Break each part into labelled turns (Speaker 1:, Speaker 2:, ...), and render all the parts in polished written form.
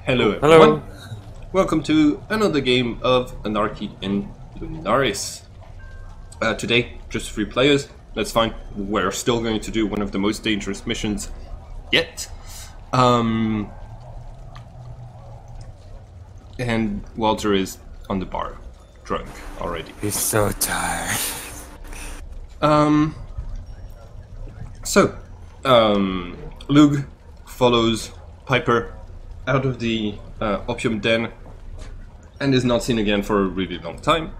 Speaker 1: Hello everyone. Welcome to another game of Anarchy in Lunaris. Today, just 3 players. That's fine. We're still going to do one of the most dangerous missions yet. And Walter is on the bar, drunk already.
Speaker 2: He's so tired.
Speaker 1: Lug follows Piper out of the opium den and is not seen again for a really long time.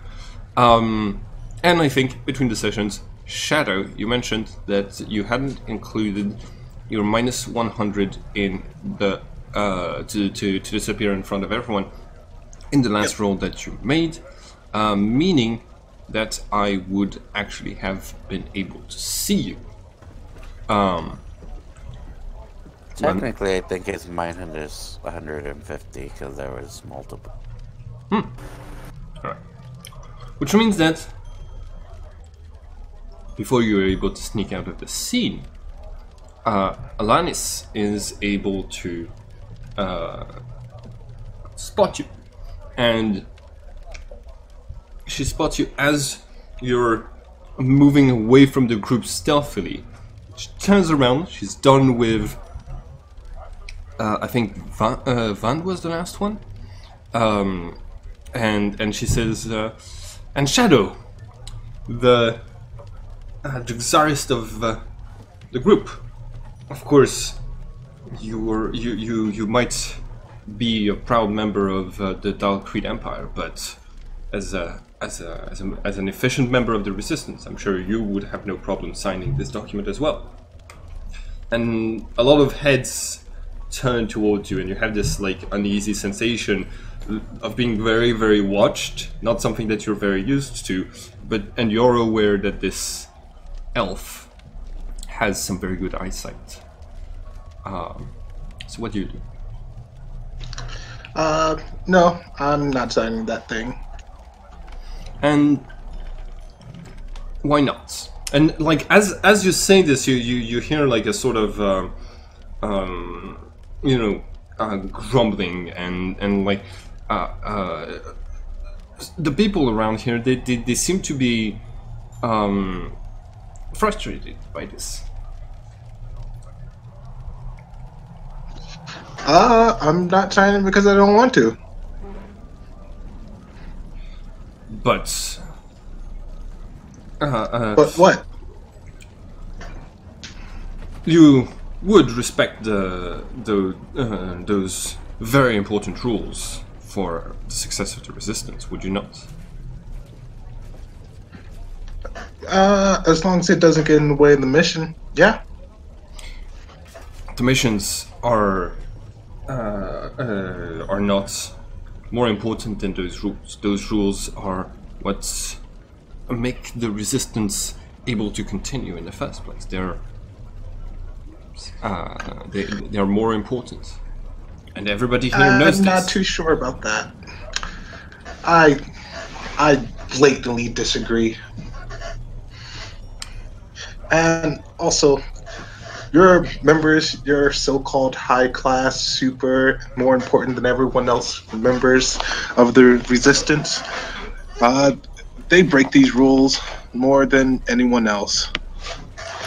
Speaker 1: And I think between the sessions, Shadow, you mentioned that you hadn't included your minus 100 in the to disappear in front of everyone in the last roll that you made, meaning that I would actually have been able to see you.
Speaker 2: Technically, I think it's minus 150 because there was multiple.
Speaker 1: Alright. Which means that before you were able to sneak out of the scene, Alanis is able to spot you. And she spots you as you're moving away from the group stealthily. She turns around, she's done with I think Van was the last one, and she says, and Shadow, the czarist of the group. Of course, you might be a proud member of the Valkyrie Empire, but as an efficient member of the Resistance, I'm sure you would have no problem signing this document as well. And a lot of heads turn towards you, and you have this like uneasy sensation of being very, very watched. Not something that you're very used to, and you're aware that this elf has some very good eyesight. So what do you do?
Speaker 3: No, I'm not signing that thing.
Speaker 1: And why not? And like as you say this, you hear like a sort of grumbling and like the people around here, they seem to be frustrated by this.
Speaker 3: I'm not signing because I don't want to.
Speaker 1: But
Speaker 3: But what?
Speaker 1: You would respect those very important rules for the success of the Resistance, would you not?
Speaker 3: As long as it doesn't get in the way of the mission, yeah.
Speaker 1: The missions are not more important than those rules. Those rules are what make the Resistance able to continue in the first place. They're more important, and everybody here knows this.
Speaker 3: I'm not too sure about that. I blatantly disagree. And also, your members, your so-called high-class, super, more important than everyone else members of the Resistance, they break these rules more than anyone else.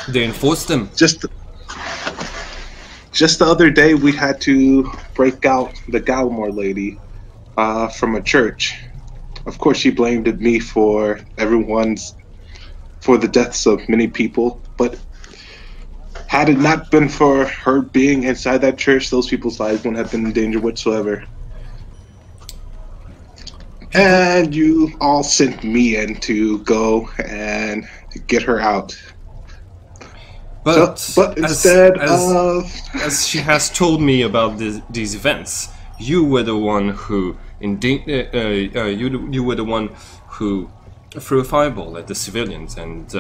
Speaker 1: They enforce them.
Speaker 3: Just the other day, we had to break out the Gallimore lady from a church. Of course, she blamed me for the deaths of many people, but had it not been for her being inside that church, those people's lives wouldn't have been in danger whatsoever. And you all sent me in to go and get her out.
Speaker 1: But
Speaker 3: as
Speaker 1: she has told me about these events, you were the one who you were the one who threw a fireball at the civilians and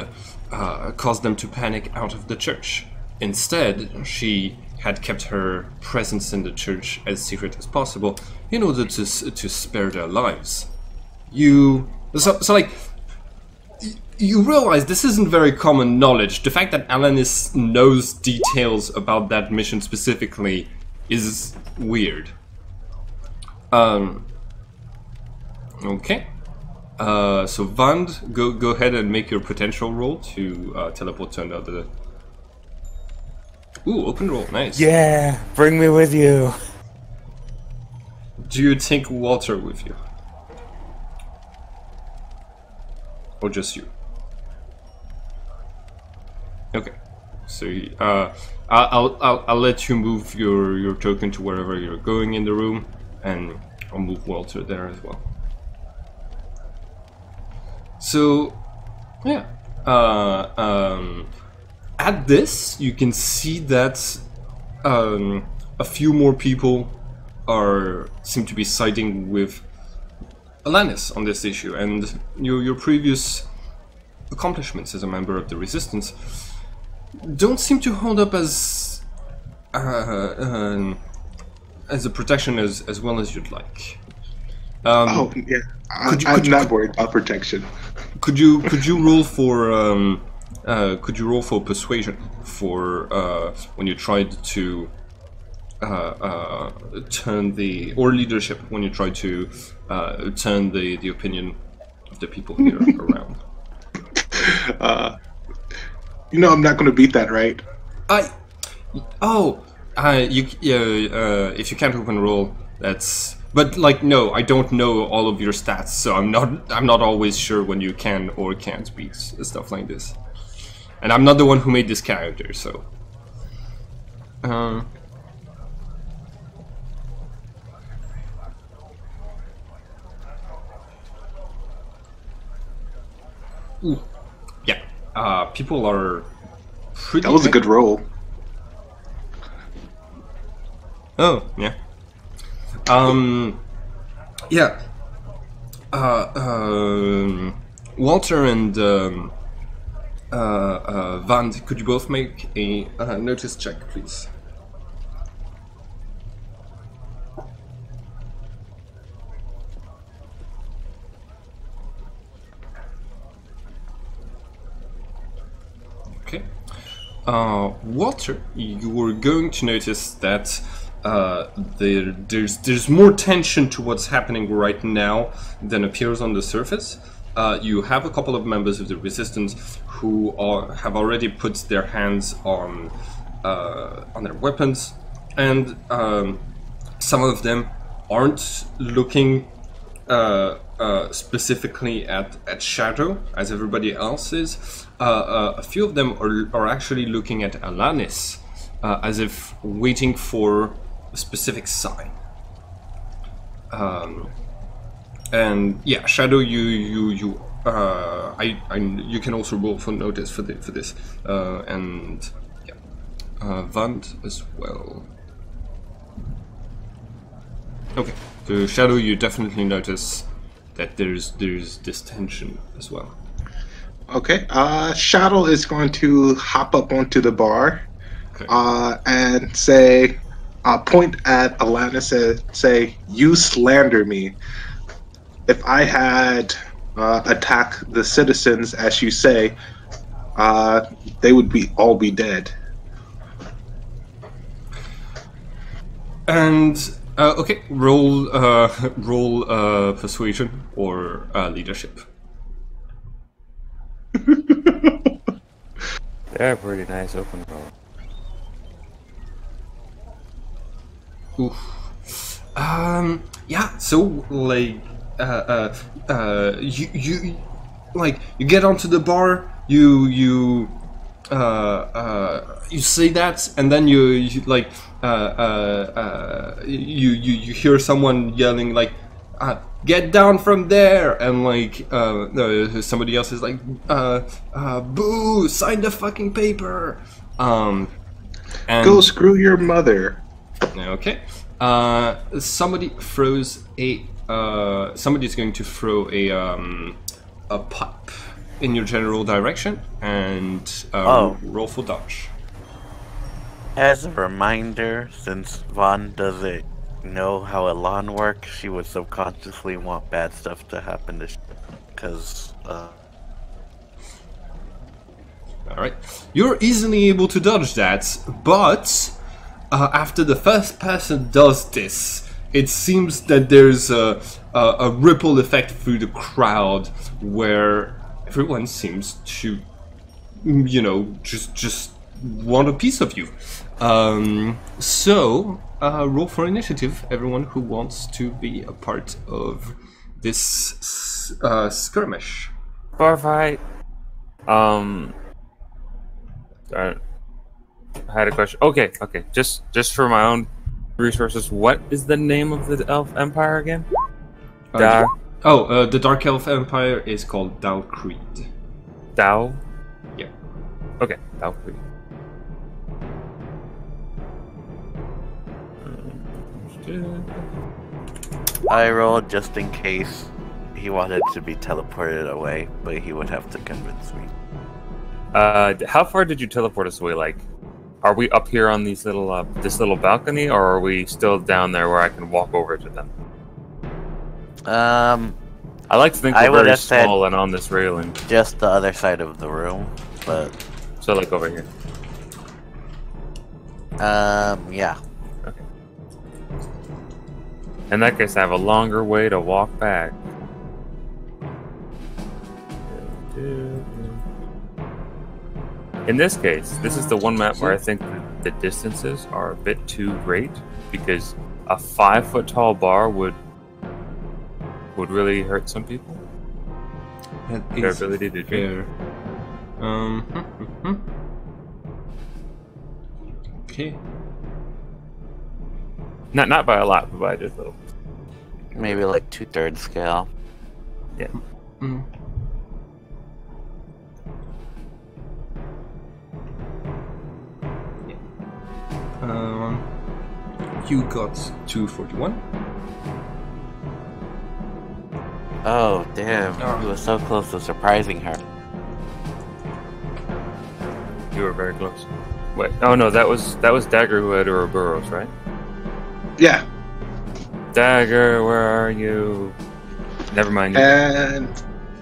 Speaker 1: caused them to panic out of the church. Instead, she had kept her presence in the church as secret as possible in order to spare their lives. You realize this isn't very common knowledge. The fact that Alanis knows details about that mission specifically is weird. Okay. So Vand, go ahead and make your potential roll to teleport to another. Ooh, open roll, nice.
Speaker 2: Yeah, bring me with you.
Speaker 1: Do you take Walter with you, or just you? Okay. So I'll let you move your token to wherever you're going in the room, and I'll move Walter there as well. So, yeah. At this, you can see that a few more people seem to be siding with Alanis on this issue, and your previous accomplishments as a member of the Resistance don't seem to hold up as a protection as well as you'd like.
Speaker 3: Oh yeah, I'm not worried about protection.
Speaker 1: Could you roll for persuasion for when you tried to turn the, or leadership when you tried to turn the opinion of the people here around?
Speaker 3: You know I'm not going to beat that, right?
Speaker 1: If you can't open roll, that's. But like, no, I don't know all of your stats, so I'm not always sure when you can or can't beat stuff like this. And I'm not the one who made this character, so. Ooh. Yeah. People are pretty.
Speaker 3: That was a good roll.
Speaker 1: Oh, yeah. Yeah. Walter and Vand, could you both make a notice check, please? Okay. Walter, you were going to notice that there's more tension to what's happening right now than appears on the surface. You have a couple of members of the Resistance who have already put their hands on their weapons, and some of them aren't looking specifically at Shadow as everybody else is. A few of them are actually looking at Alanis as if waiting for a specific sign. And yeah, Shadow, you can also roll for notice for this, and yeah, Vand as well. Okay, so Shadow, you definitely notice that there's this tension as well.
Speaker 3: Okay, Shadow is going to hop up onto the bar, okay, and say, point at Alanis and say, "You slander me. If I had attacked the citizens, as you say, they would all be dead."
Speaker 1: And okay, roll persuasion or leadership.
Speaker 2: They're pretty nice open roll.
Speaker 1: Oof. Yeah. So like, you get onto the bar. You say that, and then you hear someone yelling like, "Get down from there!" And like, somebody else is like, "Boo! Sign the fucking paper!" And
Speaker 3: go screw your mother.
Speaker 1: Okay. Somebody throws a. Somebody's going to throw a pipe in your general direction, and roll for dodge.
Speaker 2: As a reminder, since Vaughn doesn't know how Elan works, she would subconsciously want bad stuff to happen to because
Speaker 1: Alright. You're easily able to dodge that, but after the first person does this, it seems that there's a ripple effect through the crowd where everyone seems to, you know, just want a piece of you. So roll for initiative, everyone who wants to be a part of this skirmish.
Speaker 4: Bar fight. I had a question. Okay. Just for my own resources, what is the name of the elf empire again?
Speaker 1: The Dark Elf Empire is called Valkyrie.
Speaker 4: Dao?
Speaker 1: Yeah.
Speaker 4: Okay, Valkyrie.
Speaker 2: I rolled just in case he wanted to be teleported away, but he would have to convince me.
Speaker 4: How far did you teleport us away? Like, are we up here on these little this little balcony, or are we still down there where I can walk over to them? I like to think we're very small and on this railing.
Speaker 2: Just the other side of the room, but
Speaker 4: so like over here.
Speaker 2: Yeah.
Speaker 4: Okay. In that case, I have a longer way to walk back. In this case, this is the one map where I think the distances are a bit too great, because a 5-foot-tall bar would really hurt some people.
Speaker 1: That
Speaker 4: Their
Speaker 1: is
Speaker 4: ability to
Speaker 1: fair. Okay.
Speaker 4: Not by a lot, but by just a little.
Speaker 2: Maybe like 2/3 scale.
Speaker 4: Yeah.
Speaker 1: Mm. You got 241.
Speaker 2: Oh, damn. He was so close to surprising her.
Speaker 4: You were very close. Wait, oh no, that was Dagger who had her burrows, right?
Speaker 3: Yeah.
Speaker 4: Dagger, where are you? Never mind.
Speaker 3: And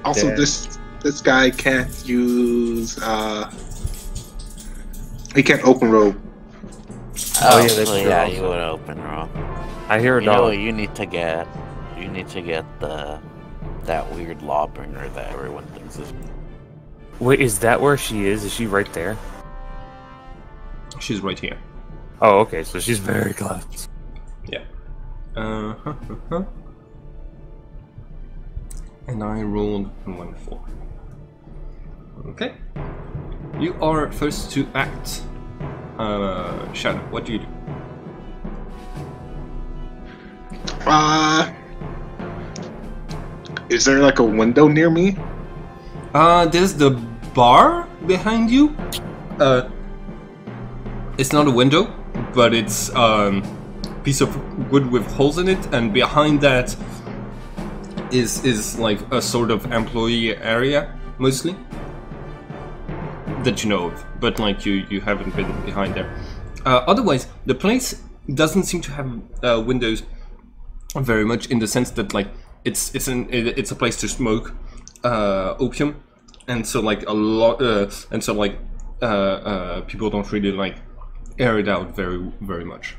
Speaker 3: also,
Speaker 4: Yeah.
Speaker 3: this guy can't use. He can't open rope.
Speaker 4: Oh, yeah, that's true
Speaker 2: yeah,
Speaker 4: also.
Speaker 2: you would open room.
Speaker 4: I hear a
Speaker 2: You know
Speaker 4: dog.
Speaker 2: what you need to get? You need to get that weird lawbringer that everyone thinks is.
Speaker 4: Wait, is that where she is? Is she right there?
Speaker 1: She's right here.
Speaker 4: Oh, okay, so she's very close.
Speaker 1: Yeah. And I rolled 1-4. Okay. You are first to act. Shadow, what do you do?
Speaker 3: Is there like a window near me?
Speaker 1: There's the bar behind you. It's not a window, but it's piece of wood with holes in it, and behind that is like a sort of employee area, mostly. That you know of, but like you haven't been behind there. Otherwise, the place doesn't seem to have windows very much, in the sense that like it's a place to smoke opium, and so like people don't really like air it out very much.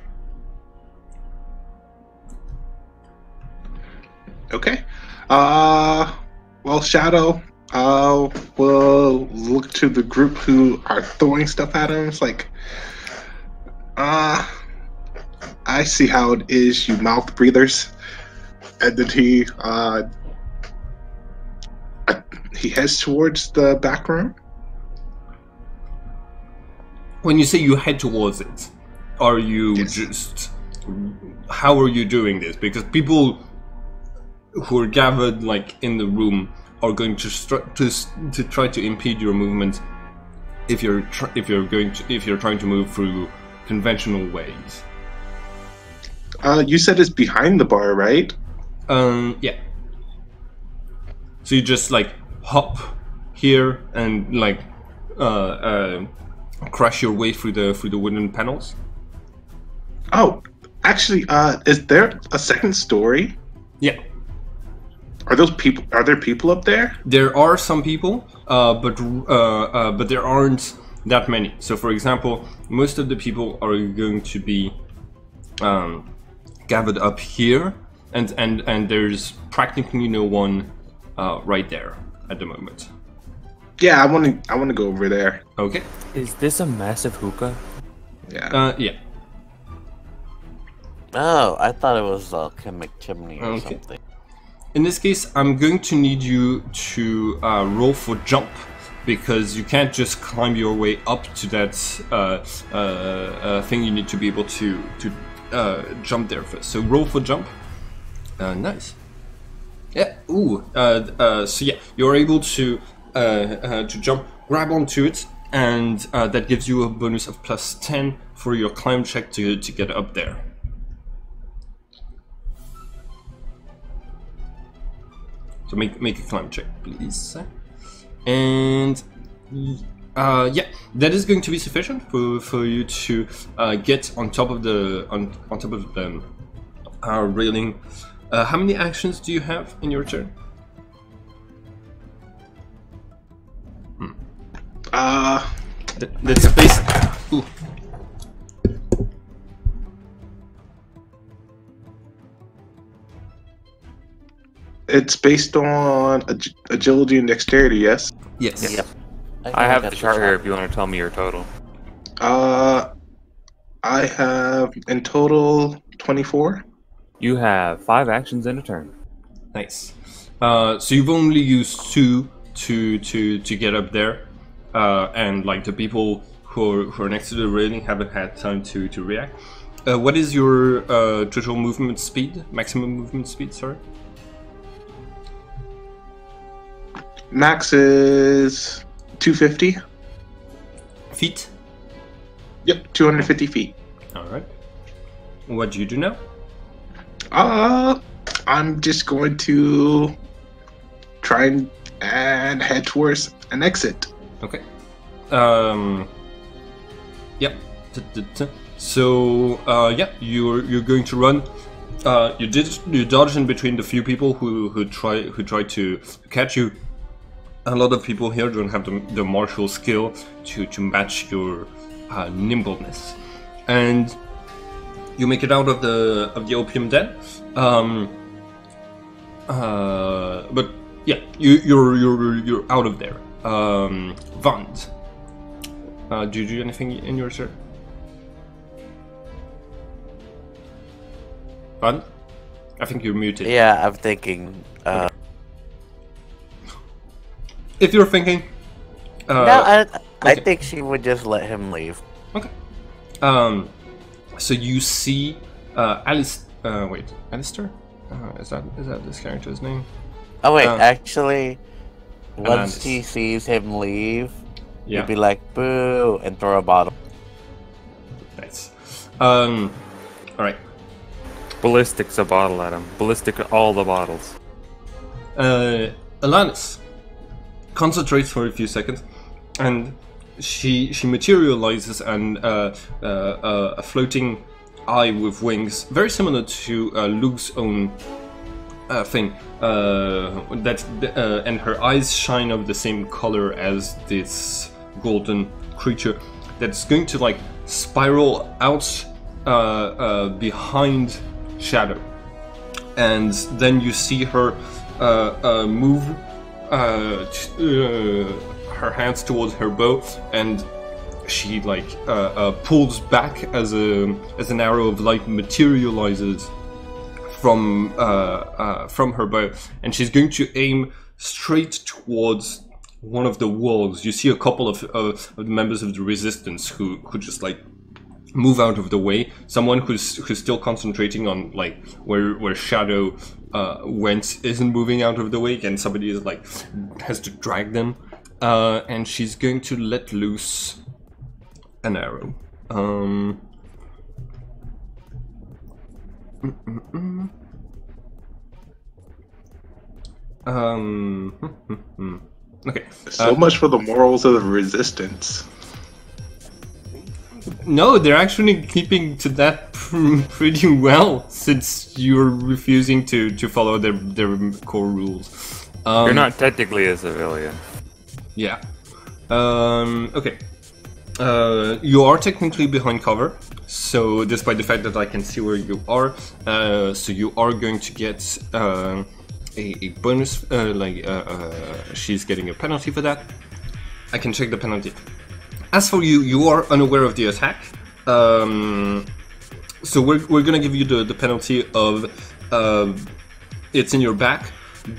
Speaker 3: Okay. Well, Shadow. We'll look to the group who are throwing stuff at him. It's like, I see how it is, you mouth breathers. And then he heads towards the back room.
Speaker 1: When you say you head towards it, are you how are you doing this? Because people who are gathered like in the room are going to try to impede your movement if you're trying to move through conventional ways.
Speaker 3: You said it's behind the bar, right?
Speaker 1: Yeah. So you just like hop here and like crash your way through the wooden panels.
Speaker 3: Oh, actually, is there a second story?
Speaker 1: Yeah.
Speaker 3: Are there people up there?
Speaker 1: There are some people, but there aren't that many. So, for example, most of the people are going to be gathered up here, and there's practically no one right there at the moment.
Speaker 3: Yeah, I want to go over there.
Speaker 1: Okay.
Speaker 4: Is this a massive hookah?
Speaker 3: Yeah.
Speaker 1: Yeah.
Speaker 2: Oh, I thought it was a chimney or
Speaker 1: Okay.
Speaker 2: something.
Speaker 1: In this case, I'm going to need you to roll for jump, because you can't just climb your way up to that thing. You need to be able to jump there first. So roll for jump. Nice. Yeah. Ooh. So yeah, you're able to jump, grab onto it, and that gives you a bonus of +10 for your climb check to get up there. So make a climb check, please. And yeah, that is going to be sufficient for you to get on top of the railing. How many actions do you have in your turn? That's based. Ooh.
Speaker 3: It's based on agility and dexterity, yes?
Speaker 1: Yes.
Speaker 2: Yep.
Speaker 4: I have the chart here if you want to tell me your total.
Speaker 3: I have in total 24.
Speaker 4: You have 5 actions in a turn.
Speaker 1: Nice. So you've only used 2 to get up there, and like the people who are next to the railing haven't had time to react. What is your total movement speed? Maximum movement speed, sorry.
Speaker 3: Max is 250.
Speaker 1: Feet.
Speaker 3: Yep, 250 feet.
Speaker 1: All right. What do you do now?
Speaker 3: I'm just going to try and head towards an exit.
Speaker 1: Okay. Yep. So yeah, you're going to run. You dodge in between the few people who try to catch you. A lot of people here don't have the martial skill to match your nimbleness, and you make it out of the opium den. But yeah, you're out of there. Vand, do you do anything in your turn? Vand, I think you're muted.
Speaker 2: Yeah, I'm thinking.
Speaker 1: If you're thinking,
Speaker 2: No, I
Speaker 1: okay.
Speaker 2: think she would just let him leave.
Speaker 1: Okay. So you see, Alice. Wait, Alistair? Is that this character's name?
Speaker 2: Oh wait, actually,
Speaker 1: Alanis.
Speaker 2: once she sees him leave,
Speaker 1: Yeah.
Speaker 2: you'd be like, "Boo!" and throw a bottle.
Speaker 1: Nice. All right.
Speaker 4: Ballistic's a bottle at him. Ballistic all the bottles.
Speaker 1: Alanis concentrates for a few seconds, and she materializes, and a floating eye with wings, very similar to Luke's own thing. And her eyes shine of the same color as this golden creature. That's going to like spiral out behind Shadow, and then you see her move her hands towards her bow, and she like pulls back as an arrow of light materializes from her bow, and she's going to aim straight towards one of the walls. You see a couple of the members of the resistance who just like move out of the way. Someone who's still concentrating on like where Shadow went isn't moving out of the way, and somebody is like has to drag them, and she's going to let loose an arrow. Okay.
Speaker 3: So much for the morals of the resistance.
Speaker 1: No, they're actually keeping to that pretty well, since you're refusing to follow their core rules.
Speaker 4: You're not technically a civilian.
Speaker 1: Yeah. Okay. You are technically behind cover, so despite the fact that I can see where you are, so you are going to get a bonus, she's getting a penalty for that. I can check the penalty. As for you, you are unaware of the attack, so we're gonna give you the penalty of it's in your back,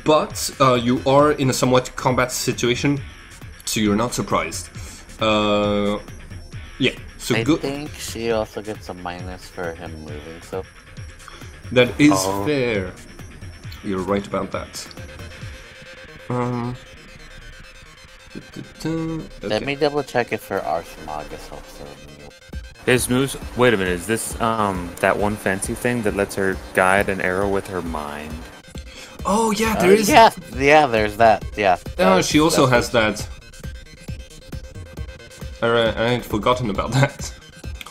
Speaker 1: but you are in a somewhat combat situation, so you're not surprised. Yeah, so
Speaker 2: I think she also gets a minus for him moving, so...
Speaker 1: That is fair. You're right about that. Okay.
Speaker 2: Let me double check if her Arthmagus also...
Speaker 4: His moves... Wait a minute, is this that one fancy thing that lets her guide an arrow with her mind?
Speaker 1: Oh yeah, there is...
Speaker 2: Yeah, there's that, yeah.
Speaker 1: Oh, she also has that. I had forgotten about that.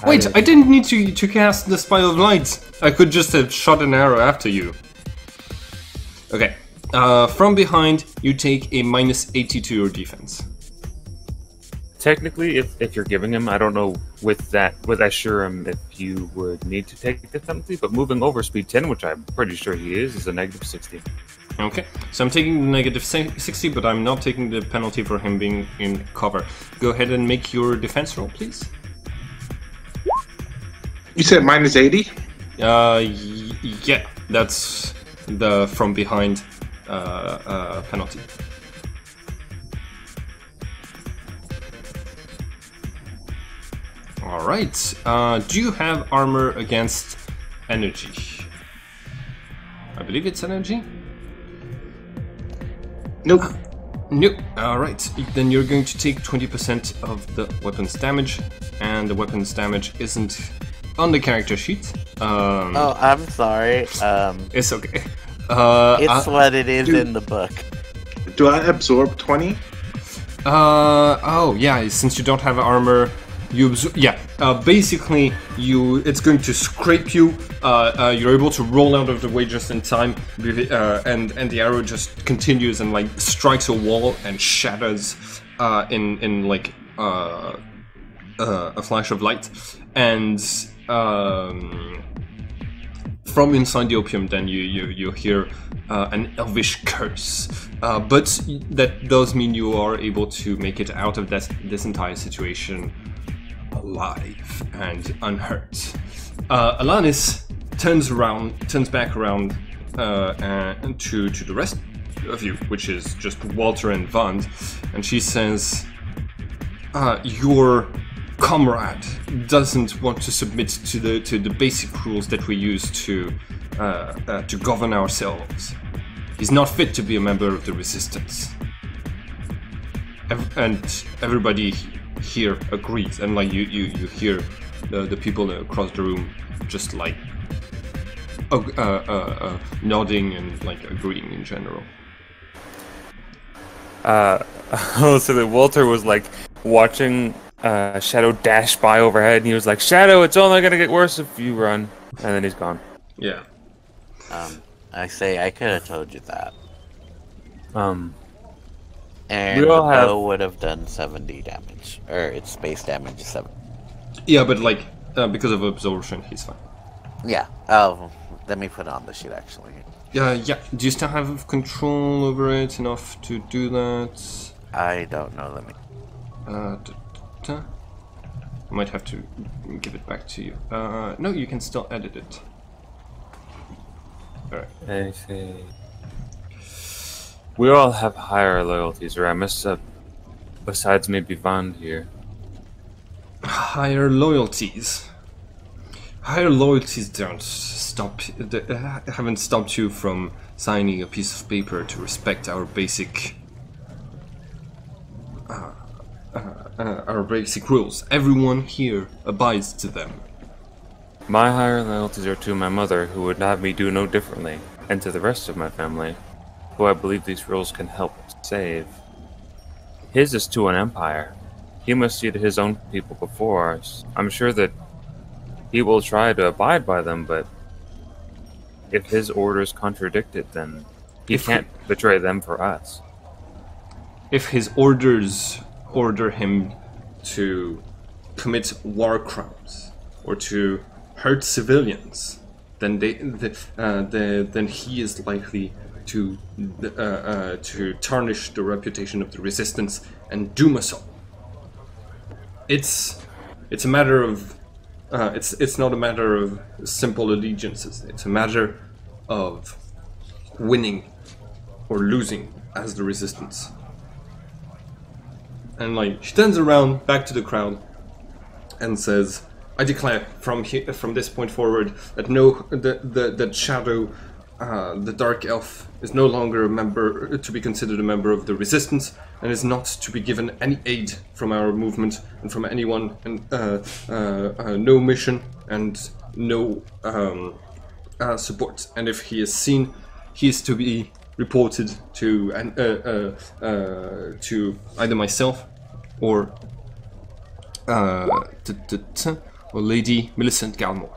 Speaker 1: Wait, I didn't need to cast the Spy of Light. I could just have shot an arrow after you. Okay. From behind, you take a minus 80 to your defense.
Speaker 4: Technically, if you're giving him, I don't know with Ashuram if you would need to take the penalty, but moving over speed 10, which I'm pretty sure he is a negative 60.
Speaker 1: Okay, so I'm taking the negative 60, but I'm not taking the penalty for him being in cover. Go ahead and make your defense roll, please.
Speaker 3: You said minus 80?
Speaker 1: Yeah, that's the from behind penalty. Alright, do you have armor against energy? I believe it's energy?
Speaker 3: Nope.
Speaker 1: Nope. Alright, then you're going to take 20% of the weapon's damage, and the weapon's damage isn't on the character sheet.
Speaker 2: Oh, I'm sorry.
Speaker 1: It's okay.
Speaker 2: It's what it is in the book.
Speaker 3: Do I absorb 20?
Speaker 1: Oh yeah, since you don't have armor, you basically it's going to scrape you. You're able to roll out of the way just in time, and the arrow just continues and like strikes a wall and shatters in like a flash of light, and from inside the opium den you hear an elvish curse, but that does mean you are able to make it out of this entire situation alive and unhurt. Alanis turns back around and to the rest of you, which is just Walter and Vand, and she says, your comrade doesn't want to submit to the basic rules that we use to govern ourselves. He's not fit to be a member of the resistance. And everybody here agrees, and like you hear the people across the room just like nodding and like agreeing in general.
Speaker 4: So that Walter was like watching Shadow dash by overhead, and he was like, "Shadow, it's only gonna get worse if you run," and then he's gone.
Speaker 1: Yeah.
Speaker 2: I say I could have told you that. And
Speaker 4: We
Speaker 2: the
Speaker 4: all
Speaker 2: bow would have done 70 damage, or its base damage is 7.
Speaker 1: Yeah, but like because of absorption, he's fine.
Speaker 2: Yeah. Oh, let me put it on the sheet actually.
Speaker 1: Yeah. Do you still have control over it enough to do that?
Speaker 2: I don't know. Let me.
Speaker 1: I might have to give it back to you. No, you can still edit it. Alright.
Speaker 4: I see. We all have higher loyalties, or I messed up. Besides maybe Vand here.
Speaker 1: Higher loyalties. Higher loyalties don't stop. Haven't stopped you from signing a piece of paper to respect our basic. Our basic rules. Everyone here abides to them.
Speaker 4: My higher loyalties are to my mother, who would have me do no differently, and to the rest of my family, who I believe these rules can help save. His is to an empire. He must see to his own people before ours. I'm sure that he will try to abide by them, but if his orders contradict it, then he can't betray them for us.
Speaker 1: If his orders order him to commit war crimes or to hurt civilians, then then he is likely to tarnish the reputation of the resistance and doom us all. It's a matter of it's not a matter of simple allegiances. It's a matter of winning or losing as the resistance. And like she turns around back to the crowd and says, "I declare from this point forward that that Shadow, the Dark Elf, is no longer a member to be considered a member of the Resistance, and is not to be given any aid from our movement and from anyone, and no mission and no support. And if he is seen, he is to be reported to either myself or Lady Millicent Galmore."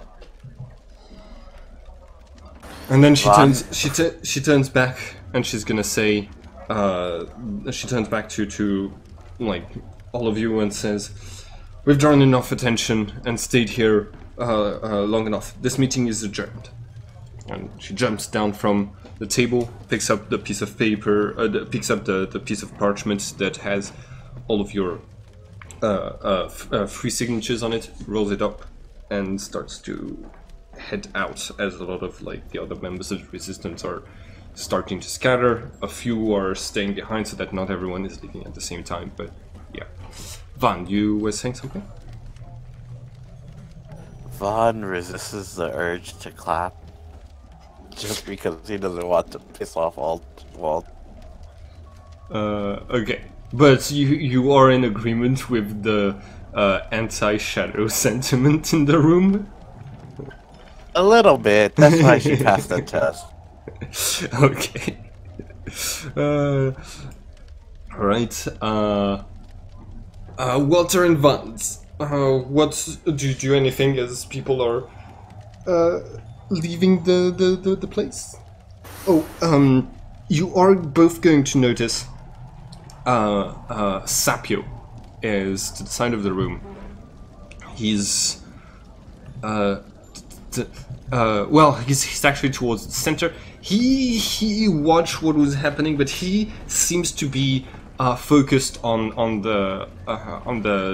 Speaker 1: And then she turns back and she's gonna say, she turns back to like all of you and says, "We've drawn enough attention and stayed here long enough. This meeting is adjourned." And she jumps down from the table, picks up the piece of paper, picks up the piece of parchment that has all of your free signatures on it, rolls it up, and starts to head out as a lot of like the other members of the resistance are starting to scatter. A few are staying behind so that not everyone is leaving at the same time, but yeah. Van, you were saying something?
Speaker 2: Vaughn resists the urge to clap just because he doesn't want to piss off Walt.
Speaker 1: Okay. But you are in agreement with the anti-shadow sentiment in the room?
Speaker 2: A little bit. That's why she passed the test.
Speaker 1: Okay. Alright. Walter and Vance, what do you do anything as people are leaving the place? Oh, you are both going to notice Sapio is to the side of the room. He's well, he's actually towards the center. He watched what was happening, but he seems to be focused on the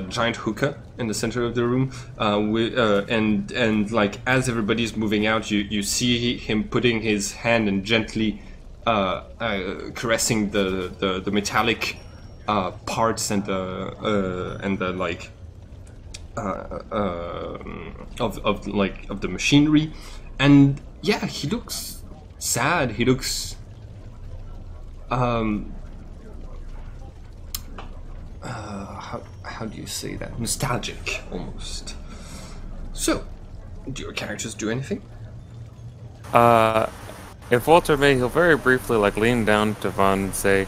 Speaker 1: giant hookah in the center of the room. And like as everybody's moving out, you see him putting his hand and gently caressing the metallic parts and the like of the machinery. And yeah, he looks sad. He looks how do you say that? Nostalgic, almost. So, do your characters do anything?
Speaker 4: If Walter may, he'll very briefly like lean down to Vaughn and say,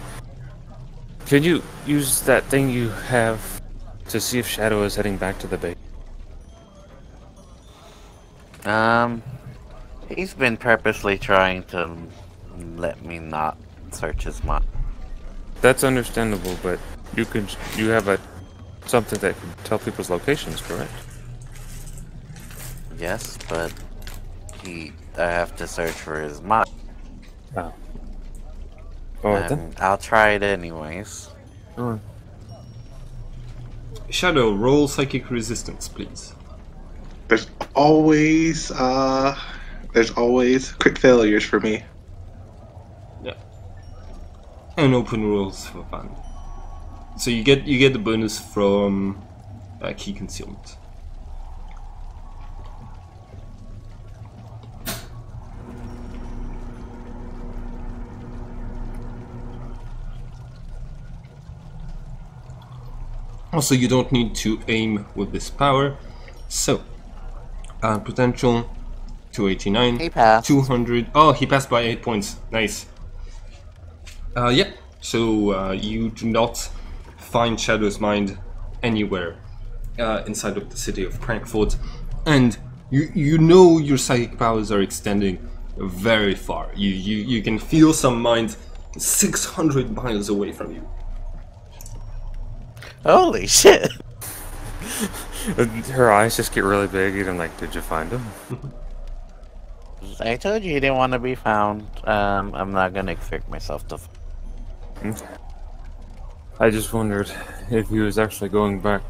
Speaker 4: "Can you use that thing you have to see if Shadow is heading back to the base?"
Speaker 2: He's been purposely trying to let me not search his mind.
Speaker 4: That's understandable, but you have something that can tell people's locations, correct?
Speaker 2: Yes, but I have to search for his mind.
Speaker 4: Oh. Alright then.
Speaker 2: I'll try it anyways.
Speaker 4: Alright.
Speaker 1: Shadow, roll psychic resistance, please.
Speaker 3: There's always quick failures for me.
Speaker 1: Yeah. And open rules for fun. So you get the bonus from key concealment. Also, you don't need to aim with this power. So, potential 289.
Speaker 2: He passed.
Speaker 1: 200. Oh, he passed by 8 points. Nice. Yeah. So you do not find Shadow's mind anywhere inside of the city of Frankfurt, and you know your psychic powers are extending very far. You can feel some mind 600 miles away from you.
Speaker 2: Holy shit!
Speaker 4: Her eyes just get really big, and I'm like, did you find him?
Speaker 2: I told you he didn't want to be found. I'm not gonna expect myself to.
Speaker 4: I just wondered if he was actually going back,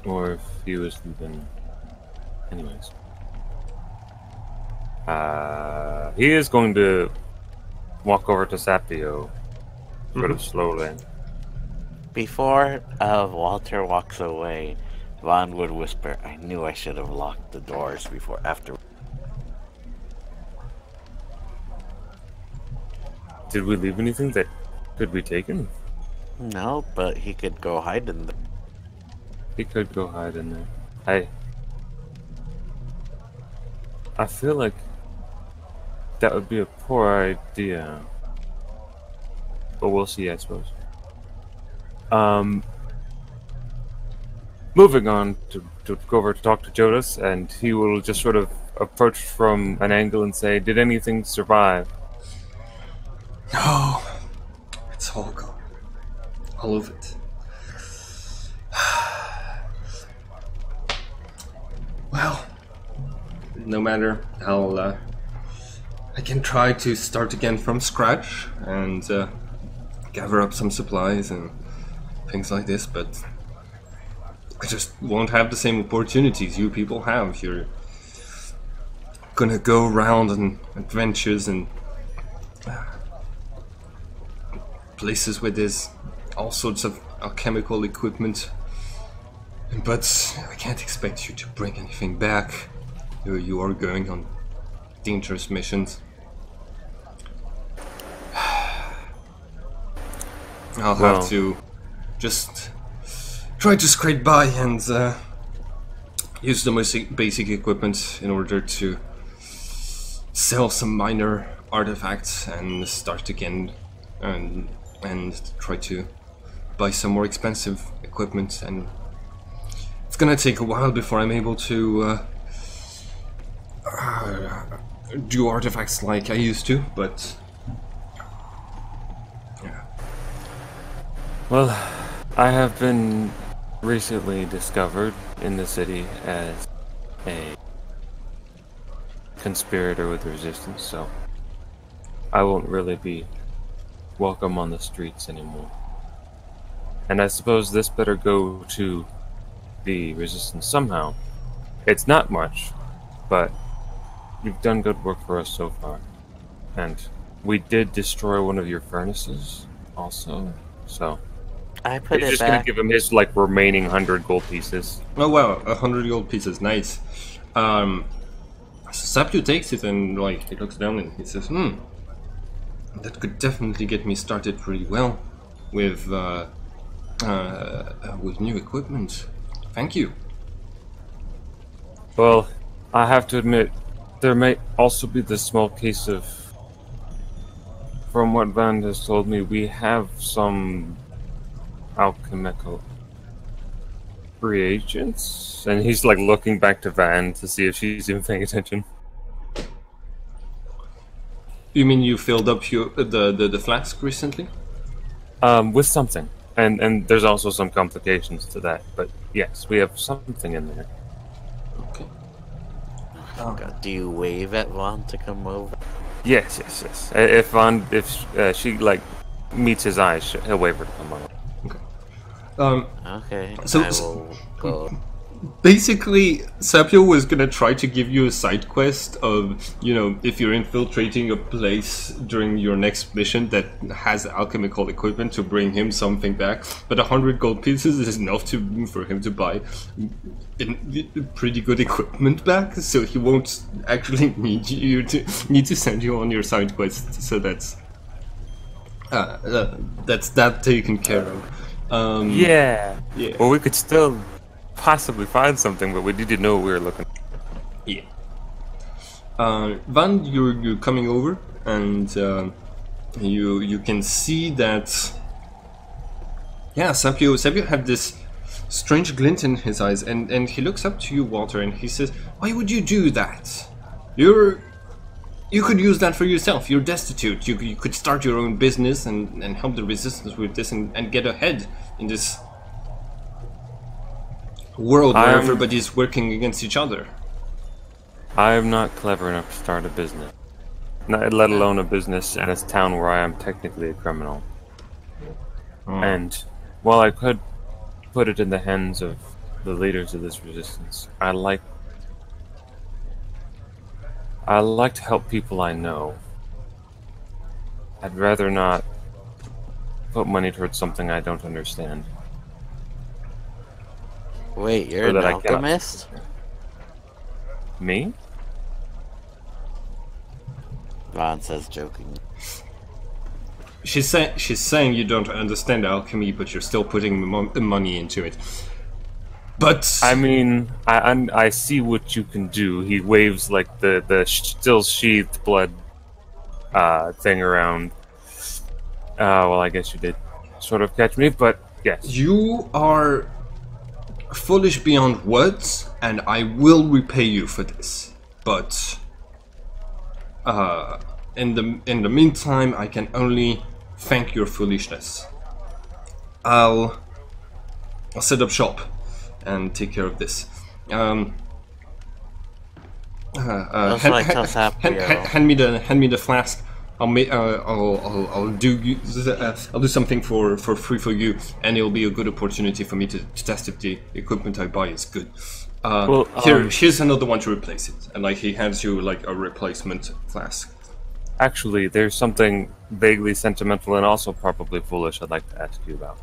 Speaker 4: or if he was leaving. Anyways. He is going to walk over to Sapio, sort of slowly.
Speaker 2: Before Walter walks away, Vaughn would whisper, "I knew I should have locked the doors before after."
Speaker 4: Did we leave anything that could be taken?
Speaker 2: No, but he could go hide in there.
Speaker 4: He could go hide in there. I feel like that would be a poor idea. But we'll see, I suppose. Moving on to go over to talk to Jonas, and he will just sort of approach from an angle and say, "Did anything survive?"
Speaker 1: No, it's all gone. All of it. Well, no matter, I can try to start again from scratch and gather up some supplies and things like this, but I just won't have the same opportunities you people have. You're gonna go around on adventures and places where there's all sorts of alchemical equipment, but I can't expect you to bring anything back. You are going on dangerous missions. I'll have to just try to scrape by and use the most basic equipment in order to sell some minor artifacts and start again and try to buy some more expensive equipment, and it's gonna take a while before I'm able to do artifacts like I used to, but yeah.
Speaker 4: Well, I have been recently discovered in the city as a conspirator with the resistance, so I won't really be welcome on the streets anymore. And I suppose this better go to the resistance somehow. It's not much, but you've done good work for us so far. And we did destroy one of your furnaces also, so
Speaker 2: I put
Speaker 4: he's
Speaker 2: it
Speaker 4: just
Speaker 2: back.
Speaker 4: gonna give him his remaining 100 gold pieces.
Speaker 1: Oh wow, 100 gold pieces, nice. Sapio takes it and he looks down and he says, that could definitely get me started pretty well with new equipment. Thank you.
Speaker 4: Well, I have to admit, there may also be the small case of, from what Van has told me, we have some alchemical reagents, and he's looking back to Van to see if she's even paying attention.
Speaker 1: You mean you filled up the flask recently?
Speaker 4: With something, and there's also some complications to that, but yes, we have something in there.
Speaker 1: Okay.
Speaker 2: God, do you wave at Vaughn to come over?
Speaker 4: Yes. If she meets his eyes, he'll wave her to come over.
Speaker 2: Okay,
Speaker 1: So-
Speaker 2: I will go.
Speaker 1: Basically, Sapio was gonna try to give you a side quest of, if you're infiltrating a place during your next mission that has alchemical equipment, to bring him something back. But 100 gold pieces is enough for him to buy pretty good equipment back, so he won't actually need to send you on your side quest. So that's that taken care of.
Speaker 4: Yeah.
Speaker 1: Yeah.
Speaker 4: Well, we could still possibly find something, but we didn't know we were looking.
Speaker 1: Yeah. Van, you're coming over, and you can see that. Yeah, Sapio had this strange glint in his eyes, and he looks up to you, Walter, and he says, "Why would you do that? You could use that for yourself. You're destitute. You could start your own business and help the resistance with this and get ahead in this world where everybody's working against each other.
Speaker 4: I am not clever enough to start a business. Not, let alone a business in a town where I am technically a criminal. And while I could put it in the hands of the leaders of this resistance, I like to help people I know. I'd rather not put money towards something I don't understand.
Speaker 2: Wait, you're an alchemist?
Speaker 4: Me?
Speaker 2: Vaughn says joking.
Speaker 1: She's saying you don't understand alchemy, but you're still putting money into it. But
Speaker 4: I mean, I see what you can do. He waves like the still sheathed blood thing around. Well, I guess you did sort of catch me, but yes.
Speaker 1: You are foolish beyond words, and I will repay you for this. But in the meantime, I can only thank your foolishness. I'll set up shop and take care of this. Hand me the flask. I'll do something for free for you, and it'll be a good opportunity for me to test if the equipment I buy is good. Here's another one to replace it, and like he hands you like a replacement flask.
Speaker 4: Actually, there's something vaguely sentimental and also probably foolish I'd like to ask you about.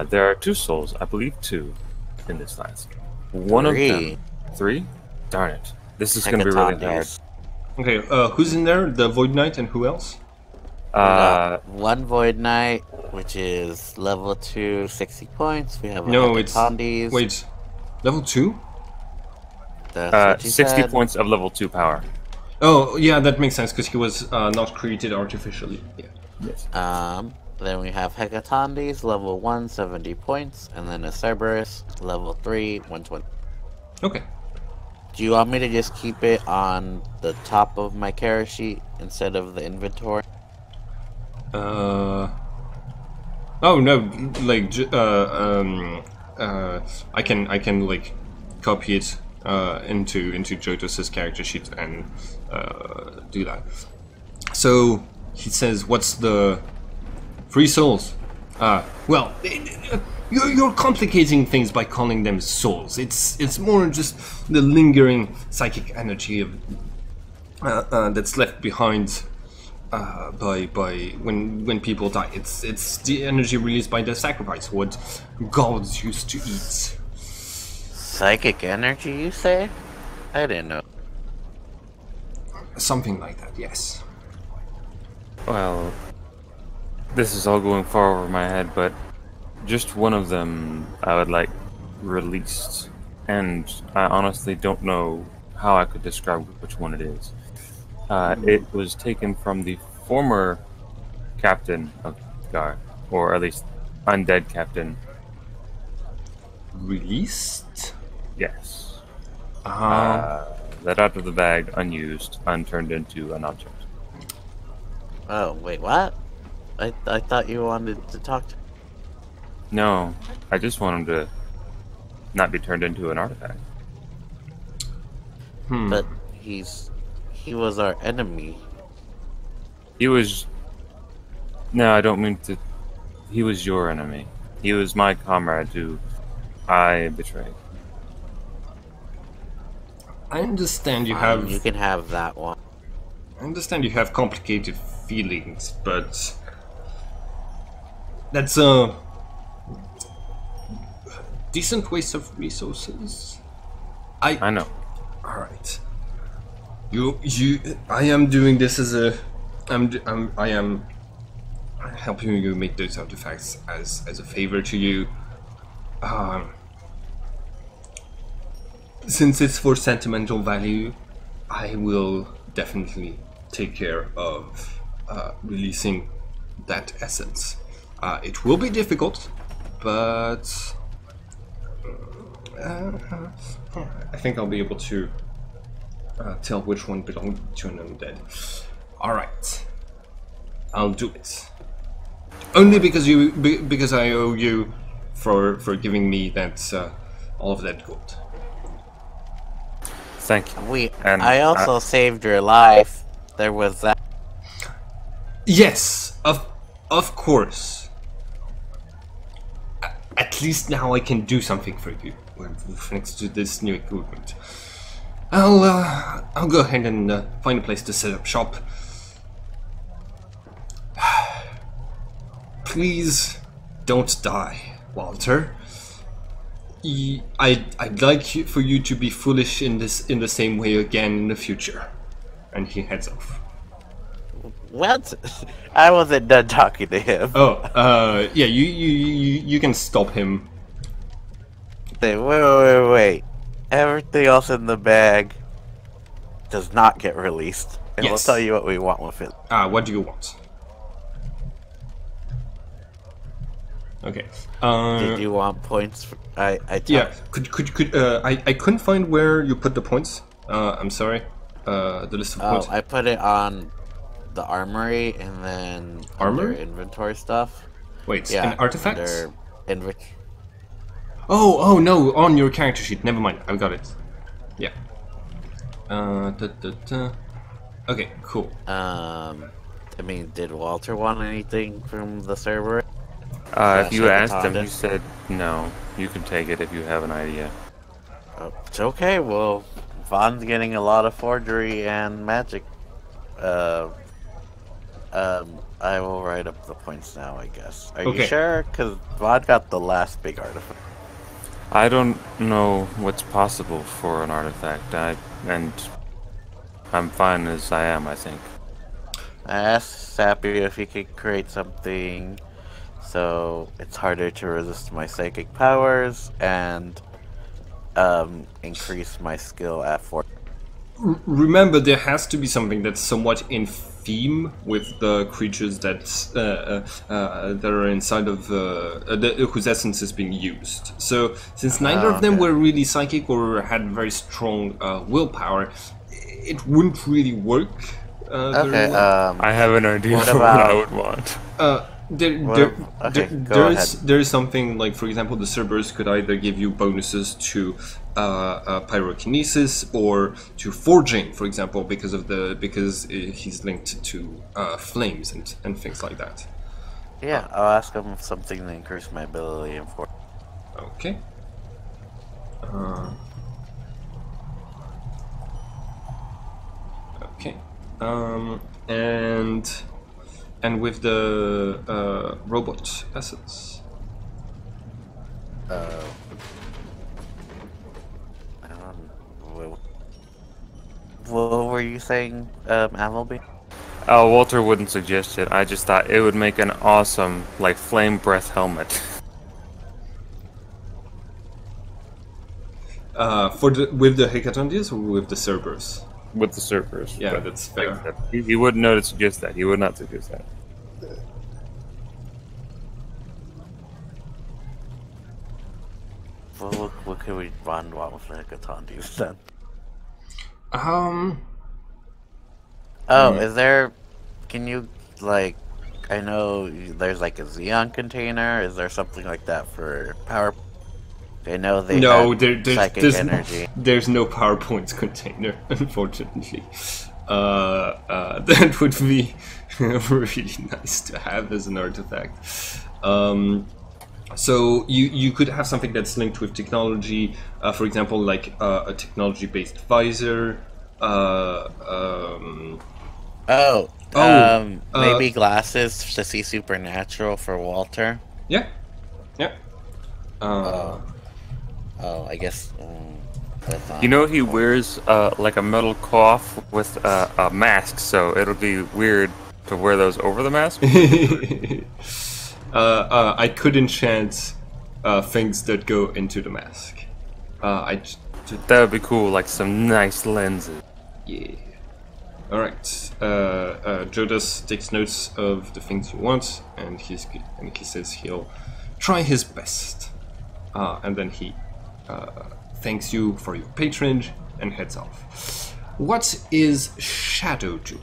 Speaker 4: There are 2 souls, I believe 2, in this flask. One of them. 3? Darn it. This is going to be really hard.
Speaker 1: Okay, who's in there? The Void Knight and who else?
Speaker 2: One Void Knight, which is level 2, 60 points. We have
Speaker 1: wait, level 2?
Speaker 4: 60 points of level 2 power.
Speaker 1: Oh, yeah, that makes sense, because he was not created artificially. Yeah.
Speaker 4: Yes.
Speaker 2: Then we have Hecatondis, level 1, 70 points, and then a Cerberus, level 3, 120.
Speaker 1: Okay.
Speaker 2: Do you want me to just keep it on the top of my character sheet instead of the inventory?
Speaker 1: Oh no, like I can like copy it into Jotos's character sheet and do that. So he says, "What's the 3 souls?" Well, you're complicating things by calling them souls. It's more just the lingering psychic energy of that's left behind by when people die. It's the energy released by the sacrifice, what gods used to eat.
Speaker 2: Psychic energy, you say? I didn't know.
Speaker 1: Something like that, yes.
Speaker 4: Well, this is all going far over my head, but just one of them I would like released, and I honestly don't know how I could describe which one it is. It was taken from the former captain of Gar, or at least undead captain.
Speaker 1: Released?
Speaker 4: Yes. Let out of the bag, unused, unturned into an object.
Speaker 2: Oh, wait, what? I thought you wanted to talk to...
Speaker 4: No, I just want him to not be turned into an artifact.
Speaker 2: But he was our enemy.
Speaker 4: He was... No, I don't mean to... He was your enemy. He was my comrade who I betrayed.
Speaker 1: I understand you
Speaker 2: Fine,
Speaker 1: have...
Speaker 2: You can have that one.
Speaker 1: I understand you have complicated feelings, but... That's a... decent waste of resources.
Speaker 4: I know.
Speaker 1: Alright. I am doing this as a... I am helping you make those artifacts as a favor to you. Since it's for sentimental value, I will definitely take care of releasing that essence. It will be difficult, but I think I'll be able to tell which one belonged to an undead. Alright, I'll do it. Only because I owe you for giving me that all of that gold.
Speaker 4: Thank you.
Speaker 2: I also saved your life. There was that.
Speaker 1: Yes, of course. At least now I can do something for you, thanks to this new equipment. I'll go ahead and find a place to set up shop. Please don't die, Walter. I'd like for you to be foolish in the same way again in the future. And he heads off.
Speaker 2: What? I wasn't done talking to him.
Speaker 1: Oh, yeah, you can stop him.
Speaker 2: Wait. Everything else in the bag does not get released. And
Speaker 1: Yes.
Speaker 2: we'll tell you what we want with it.
Speaker 1: What do you want? Okay.
Speaker 2: Did you want points?
Speaker 1: Yeah. I couldn't find where you put the points. I'm sorry. The list of points.
Speaker 2: I put it on the armory and then
Speaker 1: Armor?
Speaker 2: under inventory stuff.
Speaker 1: Wait,
Speaker 2: Yeah,
Speaker 1: in artifacts?
Speaker 2: under
Speaker 1: Oh no, on your character sheet. Never mind, I've got it. Yeah. Okay, cool.
Speaker 2: I mean, did Walter want anything from the server?
Speaker 4: If you asked him,
Speaker 2: Shakatanda?
Speaker 4: he said no. You can take it if you have an idea.
Speaker 2: It's okay. Well, Vaughn's getting a lot of forgery and magic. I will write up the points now, I guess. Are
Speaker 1: Okay.
Speaker 2: you sure? Because Vaughn got the last big artifact.
Speaker 4: I don't know what's possible for an artifact. I'm fine as I am, I think.
Speaker 2: I asked Sappy if he could create something so it's harder to resist my psychic powers and increase my skill at 4.
Speaker 1: Remember, there has to be something that's somewhat in theme with the creatures that are inside of whose essence is being used. So, since neither of them were really psychic or had very strong willpower, it wouldn't really work. Very well.
Speaker 4: I have an idea
Speaker 2: what
Speaker 4: for what I
Speaker 2: about-
Speaker 4: would want.
Speaker 1: There is something like, for example, the Cerberus could either give you bonuses to pyrokinesis or to forging, for example, because he's linked to flames and things like that.
Speaker 2: Yeah, I'll ask him if something to increase my ability in 4.
Speaker 1: Okay. Okay. And with the robot essence.
Speaker 2: What were you saying, Appleby?
Speaker 4: Walter wouldn't suggest it. I just thought it would make an awesome, like, flame breath helmet.
Speaker 1: With the Hecatondis or with the Cerberus?
Speaker 4: With the Cerberus.
Speaker 1: Yeah,
Speaker 4: but
Speaker 1: that's fair.
Speaker 4: He wouldn't know to suggest that. He would not suggest that.
Speaker 2: Well, what could we bond with the Hecatondis then? Oh, is there... Can you, like... I know there's like a Xeon container. Is there something like that for power... I know they have psychic energy.
Speaker 1: There's no PowerPoint container, unfortunately. That would be really nice to have as an artifact. So you could have something that's linked with technology, for example, like a technology-based visor.
Speaker 2: Maybe glasses to see supernatural for Walter.
Speaker 1: Yeah.
Speaker 2: I guess.
Speaker 4: You know, he wears like a metal coif with a mask, so it'll be weird to wear those over the mask.
Speaker 1: I could enchant things that go into the mask.
Speaker 4: That would be cool, like some nice lenses.
Speaker 1: Yeah. Alright. Jodas takes notes of the things you want, and he says he'll try his best. And then he thanks you for your patronage and heads off. What is Shadow doing?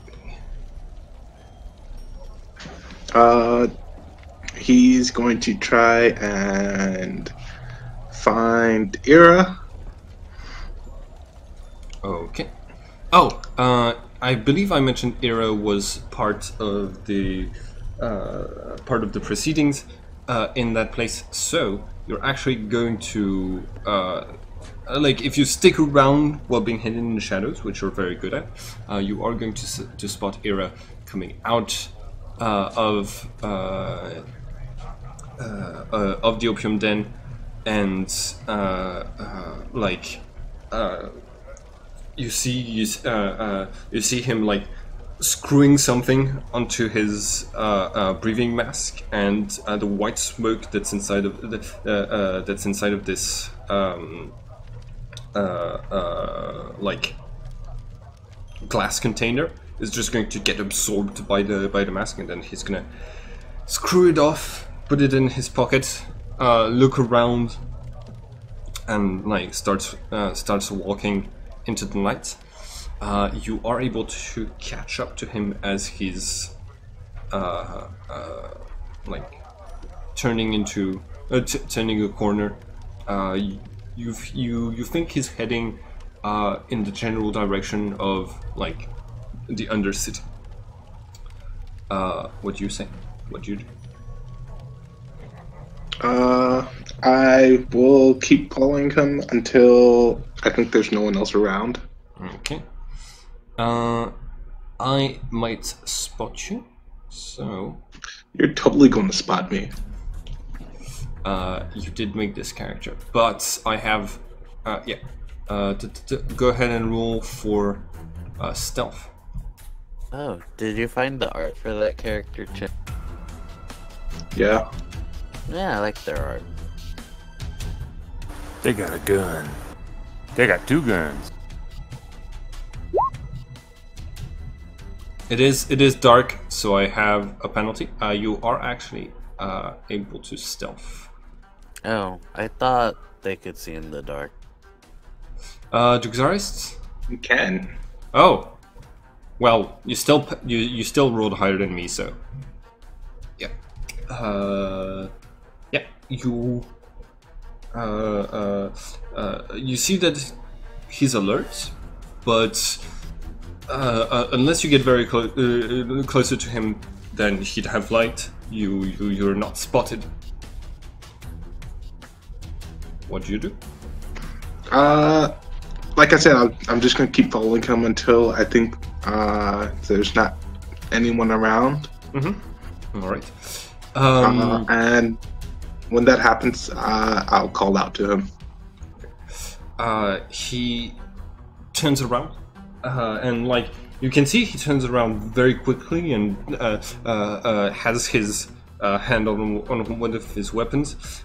Speaker 3: he's going to try and find Ira.
Speaker 1: Okay. Oh, I believe I mentioned Ira was part of the proceedings in that place. So you're actually going to like if you stick around while being hidden in the shadows, which you're very good at, you are going to spot Ira coming out of the opium den, and you see him like screwing something onto his breathing mask, and the white smoke that's inside of this like glass container is just going to get absorbed by the mask, and then he's gonna screw it off, put it in his pocket, look around, and like starts walking into the night. You are able to catch up to him as he's like turning a corner. You think he's heading in the general direction of like the Undercity. What do you say? What do you do?
Speaker 3: I will keep following him until I think there's no one else around.
Speaker 1: Okay. I might spot you, so...
Speaker 3: You're totally going to spot me.
Speaker 1: You did make this character, but I have... yeah. Go ahead and roll for stealth.
Speaker 2: Oh, did you find the art for that character, Chip?
Speaker 3: Yeah.
Speaker 2: Yeah, I like their art.
Speaker 4: They got a gun. They got 2 guns.
Speaker 1: It is dark, so I have a penalty. You are actually able to stealth.
Speaker 2: Oh, I thought they could see in the dark.
Speaker 1: Juxarists?
Speaker 3: You can.
Speaker 1: Oh, well, you still rolled higher than me, so yeah. Yeah, you you see that he's alert, but unless you get very closer to him, then he'd have light. You're not spotted. What do you do?
Speaker 3: Like I said, I'm just going to keep following him until I think there's not anyone around.
Speaker 1: Mm-hmm. All right.
Speaker 3: And when that happens, I'll call out to him.
Speaker 1: He turns around, and like you can see, he turns around very quickly and has his hand on one of his weapons.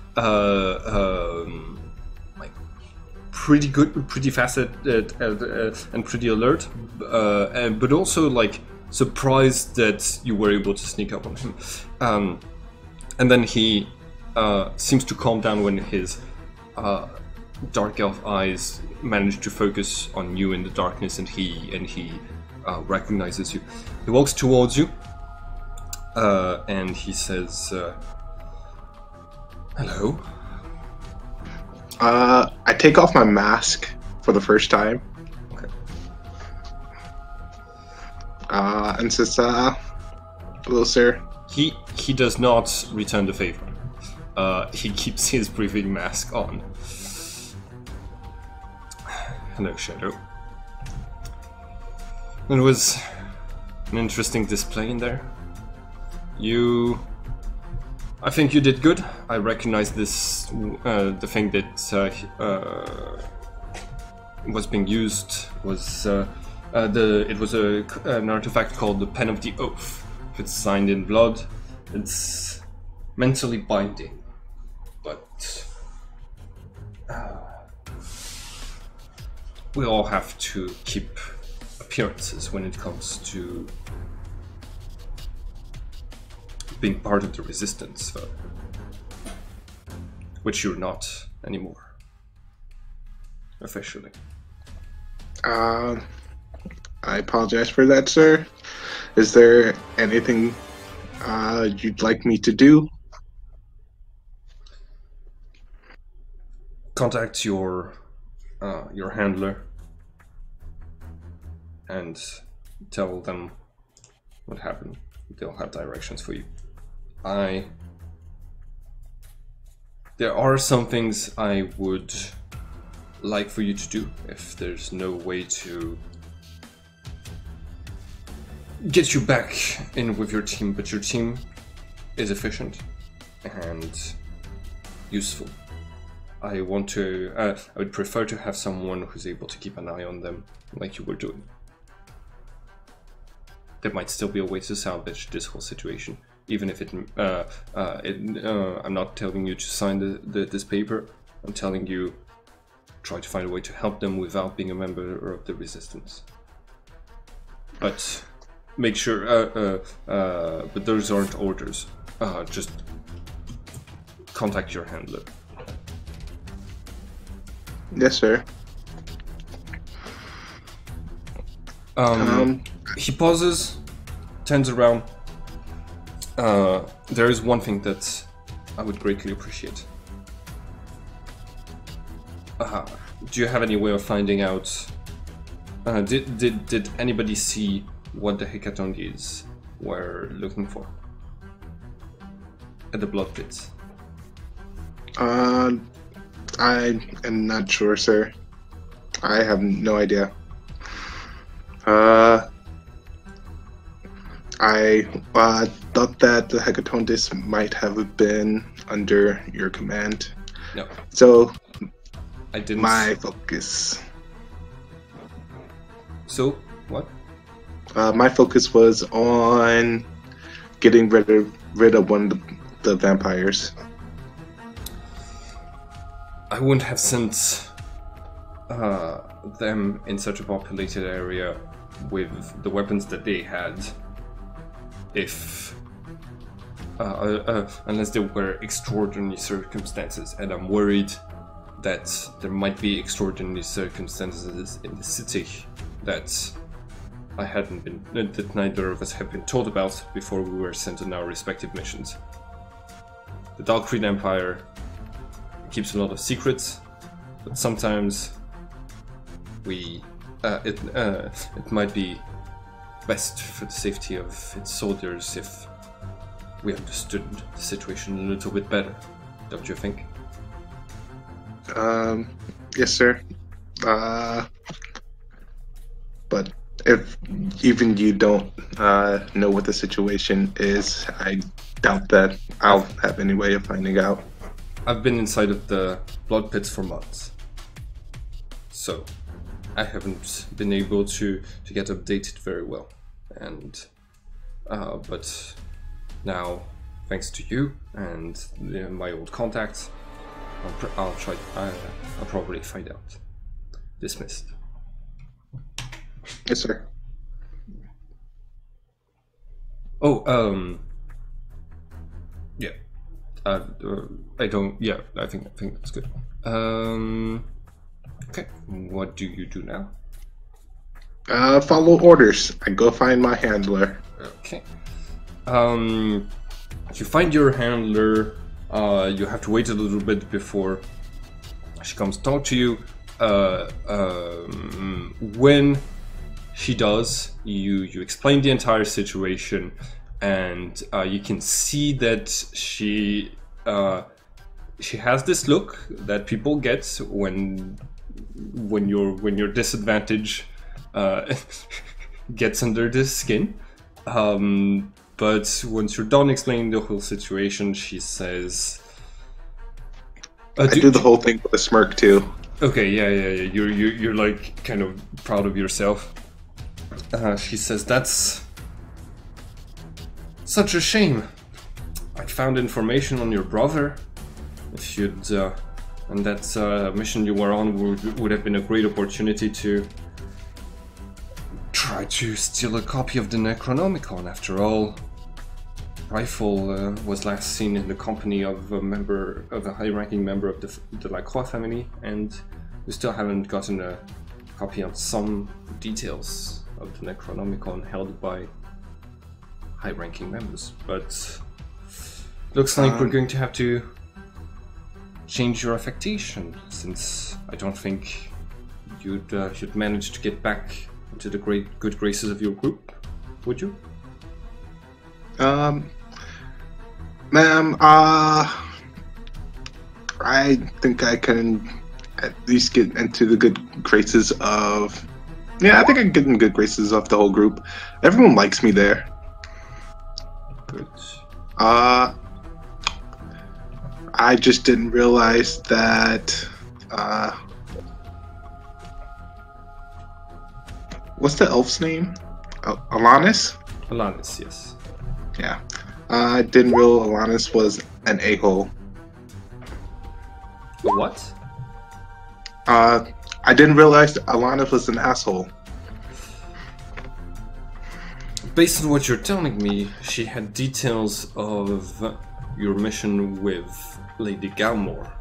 Speaker 1: Like pretty good, pretty fast and pretty alert, but also like surprised that you were able to sneak up on him. And then he seems to calm down when his dark elf eyes manage to focus on you in the darkness, and he recognizes you. He walks towards you, and he says, "Hello."
Speaker 3: I take off my mask for the first time.
Speaker 1: Okay.
Speaker 3: And says, "Hello, sir."
Speaker 1: He does not return the favor. He keeps his breathing mask on. Hello, Shadow. It was an interesting display in there. I think you did good. I recognize this, the thing that was being used was it was an artifact called the Pen of the Oath. If it's signed in blood, it's mentally binding, but we all have to keep appearances when it comes to being part of the resistance, which you're not anymore, officially.
Speaker 3: I apologize for that, sir. Is there anything you'd like me to do?
Speaker 1: contact your handler and tell them what happened. They'll have directions for you. There are some things I would like for you to do if there's no way to get you back in with your team, but your team is efficient and useful. I would prefer to have someone who's able to keep an eye on them like you were doing. There might still be a way to salvage this whole situation, even if I'm not telling you to sign this paper. I'm telling you, try to find a way to help them without being a member of the resistance. But make sure, but those aren't orders. Just contact your handler.
Speaker 3: Yes, sir.
Speaker 1: He pauses, turns around. There is one thing that I would greatly appreciate. Do you have any way of finding out? Did anybody see what the hecatombs were looking for at the blood pits?
Speaker 3: I am not sure, sir. I have no idea. I thought that the hecatombs might have been under your command.
Speaker 1: No.
Speaker 3: So
Speaker 1: I didn't.
Speaker 3: My focus.
Speaker 1: So what?
Speaker 3: My focus was on getting rid of one of the vampires.
Speaker 1: I wouldn't have sent them in such a populated area with the weapons that they had if unless there were extraordinary circumstances, and I'm worried that there might be extraordinary circumstances in the city that that neither of us have been told about before we were sent on our respective missions. The Valkyrie Empire keeps a lot of secrets, but sometimes it might be best for the safety of its soldiers if we understood the situation a little bit better, don't you think?
Speaker 3: Yes, sir. But if even you don't know what the situation is, I doubt that I'll have any way of finding out.
Speaker 1: I've been inside of the blood pits for months, so I haven't been able to get updated very well, and but now, thanks to you and my old contacts, I'll probably find out. Dismissed.
Speaker 3: Yes, sir.
Speaker 1: Oh, yeah. I don't. Yeah, I think that's good. Okay. What do you do now?
Speaker 3: Follow orders. I go find my handler.
Speaker 1: Okay. You find your handler. You have to wait a little bit before she comes to talk to you. When she does, you explain the entire situation, and you can see that she has this look that people get when your disadvantage gets under the skin. But once you're done explaining the whole situation, she says,
Speaker 3: I do the whole thing with a smirk too.
Speaker 1: Okay, yeah. You're like kind of proud of yourself. She says, that's such a shame. I found information on your brother. If you'd and that mission you were on would have been a great opportunity to try to steal a copy of the Necronomicon. After all, Rifle was last seen in the company of a high-ranking member of the Lacroix family, and we still haven't gotten a copy on some details of the Necronomicon held by high-ranking members. But looks like we're going to have to change your affectation, since I don't think you'd manage to get back into the good graces of your group, would you?
Speaker 3: Ma'am, I think I can at least get into the good graces of... Yeah, I think I can get in good graces of the whole group. Everyone likes me there.
Speaker 1: Good.
Speaker 3: I just didn't realize that... what's the elf's name? Alanis?
Speaker 1: Alanis, yes.
Speaker 3: Yeah. I didn't realize Alanis was an a-hole.
Speaker 1: What?
Speaker 3: I didn't realize Alanis was an asshole.
Speaker 1: Based on what you're telling me, she had details of your mission with Lady Galmore.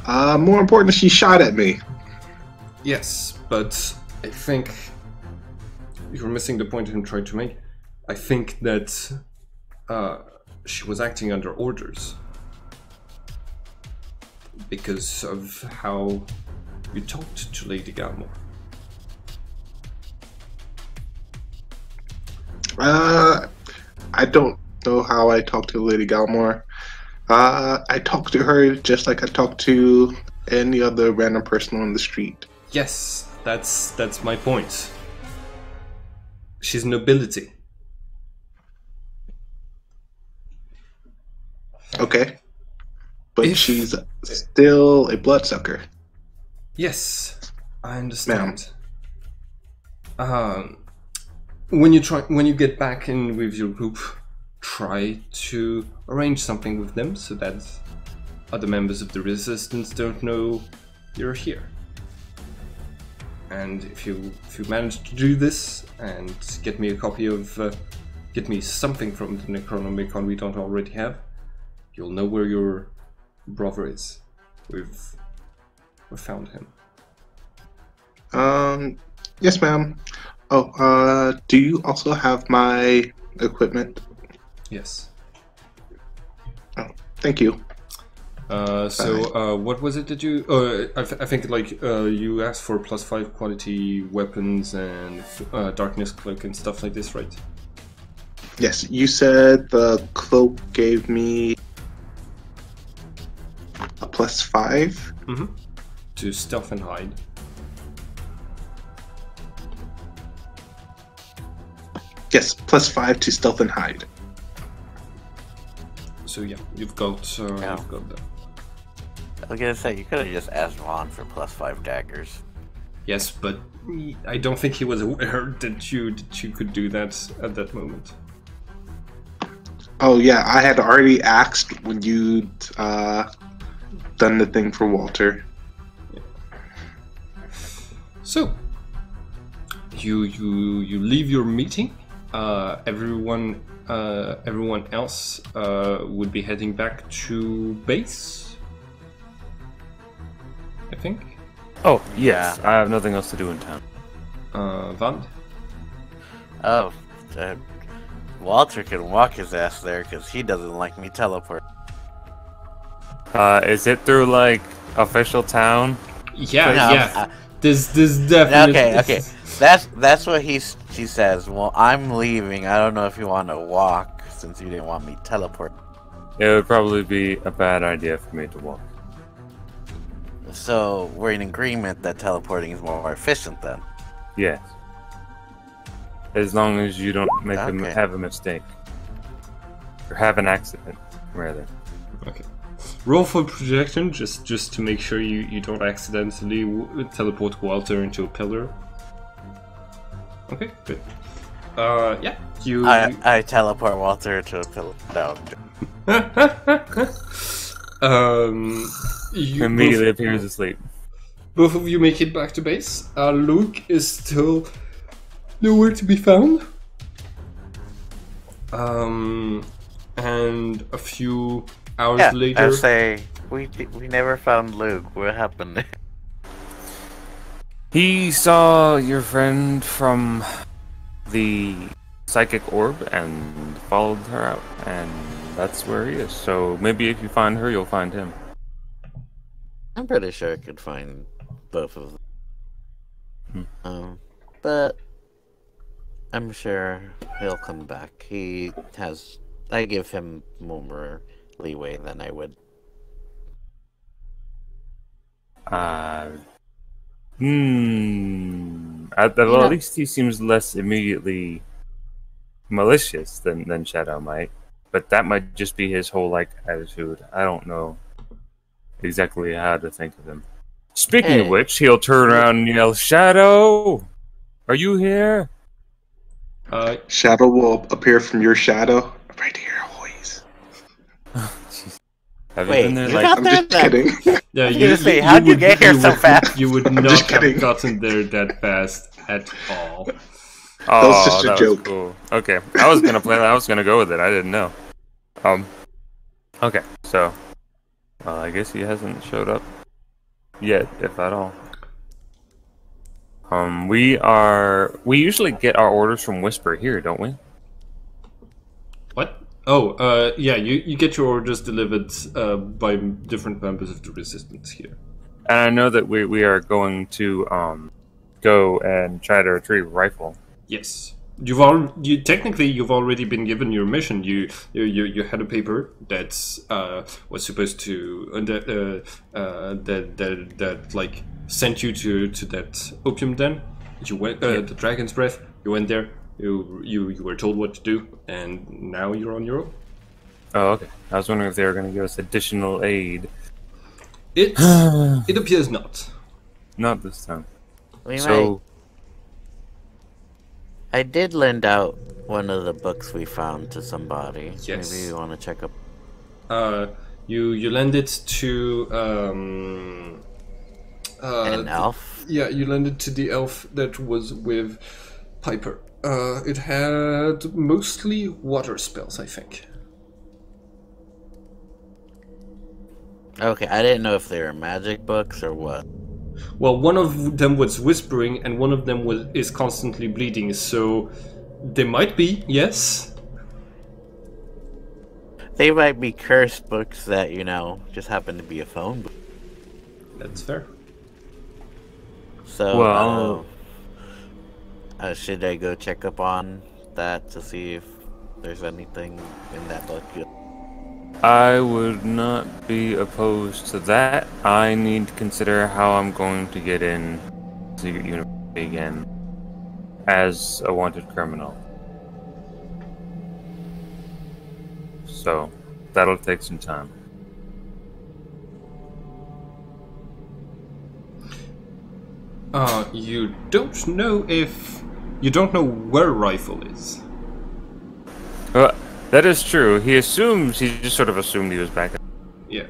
Speaker 3: More important, she shot at me.
Speaker 1: Yes, but I think you're missing the point I'm trying to make. I think that she was acting under orders because of how you talked to Lady Galmore.
Speaker 3: I don't know how I talked to Lady Galmore. I talked to her just like I talked to any other random person on the street.
Speaker 1: Yes, that's my point. She's nobility.
Speaker 3: Okay. But she's still a bloodsucker.
Speaker 1: Yes, I understand. When you get back in with your group, try to arrange something with them so that other members of the resistance don't know you're here. And if you manage to do this and get me a copy of, get me something from the Necronomicon we don't already have, you'll know where your brother is. We've found him.
Speaker 3: Yes, ma'am. Oh, do you also have my equipment?
Speaker 1: Yes.
Speaker 3: Oh, thank you.
Speaker 1: What was it that you... I think you asked for +5 quality weapons and darkness cloak and stuff like this, right?
Speaker 3: Yes, you said the cloak gave me a +5?
Speaker 1: Mm-hmm. To stealth and hide.
Speaker 3: Yes, +5 to stealth and hide.
Speaker 1: So yeah, you've got that.
Speaker 2: I was gonna say, you could have just asked Ron for +5 daggers.
Speaker 1: Yes, but I don't think he was aware that you could do that at that moment.
Speaker 3: Oh yeah, I had already asked when you'd done the thing for Walter.
Speaker 1: Yeah. So you leave your meeting. Everyone else would be heading back to base, I think.
Speaker 4: Oh, yes. I have nothing else to do in town.
Speaker 1: Vand?
Speaker 2: Oh, Walter can walk his ass there because he doesn't like me teleport.
Speaker 4: Is it through, like, official town?
Speaker 1: Yeah,
Speaker 2: No,
Speaker 1: yeah. This definitely...
Speaker 2: Okay. That's what she says. Well, I'm leaving. I don't know if you want to walk since you didn't want me teleport.
Speaker 4: It would probably be a bad idea for me to walk.
Speaker 2: So we're in agreement that teleporting is more efficient then.
Speaker 4: Yes. As long as you don't make
Speaker 2: Okay.
Speaker 4: have a mistake. Or have an accident, rather.
Speaker 1: Okay. Roll for projection, just to make sure you don't accidentally teleport Walter into a pillar. Okay, good. Yeah, you...
Speaker 2: I teleport Walter to a pillar. No.
Speaker 1: You
Speaker 4: Immediately appears asleep.
Speaker 1: both of you make it back to base. Luke is still nowhere to be found. And a few hours later...
Speaker 2: I say, we never found Luke. What happened?
Speaker 4: He saw your friend from the psychic orb and followed her out and that's where he is. So maybe if you find her, you'll find him.
Speaker 2: I'm pretty sure I could find both of them.
Speaker 4: Hmm.
Speaker 2: But I'm sure he'll come back. I give him more leeway than I would.
Speaker 4: At least he seems less immediately malicious than Shadow might. But that might just be his whole attitude. I don't know exactly how to think of him. Speaking of which, he'll turn around and yell, "Shadow! Are you here?"
Speaker 3: Shadow will appear from your shadow. Right here, always.
Speaker 4: Have you been there?
Speaker 3: I'm just kidding.
Speaker 1: Yeah,
Speaker 2: how'd you get here so fast?
Speaker 1: You would not have gotten there that fast at all.
Speaker 3: That was just a joke.
Speaker 4: Cool. Okay, I was gonna play that. I was gonna go with it. I didn't know. Okay, so I guess he hasn't showed up yet, if at all. We usually get our orders from Whisper here, don't we?
Speaker 1: What? Oh, yeah, you get your orders delivered by different members of the Resistance here.
Speaker 4: And I know that we are going to go and try to retrieve a rifle.
Speaker 1: Yes. You've already been given your mission. You had a paper that was supposed to that sent you to that opium den. You went the Dragon's Breath. You went there. You were told what to do, and now you're on your own.
Speaker 4: Oh, okay. I was wondering if they were going to give us additional aid.
Speaker 1: It appears not.
Speaker 4: Not this time.
Speaker 2: I did lend out one of the books we found to somebody.
Speaker 1: Yes.
Speaker 2: Maybe you want to check up.
Speaker 1: You lend it to
Speaker 2: an elf?
Speaker 1: Yeah, you lend it to the elf that was with Piper. It had mostly water spells, I think.
Speaker 2: Okay, I didn't know if they were magic books or what.
Speaker 1: Well, one of them was whispering, and one of them is constantly bleeding, so they might be, yes.
Speaker 2: They might be cursed books that, just happen to be a phone book.
Speaker 1: That's fair.
Speaker 2: So, should I go check up on that to see if there's anything in that book?
Speaker 4: I would not be opposed to that. I need to consider how I'm going to get in Secret University again as a wanted criminal. So, that'll take some time.
Speaker 1: You don't know where Rifle is.
Speaker 4: That is true. He just sort of assumed he was back.
Speaker 1: Yeah.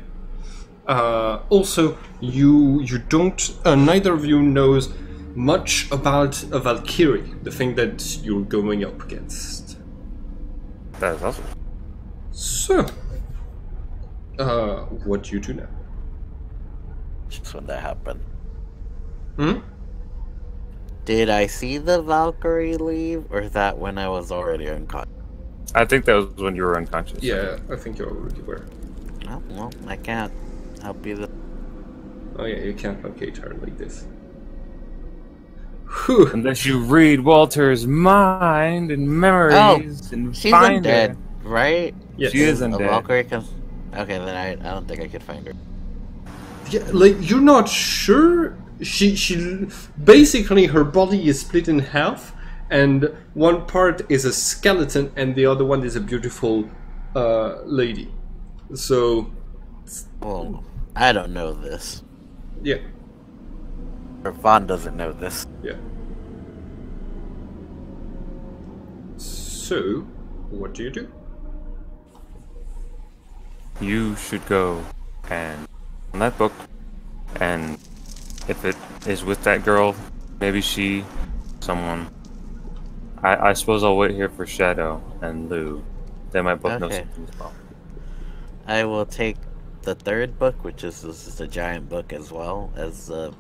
Speaker 1: Also, you don't, neither of you knows much about a Valkyrie, the thing that you're going up against.
Speaker 4: That is awesome.
Speaker 1: So, what do you do now?
Speaker 2: Just when that happened.
Speaker 1: Hmm?
Speaker 2: Did I see the Valkyrie leave, or is that when I was already unconscious?
Speaker 4: I think that was when you were unconscious.
Speaker 1: Yeah, I think you already were.
Speaker 2: Oh, well, I can't help you.
Speaker 1: Oh yeah, you can't locate her like this. Whew.
Speaker 4: Unless you read Walter's mind and memories and
Speaker 2: she's
Speaker 4: find
Speaker 2: undead,
Speaker 4: her.
Speaker 2: right?
Speaker 1: Yes.
Speaker 4: She is
Speaker 2: A
Speaker 4: undead.
Speaker 2: Valkyrie comes... Okay, then I don't think I could find her.
Speaker 1: Yeah, you're not sure? She basically, her body is split in half, and one part is a skeleton and the other one is a beautiful lady. So,
Speaker 2: Well, I don't know this.
Speaker 1: yeah.
Speaker 2: Or Vaughn doesn't know this.
Speaker 1: Yeah. So, what do you do?
Speaker 4: You should go and on that book, and if it is with that girl, maybe someone. I suppose I'll wait here for Shadow and Lou. They might both know something as well.
Speaker 2: I will take the third book, this is a giant book as well as the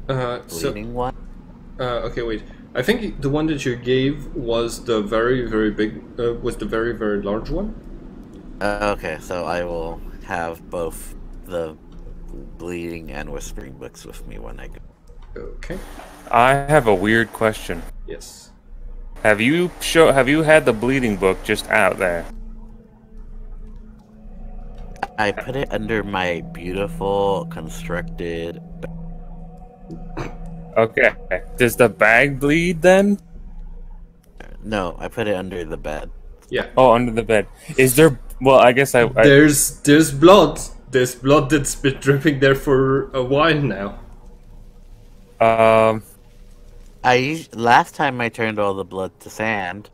Speaker 2: bleeding one.
Speaker 1: Okay, wait. I think the one that you gave was the very, very big, was the very, very large one.
Speaker 2: Okay, so I will have both the bleeding and whispering books with me when I go.
Speaker 1: Okay.
Speaker 4: I have a weird question.
Speaker 1: Yes.
Speaker 4: Have you had the bleeding book just out there?
Speaker 2: I put it under my beautiful constructed.
Speaker 4: Okay. Does the bag bleed then?
Speaker 2: No, I put it under the bed.
Speaker 1: Yeah.
Speaker 4: Oh, under the bed. Is there? Well, I guess
Speaker 1: There's blood. There's blood that's been dripping there for a while now.
Speaker 2: Last time I turned all the blood to sand.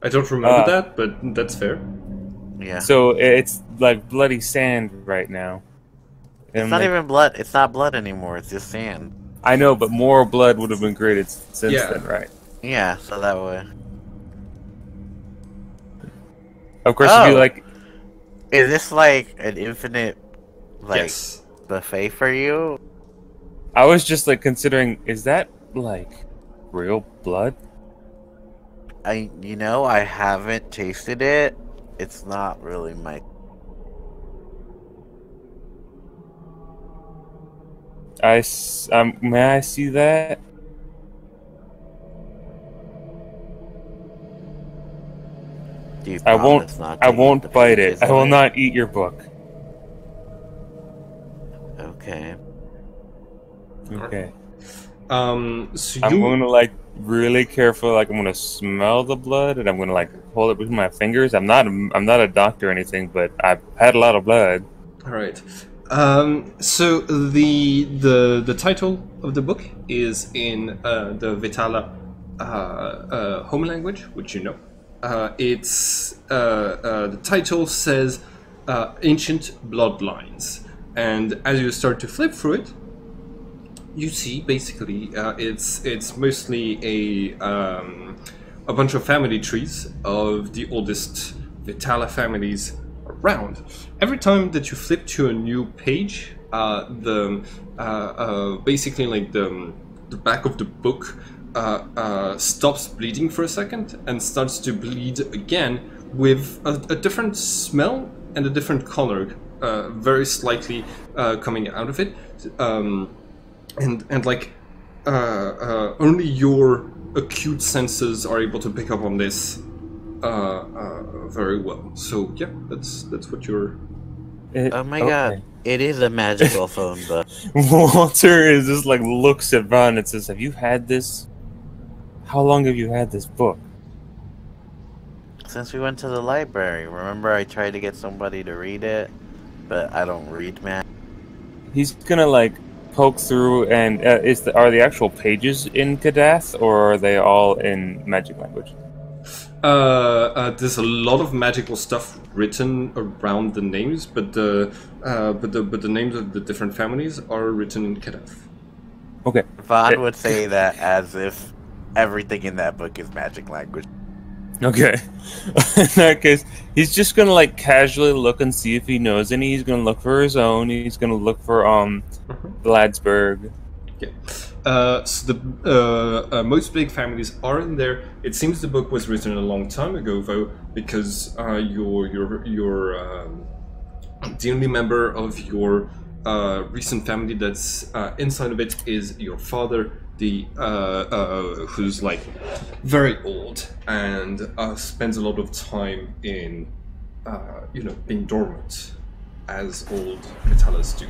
Speaker 1: I don't remember that, but that's fair.
Speaker 2: Yeah.
Speaker 4: So it's like bloody sand right now.
Speaker 2: It's not even blood. It's not blood anymore. It's just sand.
Speaker 4: I know, but more blood would have been created since then, right?
Speaker 2: Yeah, so that way.
Speaker 4: Of course, if you like.
Speaker 2: Is this like an infinite, like,
Speaker 1: Yes.
Speaker 2: buffet for you?
Speaker 4: I was just like considering, is that like real blood?
Speaker 2: I haven't tasted it. It's not really my.
Speaker 4: May I see that?
Speaker 2: Do you
Speaker 4: I won't.
Speaker 2: promise not to
Speaker 4: I
Speaker 2: eat
Speaker 4: won't
Speaker 2: the
Speaker 4: bite it.
Speaker 2: pages
Speaker 4: I
Speaker 2: of
Speaker 4: will
Speaker 2: it?
Speaker 4: not eat your book.
Speaker 2: Okay.
Speaker 4: Okay.
Speaker 1: So
Speaker 4: I'm going to like really careful. Like I'm going to smell the blood, and I'm going to like hold it with my fingers. I'm not a doctor or anything, but I've had a lot of blood.
Speaker 1: All right. So the title of the book is in the Vitala home language, which you know. The title says Ancient Bloodlines, and as you start to flip through it, you see basically it's mostly a bunch of family trees of the oldest Vitala families around. Every time that you flip to a new page, basically like the back of the book stops bleeding for a second and starts to bleed again with a different smell and a different color, very slightly coming out of it, and like only your acute senses are able to pick up on this very well. So yeah, that's what you're.
Speaker 2: Oh my god, it is a magical phone book.
Speaker 4: Walter is just like looks at Ron and says, "Have you had this? How long have you had this book?"
Speaker 2: Since we went to the library. Remember, I tried to get somebody to read it, but I don't read, man.
Speaker 4: He's gonna like poke through, and are the actual pages in Kadath, or are they all in magic language?
Speaker 1: There's a lot of magical stuff written around the names, but the names of the different families are written in Kadath.
Speaker 4: Okay.
Speaker 2: Vaughn would say that as if everything in that book is magic language.
Speaker 4: Okay. In that case, he's just gonna like casually look and see if he knows any. He's gonna look for his own. He's gonna look for Gladsburg.
Speaker 1: Yeah. So the most big families are in there. It seems the book was written a long time ago, though, because you're the only member of your recent family that's inside of it is your father, who's like very old and spends a lot of time in being dormant, as old Vitalas do.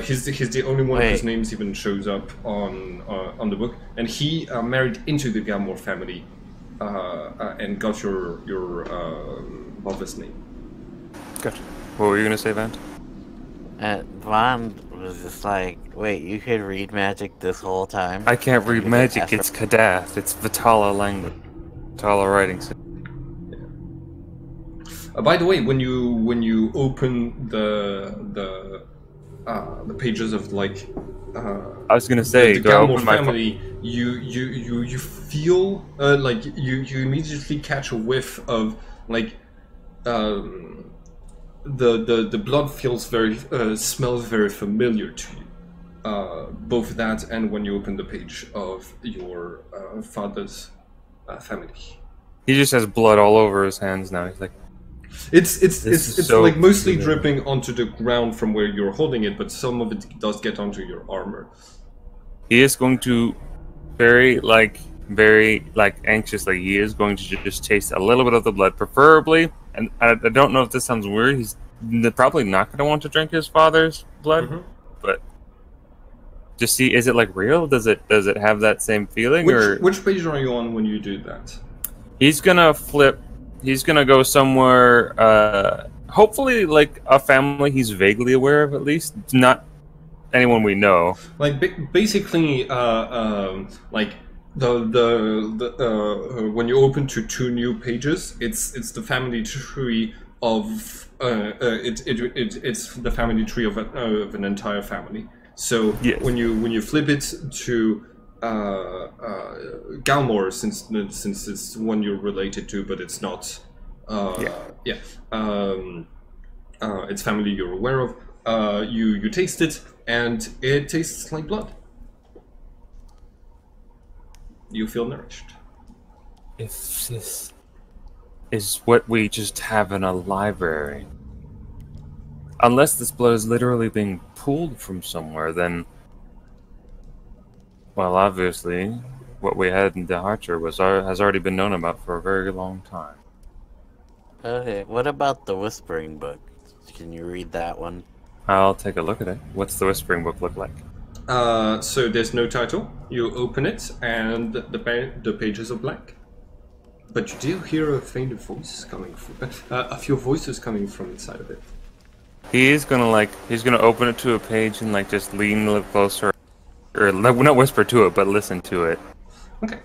Speaker 1: He's the only one whose names even shows up on the book, and he married into the Galmore family and got your Bovis name.
Speaker 4: Gotcha. What were you gonna say, Vant?
Speaker 2: Vaughn was just like, "Wait, you could read magic this whole time?"
Speaker 4: I can't read magic. It's Kadath. It's Vitala language. Vitala writing.
Speaker 1: By the way, when you open the pages of like
Speaker 4: I was gonna say
Speaker 1: the Galmore family, you feel like you immediately catch a whiff of like the blood smells very familiar to you. both that and when you open the page of your father's family.
Speaker 4: He just has blood all over his hands now. He's like,
Speaker 1: it's
Speaker 4: so
Speaker 1: like mostly dripping onto the ground from where you're holding it, but some of it does get onto your armor.
Speaker 4: he is going to very anxiously. He is going to just taste a little bit of the blood, preferably. And I don't know if this sounds weird. He's probably not going to want to drink his father's blood, but just see, is it like real? Does it have that same feeling?
Speaker 1: Which page are you on when you do that?
Speaker 4: He's gonna flip. He's gonna go somewhere. Hopefully, like a family he's vaguely aware of, at least not anyone we know.
Speaker 1: Like basically, like the when you open to 2 new pages, it's the family tree of it's the family tree of an entire family. So
Speaker 4: yes.
Speaker 1: when you flip it to Galmore, since it's one you're related to, but it's not. It's family you're aware of. You taste it, and it tastes like blood. You feel nourished.
Speaker 4: If this is what we just have in a library, unless this blood is literally being pulled from somewhere, then, well, obviously, what we had in the Archer has already been known about for a very long time.
Speaker 2: Okay, what about the Whispering Book? Can you read that one?
Speaker 4: I'll take a look at it. What's the Whispering Book look like?
Speaker 1: So there's no title. You open it, and the pages are blank. But you do hear a faint voice coming from a few voices coming from inside of it.
Speaker 4: He's gonna open it to a page and just lean a little closer, or not whisper to it, but listen to it.
Speaker 1: Okay.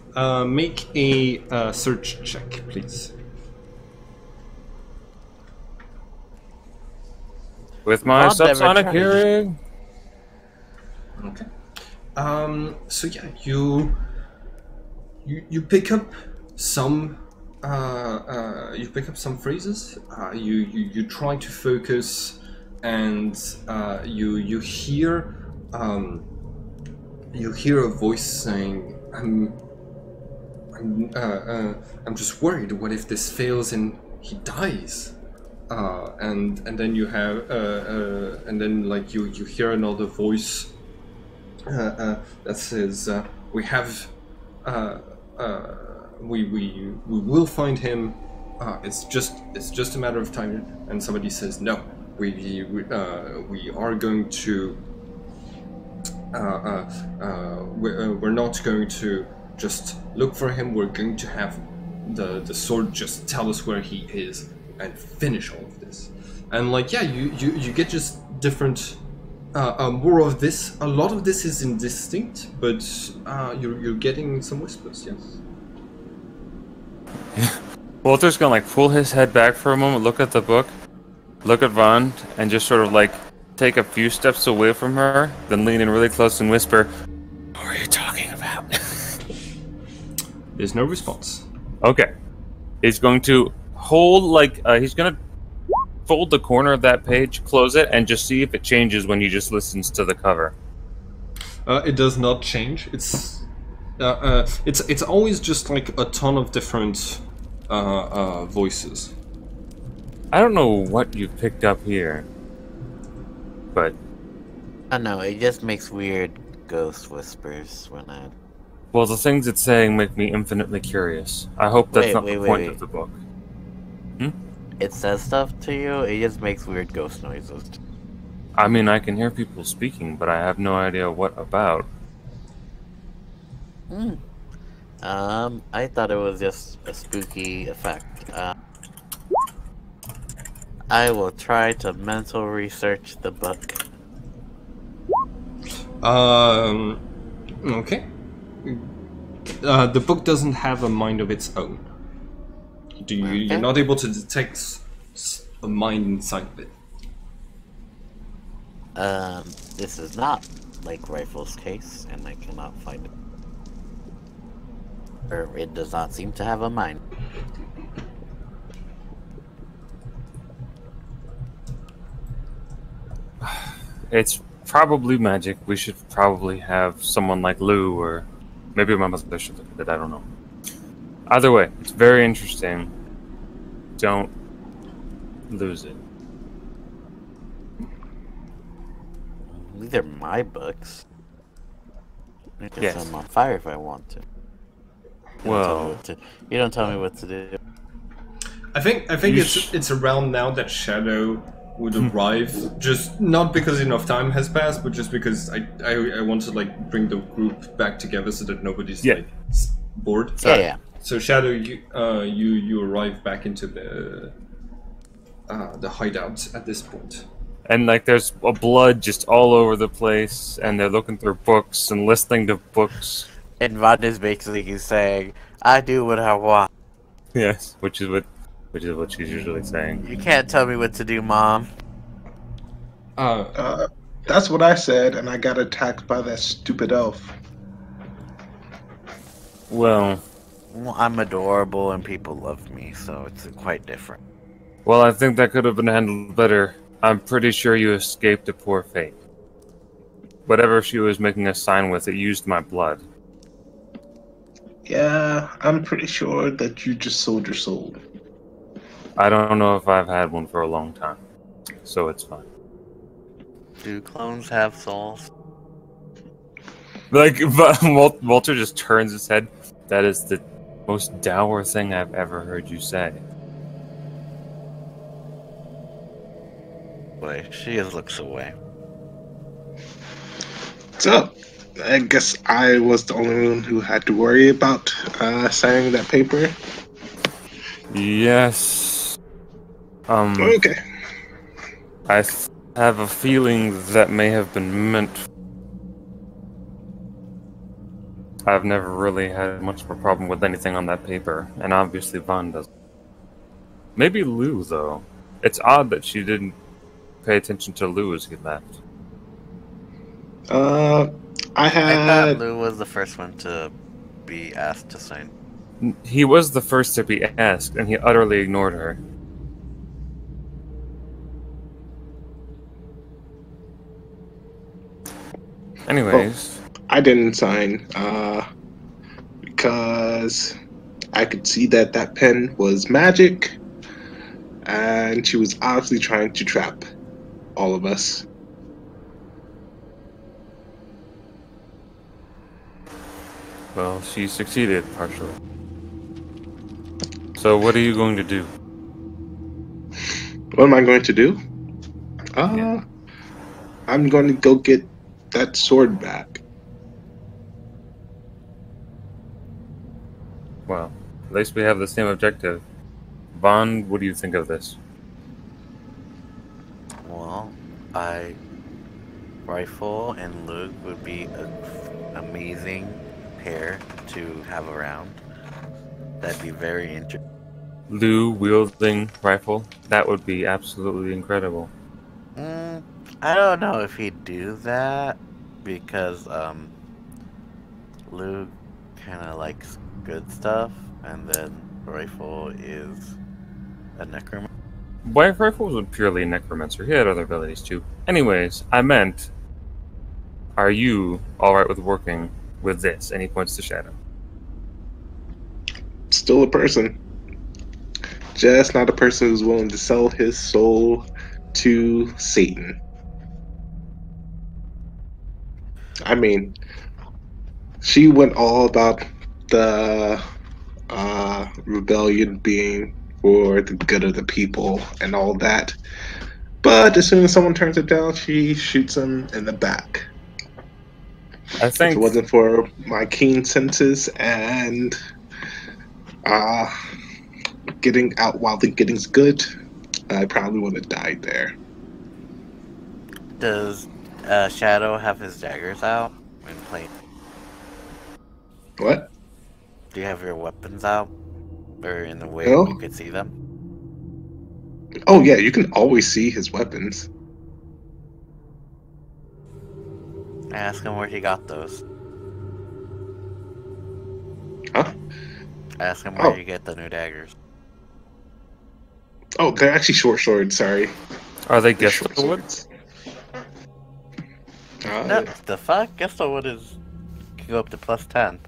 Speaker 1: Make a search check, please.
Speaker 4: With my subsonic hearing.
Speaker 1: Okay. So yeah, you pick up some phrases. You try to focus, and you hear a voice saying, I'm just worried. What if this fails and he dies? And then you have and then you hear another voice that says, we will find him. It's just a matter of time. And somebody says, no, we are going to. We're not going to just look for him. We're going to have the sword just tell us where he is and finish all of this. And you get just different more of this. A lot of this is indistinct, but you're getting some whispers. Yes.
Speaker 4: Walter's gonna pull his head back for a moment, look at the book, look at Vaughn, and just sort of take a few steps away from her, then lean in really close and whisper, "What are you talking about?"
Speaker 1: There's no response.
Speaker 4: Okay. He's going to hold he's gonna fold the corner of that page, close it, and just see if it changes when he just listens to the cover.
Speaker 1: It does not change. It's always just a ton of different voices.
Speaker 4: I don't know what you've picked up here, but
Speaker 2: I know it just makes weird ghost whispers when I.
Speaker 4: Well, the things it's saying make me infinitely curious. I hope that's not the point of the book.
Speaker 2: It says stuff to you, it just makes weird ghost noises.
Speaker 4: I mean, I can hear people speaking, but I have no idea what about.
Speaker 2: I thought it was just a spooky effect. I will try to mental research the book.
Speaker 1: Okay. The book doesn't have a mind of its own. You're not able to detect a mind inside of it.
Speaker 2: This is not like Rifle's case, and I cannot find it. Or it does not seem to have a mind.
Speaker 4: probably magic. We should probably have someone like Lou, or maybe my mother should look at it. I don't know. Either way, it's very interesting. Don't lose it.
Speaker 2: These are my books. I can
Speaker 4: Yes.
Speaker 2: set them on fire if I want to. You don't tell me what to do.
Speaker 1: I think it's around now that Shadow would arrive. Just not because enough time has passed, but just because I want to like bring the group back together so that nobody's like bored.
Speaker 2: Yeah.
Speaker 1: So Shadow, you arrive back into the hideout at this point.
Speaker 4: And like there's blood just all over the place, and they're looking through books and listening to books.
Speaker 2: And Vaughn is basically saying, "I do what I want."
Speaker 4: Yes, which is what she's usually saying.
Speaker 2: You can't tell me what to do, Mom.
Speaker 3: That's what I said, and I got attacked by that stupid elf.
Speaker 4: Well,
Speaker 2: I'm adorable and people love me, so it's quite different.
Speaker 4: well, I think that could have been handled better. I'm pretty sure you escaped a poor fate. Whatever she was making a sign with, it used my blood.
Speaker 3: Yeah, I'm pretty sure that you just sold your soul.
Speaker 4: I don't know if I've had one for a long time, so it's fine.
Speaker 2: Do clones have souls?
Speaker 4: Like, Walter just turns his head. That is the most dour thing I've ever heard you say.
Speaker 2: Boy, she just looks away.
Speaker 3: So, I guess I was the only one who had to worry about signing that paper.
Speaker 4: Yes.
Speaker 3: Okay.
Speaker 4: I have a feeling that may have been meant. I've never really had much of a problem with anything on that paper, and obviously Vaughn does. Maybe Lou, though. It's odd that she didn't pay attention to Lou as he left.
Speaker 3: I
Speaker 2: thought Lou was the first one to be asked to sign.
Speaker 4: He was the first to be asked, and he utterly ignored her. Anyways.
Speaker 3: I didn't sign, because I could see that pen was magic, and she was obviously trying to trap all of us.
Speaker 4: Well, she succeeded, partially. So what are you going to do?
Speaker 3: What am I going to do?
Speaker 4: Yeah.
Speaker 3: I'm going to go get that sword back.
Speaker 4: Well, at least we have the same objective. Vaughn, what do you think of this?
Speaker 2: Well, Rifle and Luke would be an amazing pair to have around. That'd be very interesting.
Speaker 4: Lou wielding rifle? That would be absolutely incredible.
Speaker 2: I don't know if he'd do that, because Luke kind of likes good stuff, and then Rifle is a necromancer.
Speaker 4: White Rifle was purely a necromancer. He had other abilities too. Anyways, I meant, are you alright with working with this? And he points to Shadow.
Speaker 3: Still a person. Just not a person who's willing to sell his soul to Satan. I mean, she went all about the rebellion being for the good of the people and all that. But as soon as someone turns it down, she shoots him in the back.
Speaker 4: I think
Speaker 3: If it wasn't for my keen senses and getting out while the getting's good, I probably would have died there.
Speaker 2: Does Shadow have his daggers out and play?
Speaker 3: What?
Speaker 2: Do you have your weapons out? Or in the way
Speaker 3: No.
Speaker 2: you could see them?
Speaker 3: Oh yeah, you can always see his weapons.
Speaker 2: Ask him where he got those.
Speaker 3: Huh?
Speaker 2: Ask him where you get the new daggers.
Speaker 3: Oh, they're actually short swords, sorry.
Speaker 4: are they
Speaker 3: They're
Speaker 4: guessable?
Speaker 2: No, the fuck? Guess what is can go up to +10.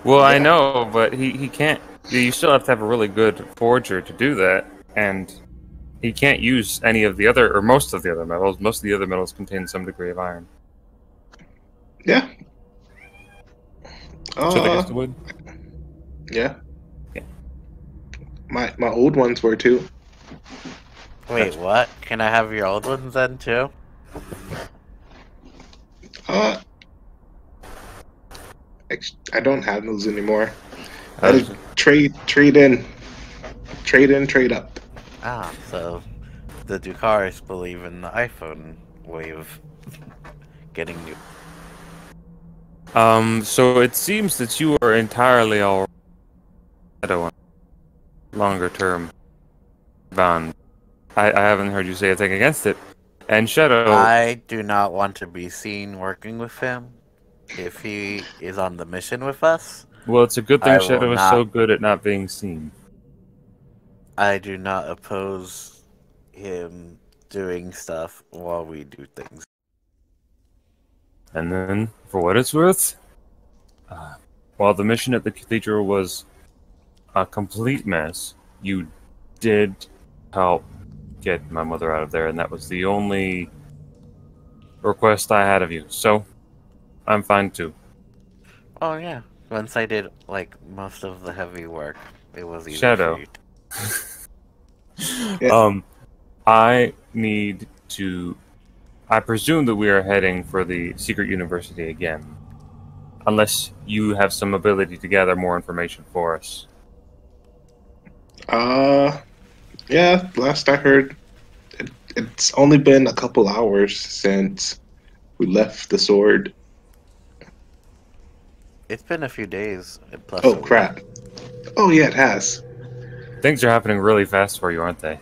Speaker 4: Well, I know, but he can't. You still have to have a really good forger to do that, and he can't use any of the other, or most of the other metals. Most of the other metals contain some degree of iron.
Speaker 3: Yeah.
Speaker 4: So they the wood?
Speaker 3: Yeah.
Speaker 4: Yeah.
Speaker 3: My old ones were too.
Speaker 2: Wait, what? Can I have your old ones then too?
Speaker 3: I don't have those anymore. Trade in, trade up.
Speaker 2: Ah, so the Ducaris believe in the iPhone way of getting new.
Speaker 4: So it seems that you are entirely all longer term bond. I haven't heard you say a thing against it. And Shadow,
Speaker 2: I do not want to be seen working with him if he is on the mission with us.
Speaker 4: well, it's a good thing
Speaker 2: I
Speaker 4: Shadow
Speaker 2: will
Speaker 4: is so good at not being seen.
Speaker 2: I do not oppose him doing stuff while we do things.
Speaker 4: And then, for what it's worth, while the mission at the cathedral was a complete mess, you did help get my mother out of there, and that was the only request I had of you. So, I'm fine too.
Speaker 2: Oh yeah, once I did like most of the heavy work, it was easy.
Speaker 4: Shadow.
Speaker 3: Yeah.
Speaker 4: I need to. I presume that we are heading for the secret university again, unless you have some ability to gather more information for us.
Speaker 3: Yeah. Last I heard, it's only been a couple hours since we left the sword.
Speaker 2: It's been a few days. Plus
Speaker 3: Oh crap! Oh yeah, it has.
Speaker 4: Things are happening really fast for you, aren't they?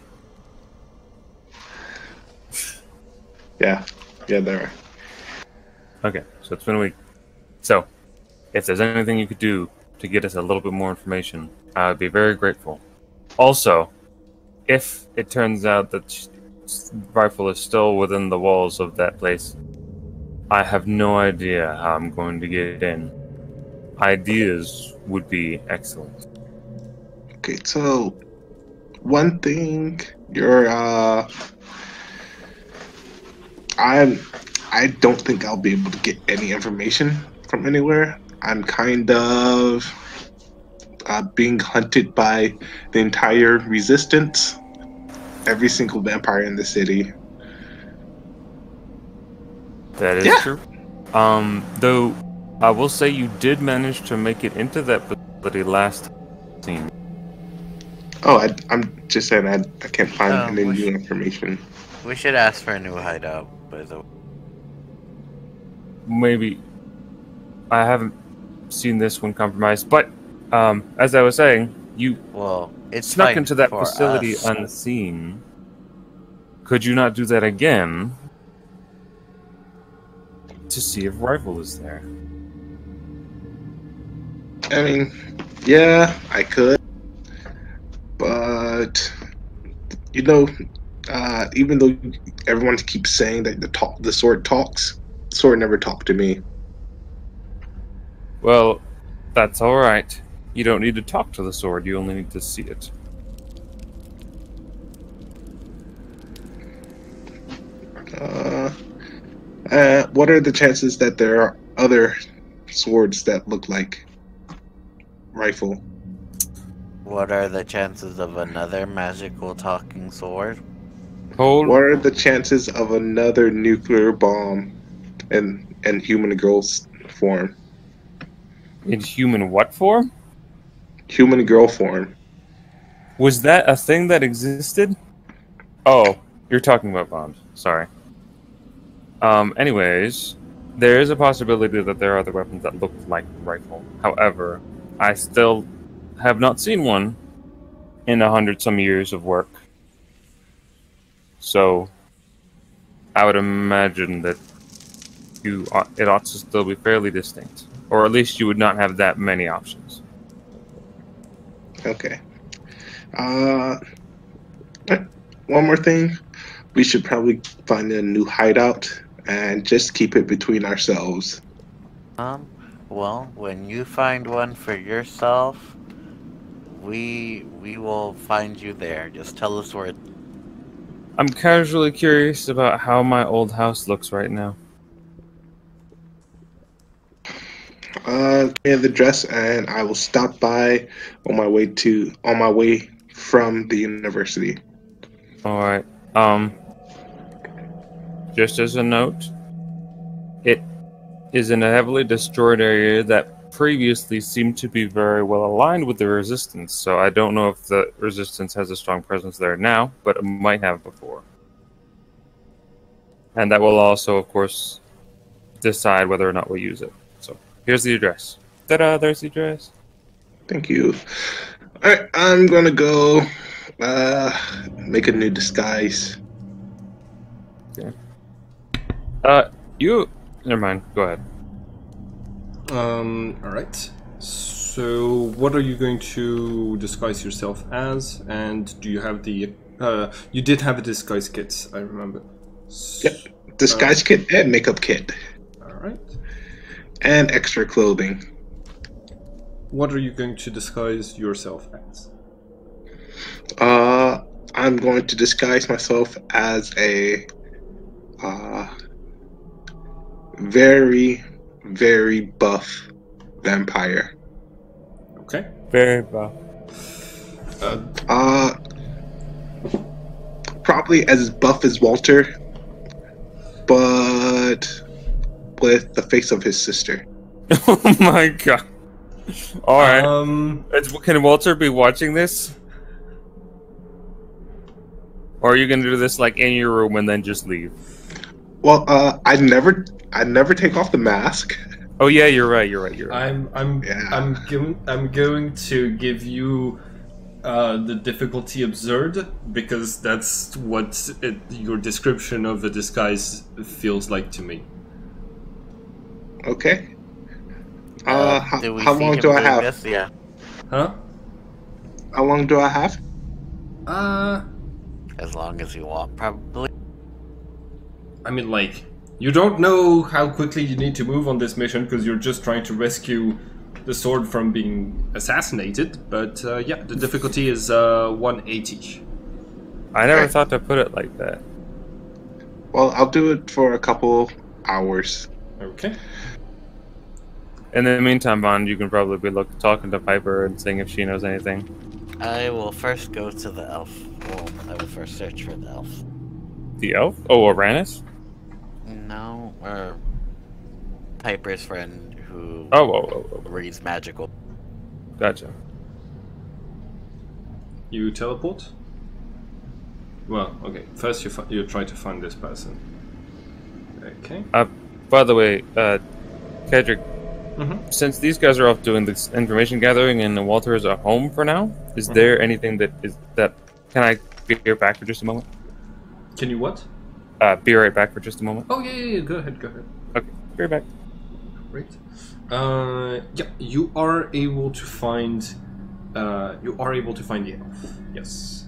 Speaker 3: Yeah, they are.
Speaker 4: Okay, so it's been a week. So, if there's anything you could do to get us a little bit more information, I would be very grateful. Also, if it turns out that rifle is still within the walls of that place, I have no idea how I'm going to get in. Ideas would be excellent.
Speaker 3: Okay, so one thing I don't think I'll be able to get any information from anywhere. I'm kind of being hunted by the entire resistance, every single vampire in the city.
Speaker 4: That is true. Though I will say you did manage to make it into that facility last scene.
Speaker 3: Oh, I'm just saying I can't find any new information.
Speaker 2: We should ask for a new hideout, by the way.
Speaker 4: Maybe I haven't seen this one compromised, but as I was saying, you snuck into that facility unseen. Could you not do that again to see if Rifle is there?
Speaker 3: I mean, yeah, I could, but even though everyone keeps saying that the sword talks, the sword never talked to me.
Speaker 4: Well, that's all right. You don't need to talk to the sword. You only need to see it.
Speaker 3: What are the chances that there are other swords that look like Rifle?
Speaker 2: What are the chances of another magical talking sword?
Speaker 3: What are the chances of another nuclear bomb in human girl's form?
Speaker 4: In human what form?
Speaker 3: Human girl form.
Speaker 4: Was that a thing that existed? Oh, you're talking about bombs. Sorry. Anyways, there is a possibility that there are other weapons that look like Rifle. However, I still have not seen one in 100-some years of work. So, I would imagine that it ought to still be fairly distinct. Or at least you would not have that many options.
Speaker 3: Okay. One more thing. We should probably find a new hideout and just keep it between ourselves.
Speaker 2: Well, when you find one for yourself, we will find you there. Just tell us where.
Speaker 4: I'm casually curious about how my old house looks right now.
Speaker 3: The address, and I will stop by on my way from the university.
Speaker 4: All right. Just as a note, it is in a heavily destroyed area that previously seemed to be very well aligned with the Resistance. So I don't know if the Resistance has a strong presence there now, but it might have before. And that will also, of course, decide whether or not we use it. So here's the address. Ta-da! There's the address.
Speaker 3: Thank you. All right, I'm gonna go make a new disguise.
Speaker 4: Okay. Never mind. Go ahead.
Speaker 1: All right. So, what are you going to disguise yourself as? And do you have the? You did have a disguise kit, I remember.
Speaker 3: Yep. Disguise kit and makeup kit.
Speaker 1: All right.
Speaker 3: And extra clothing.
Speaker 1: What are you going to disguise yourself as?
Speaker 3: I'm going to disguise myself as a very, very buff vampire.
Speaker 1: Okay.
Speaker 4: Very buff.
Speaker 3: Probably as buff as Walter, but with the face of his sister.
Speaker 4: Oh my god. Alright. Can Walter be watching this? Or are you gonna do this like in your room and then just leave?
Speaker 3: Well, I never take off the mask.
Speaker 4: Oh yeah, you're right.
Speaker 1: I'm going to give you the difficulty absurd, because that's what your description of a disguise feels like to me.
Speaker 3: Okay. How long do I have?
Speaker 2: This? Yeah.
Speaker 1: Huh?
Speaker 3: How long do I have?
Speaker 2: As long as you want, probably.
Speaker 1: I mean, like, you don't know how quickly you need to move on this mission because you're just trying to rescue the sword from being assassinated. But yeah, the difficulty is 180.
Speaker 4: I never thought to put it like that.
Speaker 3: Well, I'll do it for a couple hours.
Speaker 1: Okay.
Speaker 4: In the meantime, Bond, you can probably be talking to Piper and seeing if she knows anything.
Speaker 2: I will first go to the elf. Well, I will first search for the elf.
Speaker 4: The elf? Oh, Uranus?
Speaker 2: No, or Piper's friend who reads magical.
Speaker 4: Gotcha.
Speaker 1: You teleport? Well, okay. First you try to find this person. Okay.
Speaker 4: By the way, Kedrick,
Speaker 1: Mm-hmm.
Speaker 4: since these guys are off doing this information gathering and Walter is at home for now, is there anything that can I be right back for just a moment?
Speaker 1: Can you what?
Speaker 4: Be right back for just a moment.
Speaker 1: Oh yeah. Go ahead.
Speaker 4: Okay, be right back.
Speaker 1: Great. Yeah, you are able to find. You are able to find the elf. Yes.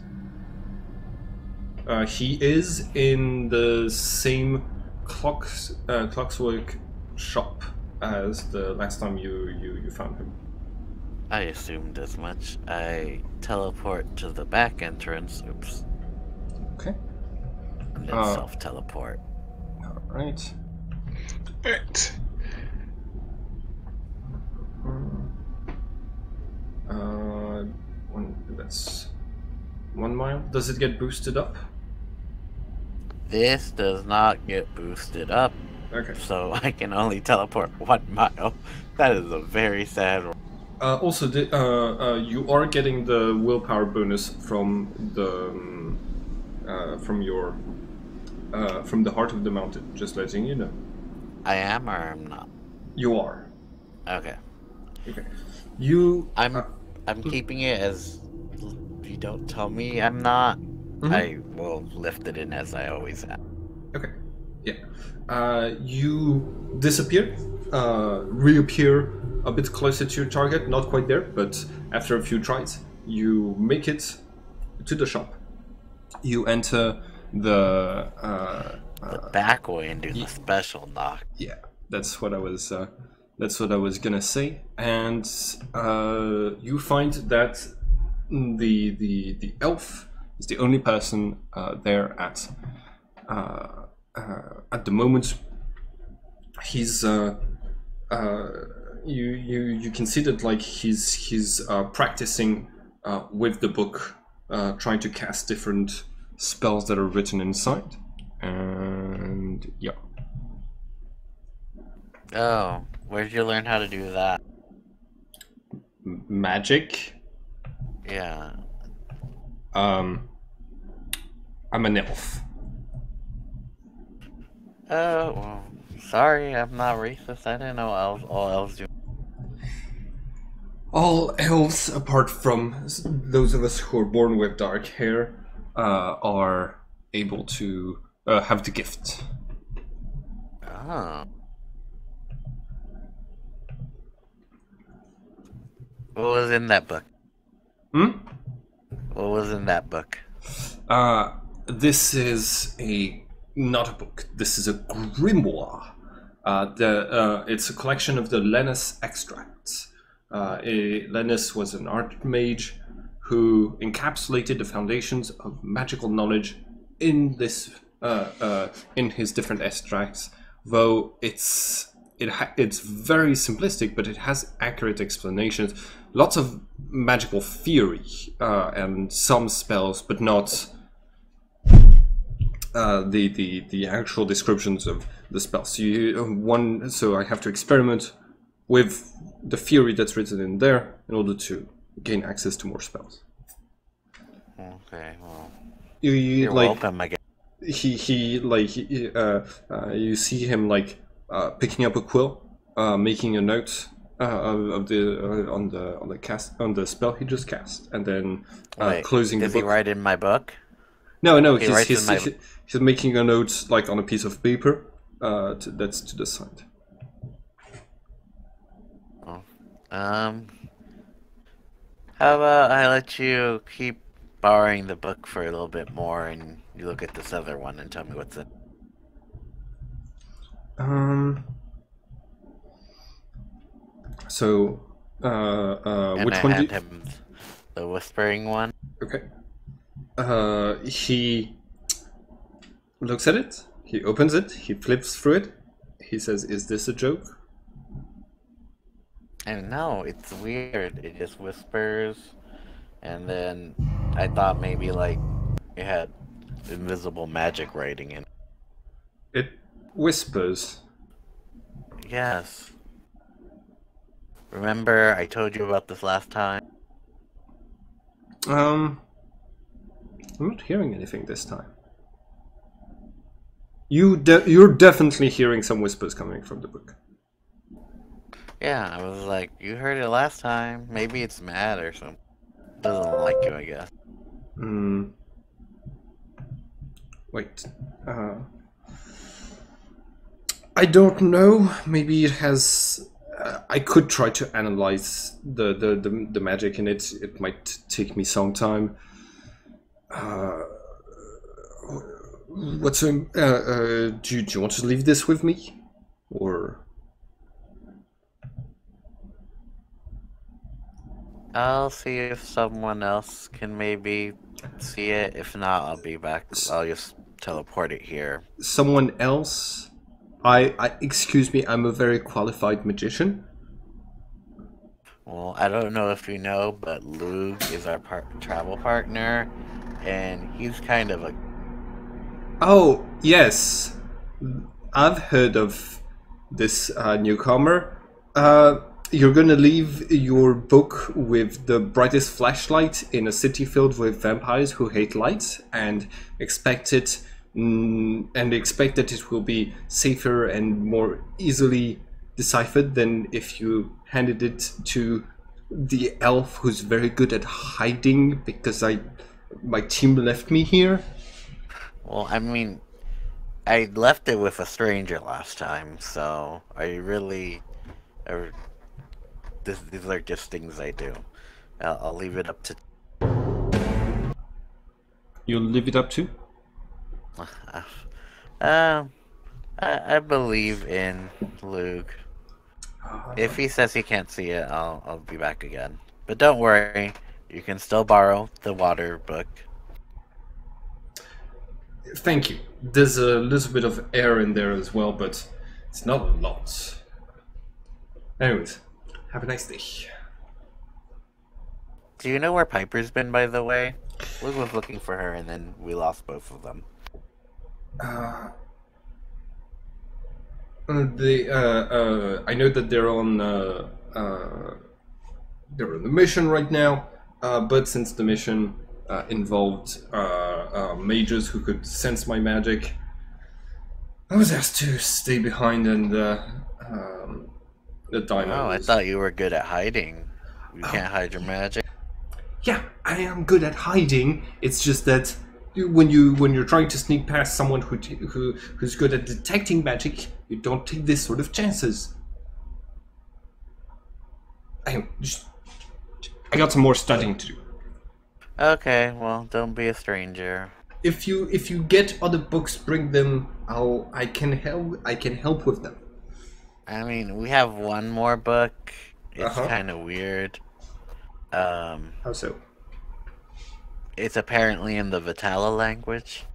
Speaker 1: He is in the same clockwork shop as the last time you found him.
Speaker 2: I assumed as much. I teleport to the back entrance. Oops.
Speaker 1: Okay.
Speaker 2: And then self-teleport.
Speaker 1: Alright.
Speaker 3: Right.
Speaker 1: That's 1 mile. Does it get boosted up?
Speaker 2: This does not get boosted up.
Speaker 1: Okay.
Speaker 2: So I can only teleport 1 mile. That is a very sad one.
Speaker 1: Also, you are getting the willpower bonus from the from the heart of the mountain. Just letting you know.
Speaker 2: I am or I'm not?
Speaker 1: You are.
Speaker 2: Okay.
Speaker 1: Okay.
Speaker 2: I'm keeping it as. You don't tell me I'm not.
Speaker 1: Mm-hmm.
Speaker 2: I will lift it in as I always have.
Speaker 1: Okay. Yeah. You disappear, reappear a bit closer to your target, not quite there, but after a few tries, you make it to the shop. You enter the
Speaker 2: The back way and do the special knock.
Speaker 1: Yeah, that's what I was. That's what I was gonna say. And you find that the elf is the only person there at the moment. He's you can see that like he's practicing with the book, trying to cast different spells that are written inside. And yeah.
Speaker 2: Oh, where did you learn how to do that?
Speaker 1: Magic.
Speaker 2: Yeah.
Speaker 1: I'm an elf.
Speaker 2: Oh, well, sorry, I'm not racist. I didn't know all elves do.
Speaker 1: All elves, apart from those of us who are born with dark hair, are able to have the gift.
Speaker 2: Oh. What was in that book?
Speaker 1: Hmm?
Speaker 2: What was in that book?
Speaker 1: This is not a book. This is a grimoire. It's a collection of the Lunaris extracts. Lunaris was an archmage who encapsulated the foundations of magical knowledge in this in his different extracts. Though it's very simplistic, but it has accurate explanations. Lots of magical theory and some spells, but not the actual descriptions of the spells. So I have to experiment with the theory that's written in there in order to gain access to more spells.
Speaker 2: Okay, well,
Speaker 1: you're
Speaker 2: like, welcome, I guess.
Speaker 1: You see him like picking up a quill, making a note of the on the spell he just cast, and then closing the book.
Speaker 2: Does he write in my book?
Speaker 1: No, he's making a note like on a piece of paper that's to the side.
Speaker 2: Oh. How about I let you keep borrowing the book for a little bit more, and you look at this other one and tell me what's in.
Speaker 1: So, which one?
Speaker 2: And him the whispering one.
Speaker 1: Okay. He looks at it. He opens it. He flips through it. He says, "Is this a joke?"
Speaker 2: And no, it's weird. It just whispers, and then I thought maybe like it had invisible magic writing in it.
Speaker 1: It whispers.
Speaker 2: Yes. Remember, I told you about this last time?
Speaker 1: I'm not hearing anything this time. You're definitely hearing some whispers coming from the book.
Speaker 2: Yeah, I was like, you heard it last time. Maybe it's mad or something. Doesn't like you, I guess.
Speaker 1: Wait. I don't know. Maybe it has. I could try to analyze the magic in it. It might take me some time. Do you want to leave this with me, or?
Speaker 2: I'll see if someone else can maybe see it. If not, I'll be back. I'll just teleport it here.
Speaker 1: Someone else? Excuse me, I'm a very qualified magician.
Speaker 2: Well, I don't know if you know, but Luke is our travel partner, and he's kind of a...
Speaker 1: Oh, yes. I've heard of this newcomer. You're gonna leave your book with the brightest flashlight in a city filled with vampires who hate light, and expect that it will be safer and more easily deciphered than if you handed it to the elf who's very good at hiding because my team left me here.
Speaker 2: Well, I mean, I left it with a stranger last time, so are you really... These are just things I do. I'll leave it up to...
Speaker 1: You'll leave it up to?
Speaker 2: I believe in Luke. If he says he can't see it, I'll be back again. But don't worry, you can still borrow the water book.
Speaker 1: Thank you. There's a little bit of air in there as well, but it's not a lot. Anyways, have a nice day.
Speaker 2: Do you know where Piper's been, by the way? Luke was looking for her, and then we lost both of them.
Speaker 1: I know that they're on the mission right now, but since the mission involved mages who could sense my magic, I was asked to stay behind and the dino.
Speaker 2: Oh, I thought you were good at hiding. You can't hide your magic.
Speaker 1: Yeah, I am good at hiding. It's just that when you're trying to sneak past someone who's good at detecting magic, you don't take this sort of chances. I got some more studying to do.
Speaker 2: Okay, well, don't be a stranger.
Speaker 1: If you get other books, bring them. I can help with them.
Speaker 2: I mean, we have one more book. It's kind of weird.
Speaker 1: How so?
Speaker 2: It's apparently in the Vitala language.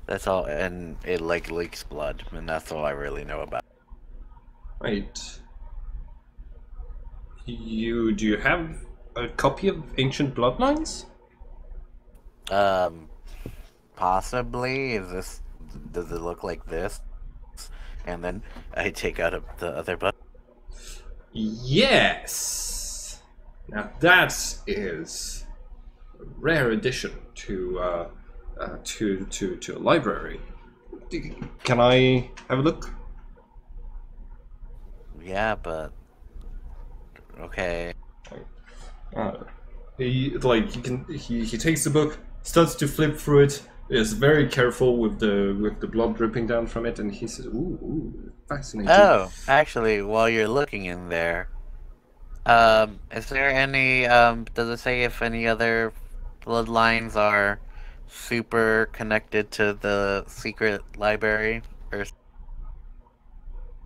Speaker 2: That's all, and it like leaks blood, and that's all I really know about.
Speaker 1: Right. Do you have a copy of Ancient Bloodlines?
Speaker 2: Possibly. Does it look like this? And then I take out the other book.
Speaker 1: Yes. Now that is a rare addition to a library. Can I have a look?
Speaker 2: Yeah, but okay.
Speaker 1: He takes the book, starts to flip through it, is very careful with the blood dripping down from it, and he says, "Ooh, fascinating."
Speaker 2: Oh, actually, while you're looking in there, is there any does it say if any other bloodlines are super connected to the secret library or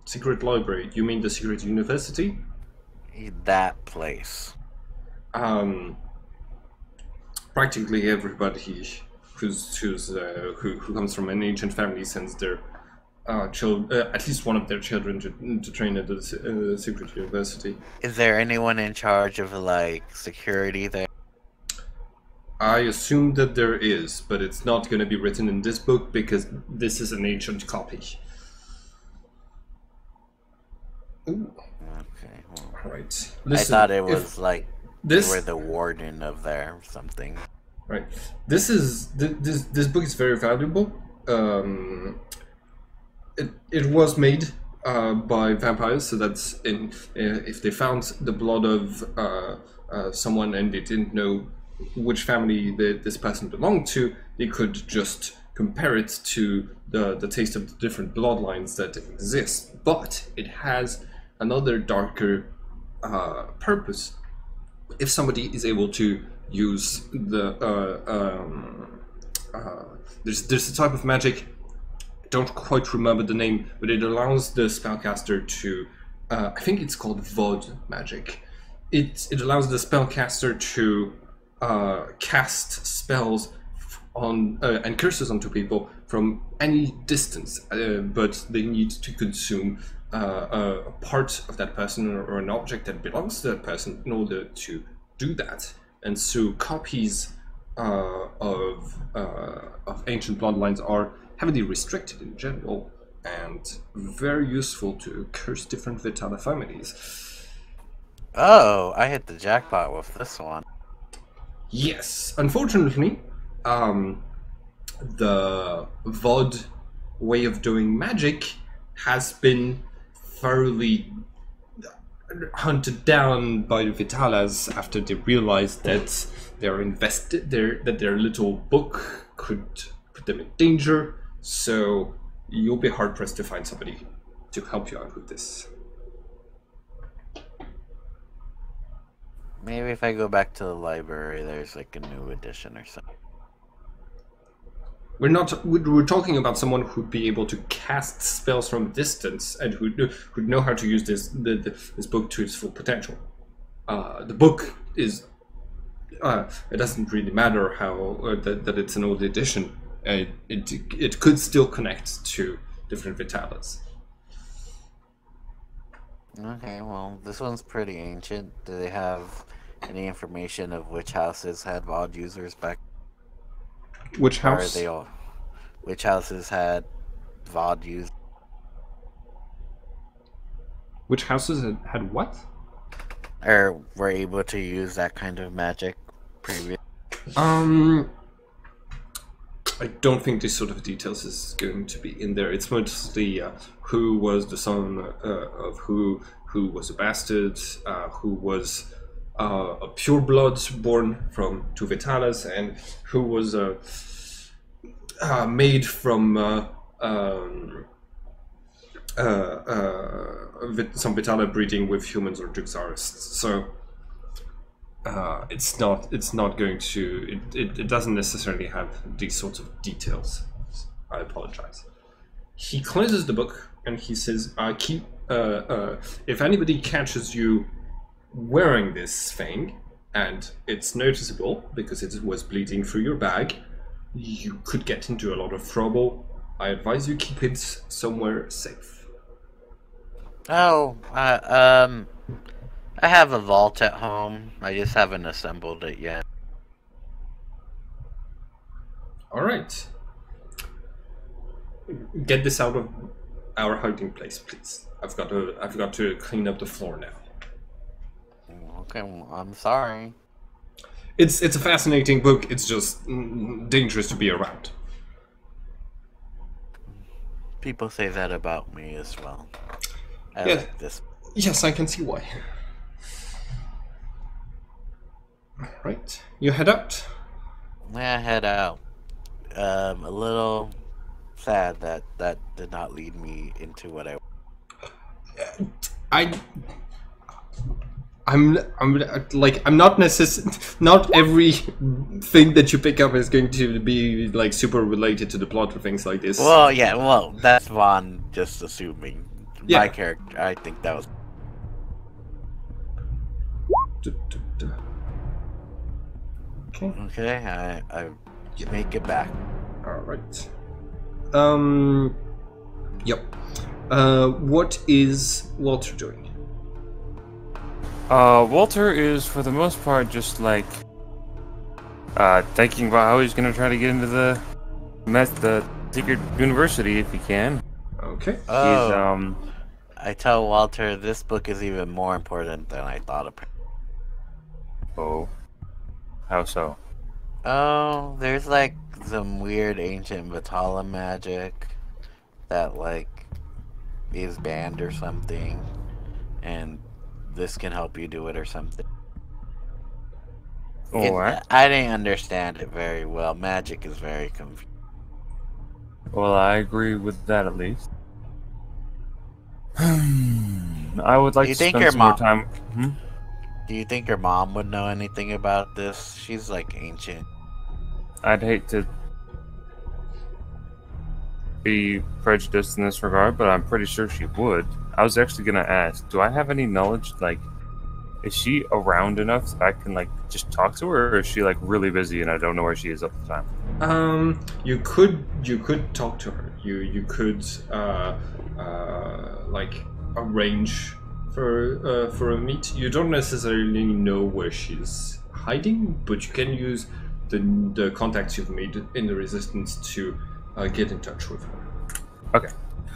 Speaker 1: secret library? You mean the secret university?
Speaker 2: That place.
Speaker 1: Practically everybody who comes from an ancient family sends their at least one of their children to train at the secret university.
Speaker 2: Is there anyone in charge of like security there?
Speaker 1: I assume that there is, but it's not going to be written in this book because this is an ancient copy. Ooh.
Speaker 2: Okay. Well,
Speaker 1: Right.
Speaker 2: listen, I thought it was like
Speaker 1: this,
Speaker 2: you were the warden of there or something.
Speaker 1: Right. This book is very valuable. It was made by vampires, so that's if they found the blood of someone and they didn't know which family this person belonged to, they could just compare it to the taste of the different bloodlines that exist. But it has another darker purpose. If somebody is able to use there's a type of magic, I don't quite remember the name, but it allows the spellcaster to I think it's called VOD magic. It allows the spellcaster to cast spells on and curses onto people from any distance, but they need to consume a part of that person or an object that belongs to that person in order to do that. And so copies of ancient bloodlines are heavily restricted in general and very useful to curse different Vitala families.
Speaker 2: Oh, I hit the jackpot with this one.
Speaker 1: Yes, unfortunately, the VOD way of doing magic has been thoroughly hunted down by the Vitalas after they realized that that their little book could put them in danger. So you'll be hard pressed to find somebody to help you out with this.
Speaker 2: Maybe if I go back to the library, there's like a new edition or something.
Speaker 1: We're talking about someone who'd be able to cast spells from distance and who'd know how to use this book to its full potential. The book is. It doesn't really matter how that it's an old edition. It could still connect to different Vitalis.
Speaker 2: Okay, well, this one's pretty ancient. Do they have any information of which houses had VOD users back?
Speaker 1: Which house?
Speaker 2: Or are they all? Which houses had VOD users?
Speaker 1: Which houses had what?
Speaker 2: Or were able to use that kind of magic previously?
Speaker 1: I don't think this sort of details is going to be in there. It's mostly who was the son of who was a bastard, who was a pureblood born from two Vitalis, and who was made from some Vitala breeding with humans or Juxarists. So it's not going to. It doesn't necessarily have these sorts of details. I apologize. He closes the book and he says, "Keep. If anybody catches you wearing this thing, and it's noticeable because it was bleeding through your bag, you could get into a lot of trouble. I advise you keep it somewhere safe."
Speaker 2: Oh, I have a vault at home. I just haven't assembled it yet.
Speaker 1: All right. Get this out of our hiding place, please. I've got to clean up the floor now.
Speaker 2: Okay, well, I'm sorry.
Speaker 1: It's a fascinating book. It's just dangerous to be around.
Speaker 2: People say that about me as well. I
Speaker 1: Yeah.
Speaker 2: like this.
Speaker 1: Yes, I can see why. Right, you head out.
Speaker 2: Yeah, head out. A little sad that did not lead me into what
Speaker 1: I'm not not everything that you pick up is going to be like super related to the plot or things like this.
Speaker 2: Well, yeah, well, that's Vaughn just assuming.
Speaker 1: Yeah.
Speaker 2: My character, I think that was.
Speaker 1: Okay.
Speaker 2: Okay, I make it back.
Speaker 1: All right. Yep. What is Walter doing?
Speaker 4: Walter is, for the most part, just like thinking about how he's gonna try to get into the secret university if he can.
Speaker 1: Okay.
Speaker 2: Oh, I tell Walter this book is even more important than I thought.
Speaker 4: Oh, how so?
Speaker 2: Oh, there's like some weird ancient Vitala magic that like is banned or something, and this can help you do it or something.
Speaker 4: Alright.
Speaker 2: I didn't understand it very well. Magic is very confusing.
Speaker 4: Well, I agree with that at least. I would like to spend some more time.
Speaker 2: Do you think your mom would know anything about this? She's like ancient.
Speaker 4: I'd hate to be prejudiced in this regard, but I'm pretty sure she would. I was actually gonna ask, do I have any knowledge, like, is she around enough that I can, like, just talk to her, or is she, like, really busy and I don't know where she is at the time?
Speaker 1: You could talk to her. You could like arrange for a meet. You don't necessarily know where she's hiding, but you can use the contacts you've made in the Resistance to get in touch with her.
Speaker 4: Okay,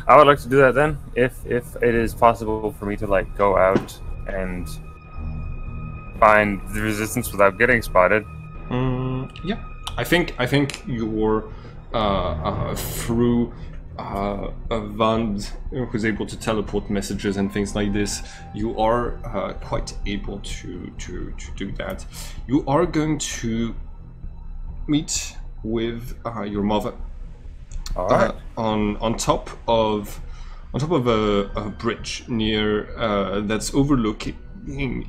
Speaker 4: I would like to do that then, if it is possible for me to like go out and find the Resistance without getting spotted.
Speaker 1: Yeah, I think you're through a Vand who's able to teleport messages and things like this. You are quite able to do that. You are going to meet with your mother.
Speaker 4: All right.
Speaker 1: On top of a bridge near that's overlooking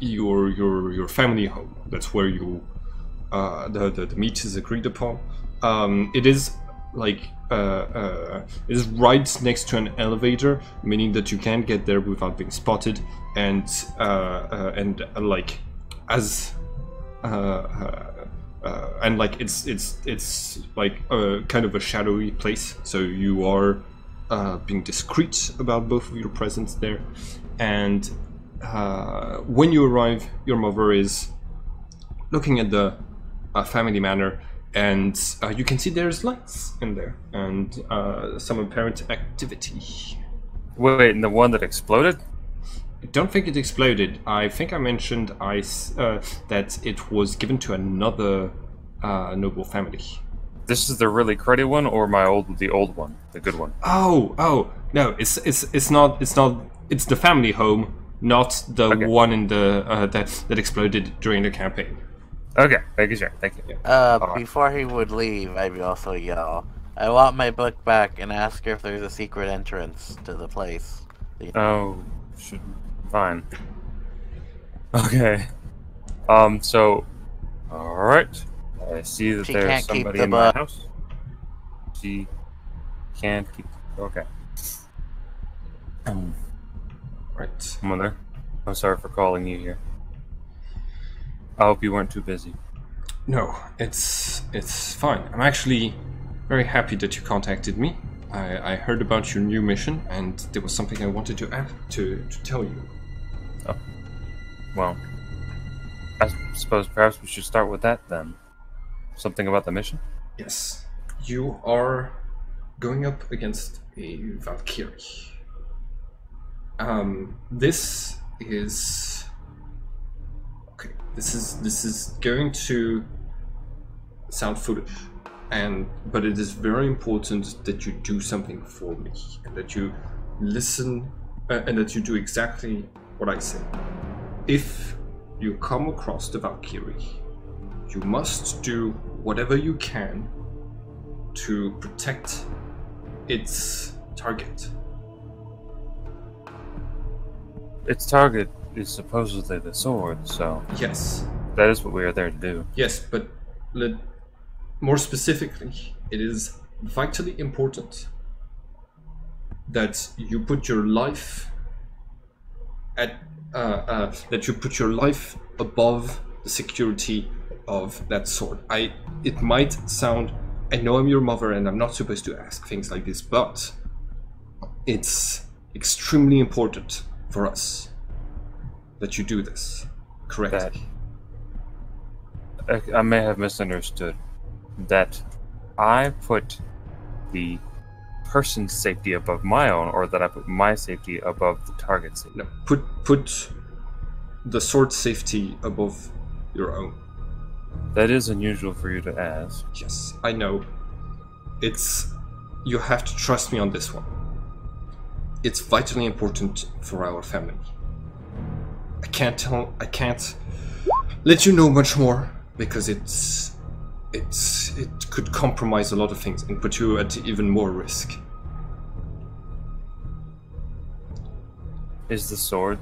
Speaker 1: your family home. That's where you the meet is agreed upon. It is like it is right next to an elevator, meaning that you can't get there without being spotted, and like as and like it's like kind of a shadowy place, so you are being discreet about both of your presence there. And when you arrive, your mother is looking at the family manor, and you can see there's lights in there and some apparent activity.
Speaker 4: Wait, and the one that exploded?
Speaker 1: I don't think it exploded. I think I mentioned that it was given to another noble family.
Speaker 4: This is the really cruddy one, or the old one, the good one?
Speaker 1: Oh, no, it's not. It's the family home, not the one in the that exploded during the campaign.
Speaker 4: Okay, thank you, sir. Thank you.
Speaker 2: Before he would leave, I'd also yell, "I want my book back," and ask her if there's a secret entrance to the place.
Speaker 4: Oh, fine. Okay. So, alright. I see that there's somebody in my house. She can't keep... Okay.
Speaker 1: Right.
Speaker 4: Mother, I'm sorry for calling you here. I hope you weren't too busy.
Speaker 1: No, it's fine. I'm actually very happy that you contacted me. I heard about your new mission, and there was something I wanted to add to tell you.
Speaker 4: Oh. Well, I suppose perhaps we should start with that then. Something about the mission?
Speaker 1: Yes. You are going up against a Valkyrie. This is... Okay, this is going to sound foolish, but it is very important that you do something for me, and that you listen, and that you do exactly what I say. If you come across the Valkyrie, you must do whatever you can to protect its target.
Speaker 4: Its target is supposedly the sword, so...
Speaker 1: Yes.
Speaker 4: That is what we are there to do.
Speaker 1: Yes, but more specifically, it is vitally important that you put your life above the security of that sword. It might sound... I know I'm your mother and I'm not supposed to ask things like this, but it's extremely important for us that you do this correctly.
Speaker 4: I may have misunderstood. That I put the person's safety above my own, or that I put my safety above the target's safety?
Speaker 1: No, put the sword's safety above your own.
Speaker 4: That is unusual for you to ask.
Speaker 1: Yes, I know. You have to trust me on this one. It's vitally important for our family. I can't let you know much more, because it could compromise a lot of things and put you at even more risk.
Speaker 4: Is the sword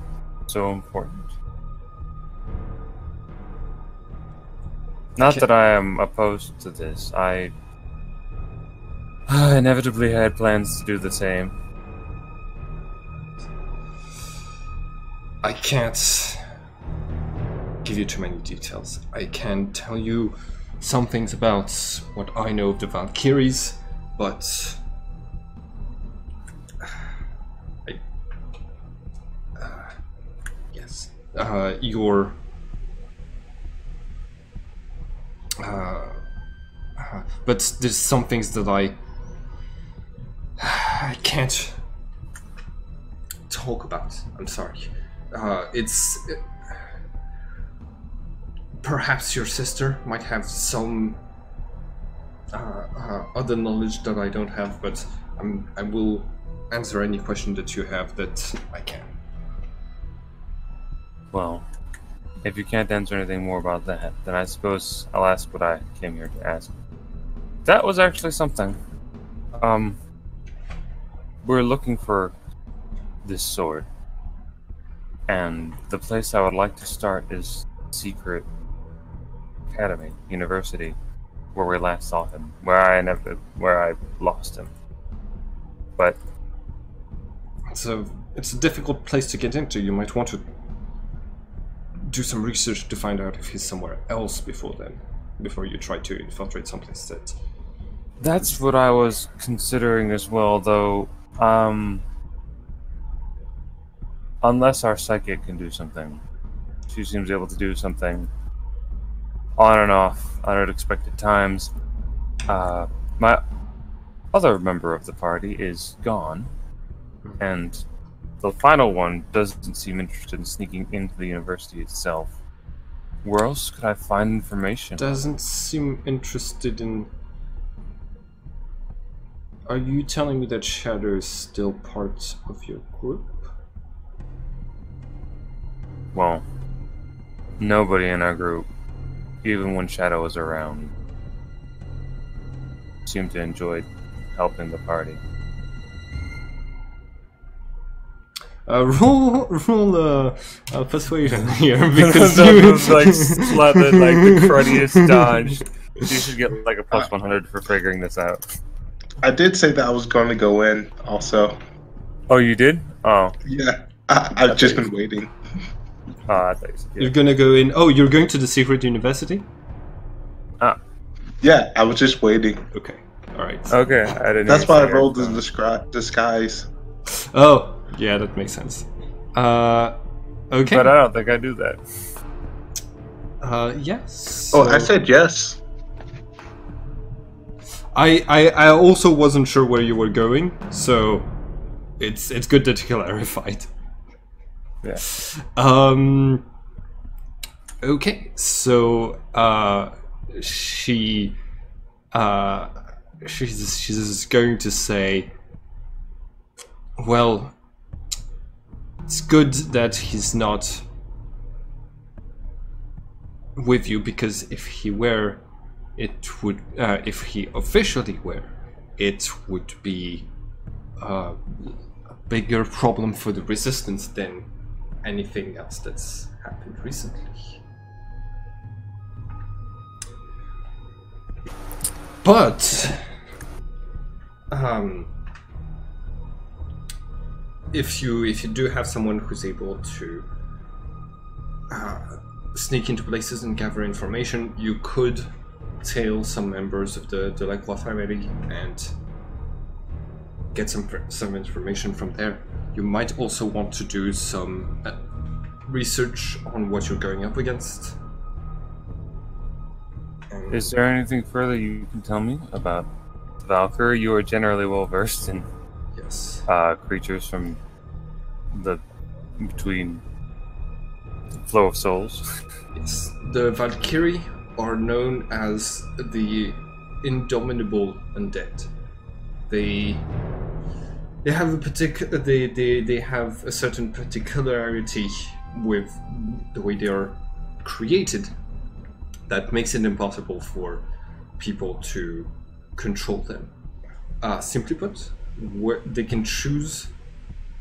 Speaker 4: so important? Not that I am opposed to this. I inevitably had plans to do the same.
Speaker 1: I can't give you too many details. I can tell you some things about what I know of the Valkyries, but yes, but there's some things that I can't talk about. I'm sorry. Perhaps your sister might have some other knowledge that I don't have, but I will answer any question that you have that I can.
Speaker 4: Well, if you can't answer anything more about that, then I suppose I'll ask what I came here to ask. That was actually something. We're looking for this sword, and the place I would like to start is secret academy, university, where we last saw him, where I lost him. But
Speaker 1: it's a difficult place to get into. You might want to do some research to find out if he's somewhere else before you try to infiltrate someplace that...
Speaker 4: That's what I was considering as well, though. Unless our psychic can do something. She seems able to do something on and off at unexpected times. My other member of the party is gone, and the final one doesn't seem interested in sneaking into the university itself. Where else could I find information?
Speaker 1: Doesn't seem interested in... Are you telling me that Shadow is still part of your group?
Speaker 4: Well, nobody in our group, even when Shadow was around, seemed to enjoy helping the party.
Speaker 1: Roll persuasion here, because
Speaker 4: that
Speaker 1: you...
Speaker 4: was like slapping like the cruddiest dodge. You should get like a plus 100 for figuring this out.
Speaker 3: I did say that I was going to go in, also.
Speaker 4: Oh, you did? Oh.
Speaker 3: Yeah, I've just been waiting.
Speaker 4: Oh, I thought you said, yeah.
Speaker 1: You're gonna go in... Oh, you're going to the secret university?
Speaker 4: Ah.
Speaker 3: Yeah, I was just waiting.
Speaker 1: Okay, alright.
Speaker 4: Okay, I didn't.
Speaker 3: That's why I rolled in disguise.
Speaker 1: Oh, yeah, that makes sense. Okay.
Speaker 4: But I don't think I do that.
Speaker 1: Yes.
Speaker 3: Oh, I said yes.
Speaker 1: I also wasn't sure where you were going, so it's good that you clarified.
Speaker 4: Yeah.
Speaker 1: Okay, so she's going to say, well, it's good that he's not with you, because if he were, it would, if he officially were, it would be a bigger problem for the Resistance than anything else that's happened recently. But if you do have someone who's able to sneak into places and gather information, you could tail some members of the Macleod family and get some information from there. You might also want to do some research on what you're going up against.
Speaker 4: Is there anything further you can tell me about Valkyrie? You are generally well versed in creatures from between the flow of souls.
Speaker 1: Yes, the Valkyrie are known as the indomitable undead. They have a they have a certain particularity with the way they are created that makes it impossible for people to control them. Simply put, they can choose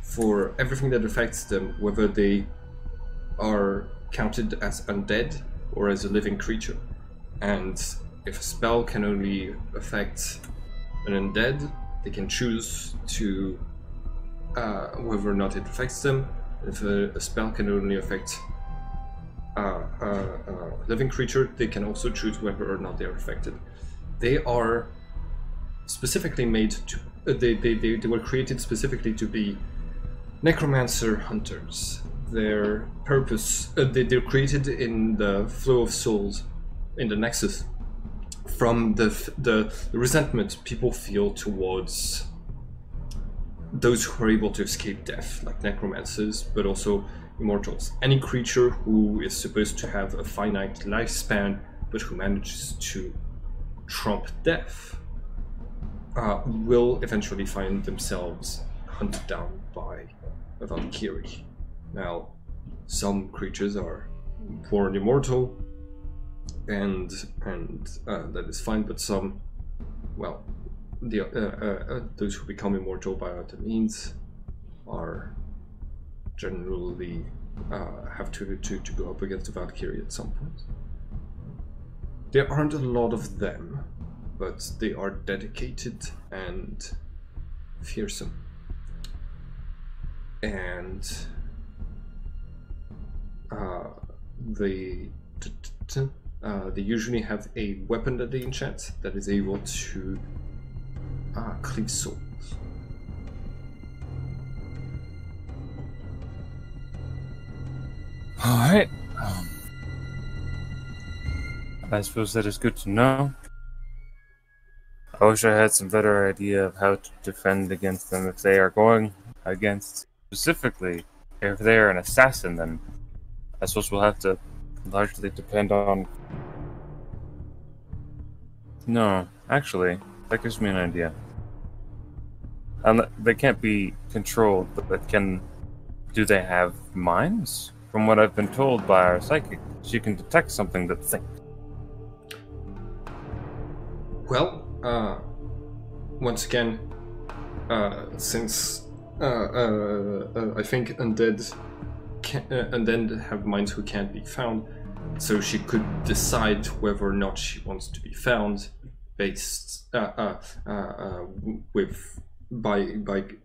Speaker 1: for everything that affects them, whether they are counted as undead or as a living creature. And if a spell can only affect an undead, they can choose to whether or not it affects them. If a spell can only affect a living creature, they can also choose whether or not they are affected. They are specifically made to... They were created specifically to be necromancer hunters. Their purpose... they're created in the flow of souls, in the nexus, from the resentment people feel towards those who are able to escape death, like necromancers, but also immortals. Any creature who is supposed to have a finite lifespan, but who manages to trump death, will eventually find themselves hunted down by a Valkyrie. Now, some creatures are born immortal, and that is fine, but some, well, those who become immortal by other means are generally have to go up against the Valkyrie at some point. There aren't a lot of them, but they are dedicated and fearsome. And they usually have a weapon that they enchant that is able to cleave souls.
Speaker 4: Alright. I suppose that is good to know. I wish I had some better idea of how to defend against them if they are going against, specifically, if they are an assassin, then I suppose we'll have to largely depend on... No, actually, that gives me an idea. They can't be controlled, but do they have minds? From what I've been told by our psychic, she can detect something that thinks.
Speaker 1: Well, once again, since I think undead have minds who can't be found, so she could decide whether or not she wants to be found based by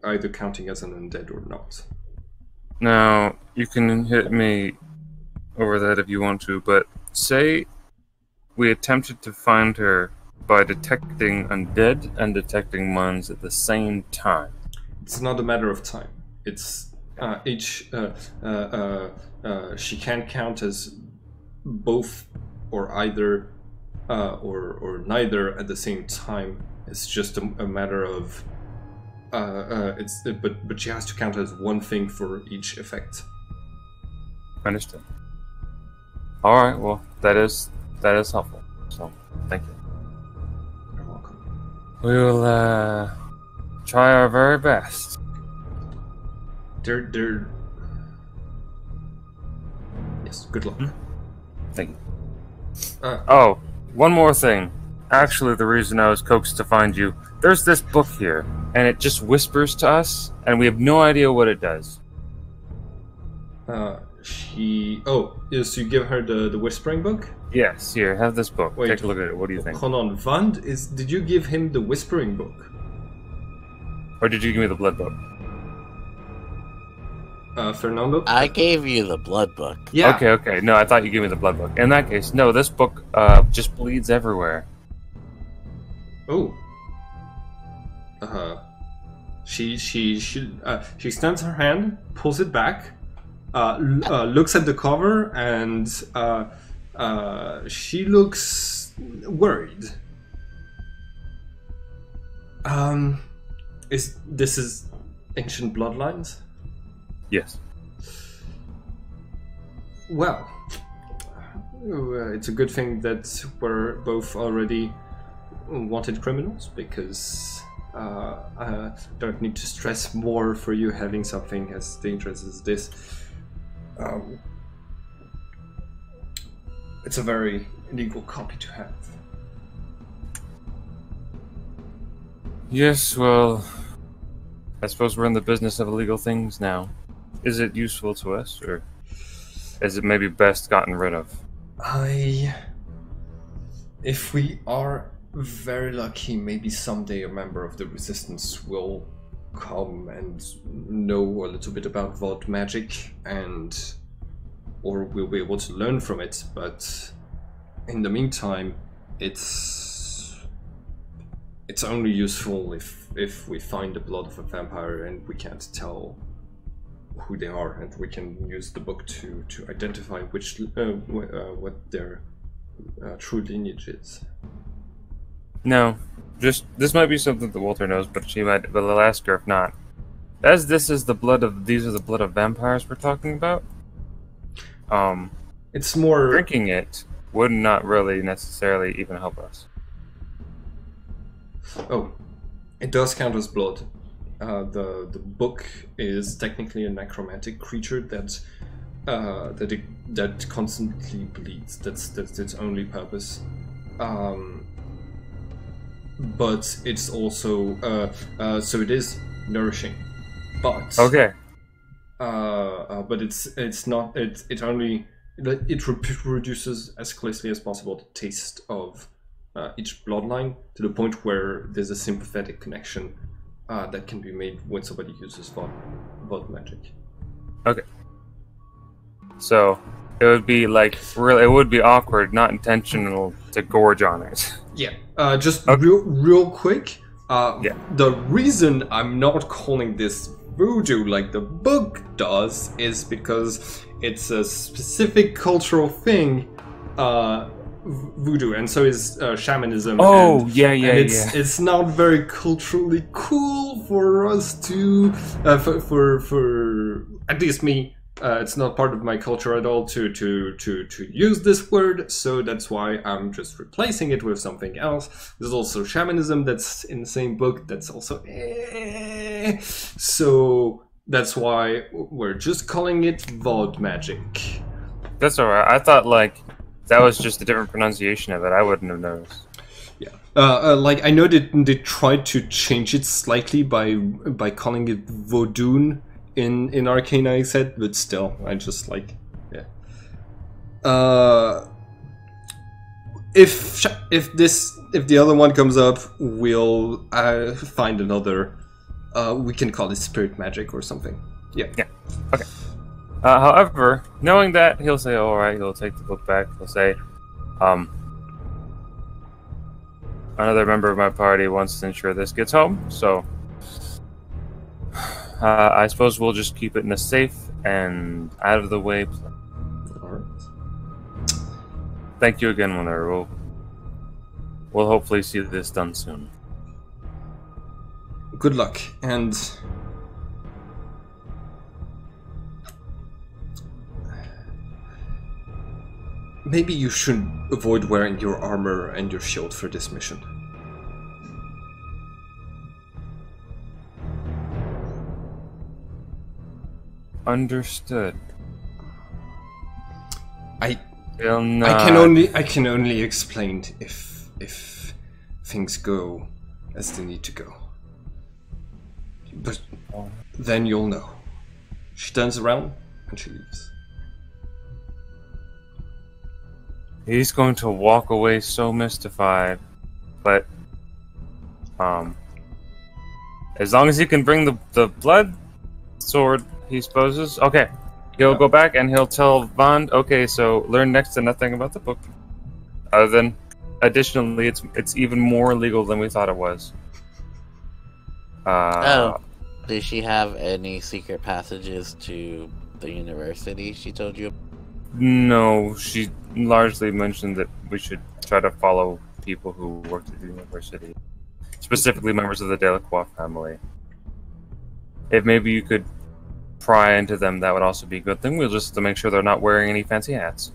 Speaker 1: either counting as an undead or not.
Speaker 4: Now, you can hit me over that if you want to, but say we attempted to find her by detecting undead and detecting minds at the same time.
Speaker 1: It's not a matter of time. It's she can count as both or either or neither at the same time. It's just a matter of but she has to count as one thing for each effect.
Speaker 4: Understood. All right. Well, that is helpful. So, thank you.
Speaker 1: You're welcome.
Speaker 4: We will try our very best.
Speaker 1: They're... Yes. Good luck.
Speaker 4: Thank you. Oh, one more thing. Actually, the reason I was coaxed to find you, there's this book here, and it just whispers to us, and we have no idea what it does.
Speaker 1: Yes, you give her the whispering book?
Speaker 4: Yes, here, have this book.
Speaker 1: Wait,
Speaker 4: take a look at it. What do you think?
Speaker 1: Hold on, Vand, did you give him the whispering book?
Speaker 4: Or did you give me the blood book?
Speaker 1: Fernando?
Speaker 2: I gave you the blood book.
Speaker 1: Yeah.
Speaker 4: Okay. No, I thought you gave me the blood book. In that case, no, this book just bleeds everywhere.
Speaker 1: Oh. She extends her hand, pulls it back, looks at the cover, and she looks worried. This is ancient bloodlines?
Speaker 4: Yes.
Speaker 1: Well, it's a good thing that we're both already wanted criminals, because I don't need to stress more for you having something as dangerous as this. It's a very illegal copy to have.
Speaker 4: Yes, well, I suppose we're in the business of illegal things now. Is it useful to us, or is it maybe best gotten rid of?
Speaker 1: If we are very lucky, maybe someday a member of the Resistance will come and know a little bit about Vault magic, or we'll be able to learn from it, but in the meantime, it's only useful if we find the blood of a vampire and we can't tell who they are, and we can use the book to identify what their true lineage is.
Speaker 4: No, this might be something that Walter knows, but I'll ask her if not. As these are the blood of vampires we're talking about.
Speaker 1: It's more
Speaker 4: drinking it would not really necessarily even help us.
Speaker 1: Oh, it does count as blood. The book is technically a necromantic creature that constantly bleeds. That's its only purpose. But it's also so it is nourishing. But
Speaker 4: okay.
Speaker 1: But it's not. It reduces as closely as possible the taste of each bloodline to the point where there's a sympathetic connection that can be made when somebody uses VOD magic. Okay.
Speaker 4: So it would be like really, it would be awkward, not intentional, to gorge on it.
Speaker 1: Yeah. Just real quick. The reason I'm not calling this voodoo like the book does is because it's a specific cultural thing. Voodoo, and so is shamanism. It's not very culturally cool for us to, for at least me. It's not part of my culture at all to use this word. So that's why I'm just replacing it with something else. There's also shamanism that's in the same book. That's also so that's why we're just calling it VOD magic.
Speaker 4: That's alright. I thought like that was just a different pronunciation of it. I wouldn't have noticed.
Speaker 1: Yeah, like I know that they tried to change it slightly by calling it Vodun in Arcane, I said, but still, I just like, yeah. If the other one comes up, we'll find another. We can call it spirit magic or something. Yeah.
Speaker 4: Yeah. Okay. However, knowing that, he'll say, alright, he'll take the book back. He'll say, another member of my party wants to ensure this gets home, so I suppose we'll just keep it in a safe and out of the way place.
Speaker 1: Alright.
Speaker 4: Thank you again, Lunaris. We'll hopefully see this done soon.
Speaker 1: Good luck, and maybe you should avoid wearing your armor and your shield for this mission.
Speaker 4: Understood.
Speaker 1: I can only explain if things go as they need to go. But then you'll know. She turns around and she leaves.
Speaker 4: He's going to walk away so mystified, but as long as he can bring the blood sword, he supposes. Okay, he'll go back and he'll tell Vond. Okay, so learn next to nothing about the book, other than additionally, it's even more illegal than we thought it was.
Speaker 2: Did she have any secret passages to the university she told you?
Speaker 4: No, she largely mentioned that we should try to follow people who worked at the university, specifically members of the Delacroix family. If maybe you could pry into them, that would also be a good thing. We'll just to make sure they're not wearing any fancy hats.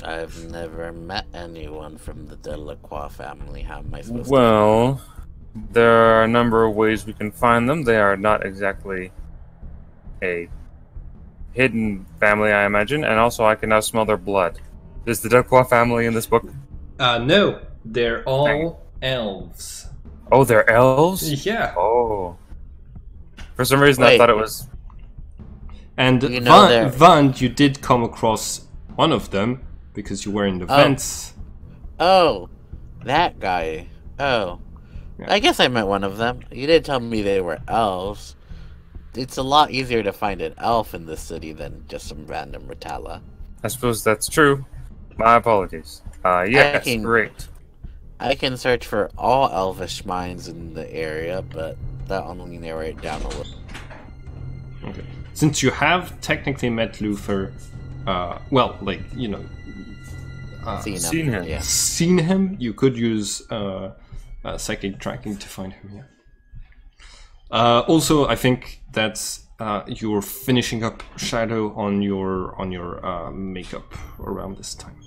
Speaker 2: I've never met anyone from the Delacroix family. How am I supposed to?
Speaker 4: Well, there are a number of ways we can find them. They are not exactly a hidden family, I imagine, and also I can now smell their blood. Is the Delacroix family in this book?
Speaker 1: No, they're all elves.
Speaker 4: Oh, they're elves?
Speaker 1: Yeah.
Speaker 4: Oh. For some reason I thought it was...
Speaker 1: And Vand, you did come across one of them, because you were in the vents.
Speaker 2: Oh, that guy. Oh.
Speaker 1: Yeah.
Speaker 2: I guess I met one of them. You did tell me they were elves. It's a lot easier to find an elf in this city than just some random Ritala.
Speaker 4: I suppose that's true. My apologies. Yes, great.
Speaker 2: I can search for all elvish minds in the area, but that'll only narrow it down a little.
Speaker 1: Okay. Since you have technically met Luther, well, like, you know,
Speaker 4: seen him.
Speaker 2: Yeah.
Speaker 1: Seen him, you could use psychic tracking to find him, yeah. Also, I think that's you're finishing up Shadow on your makeup around this time.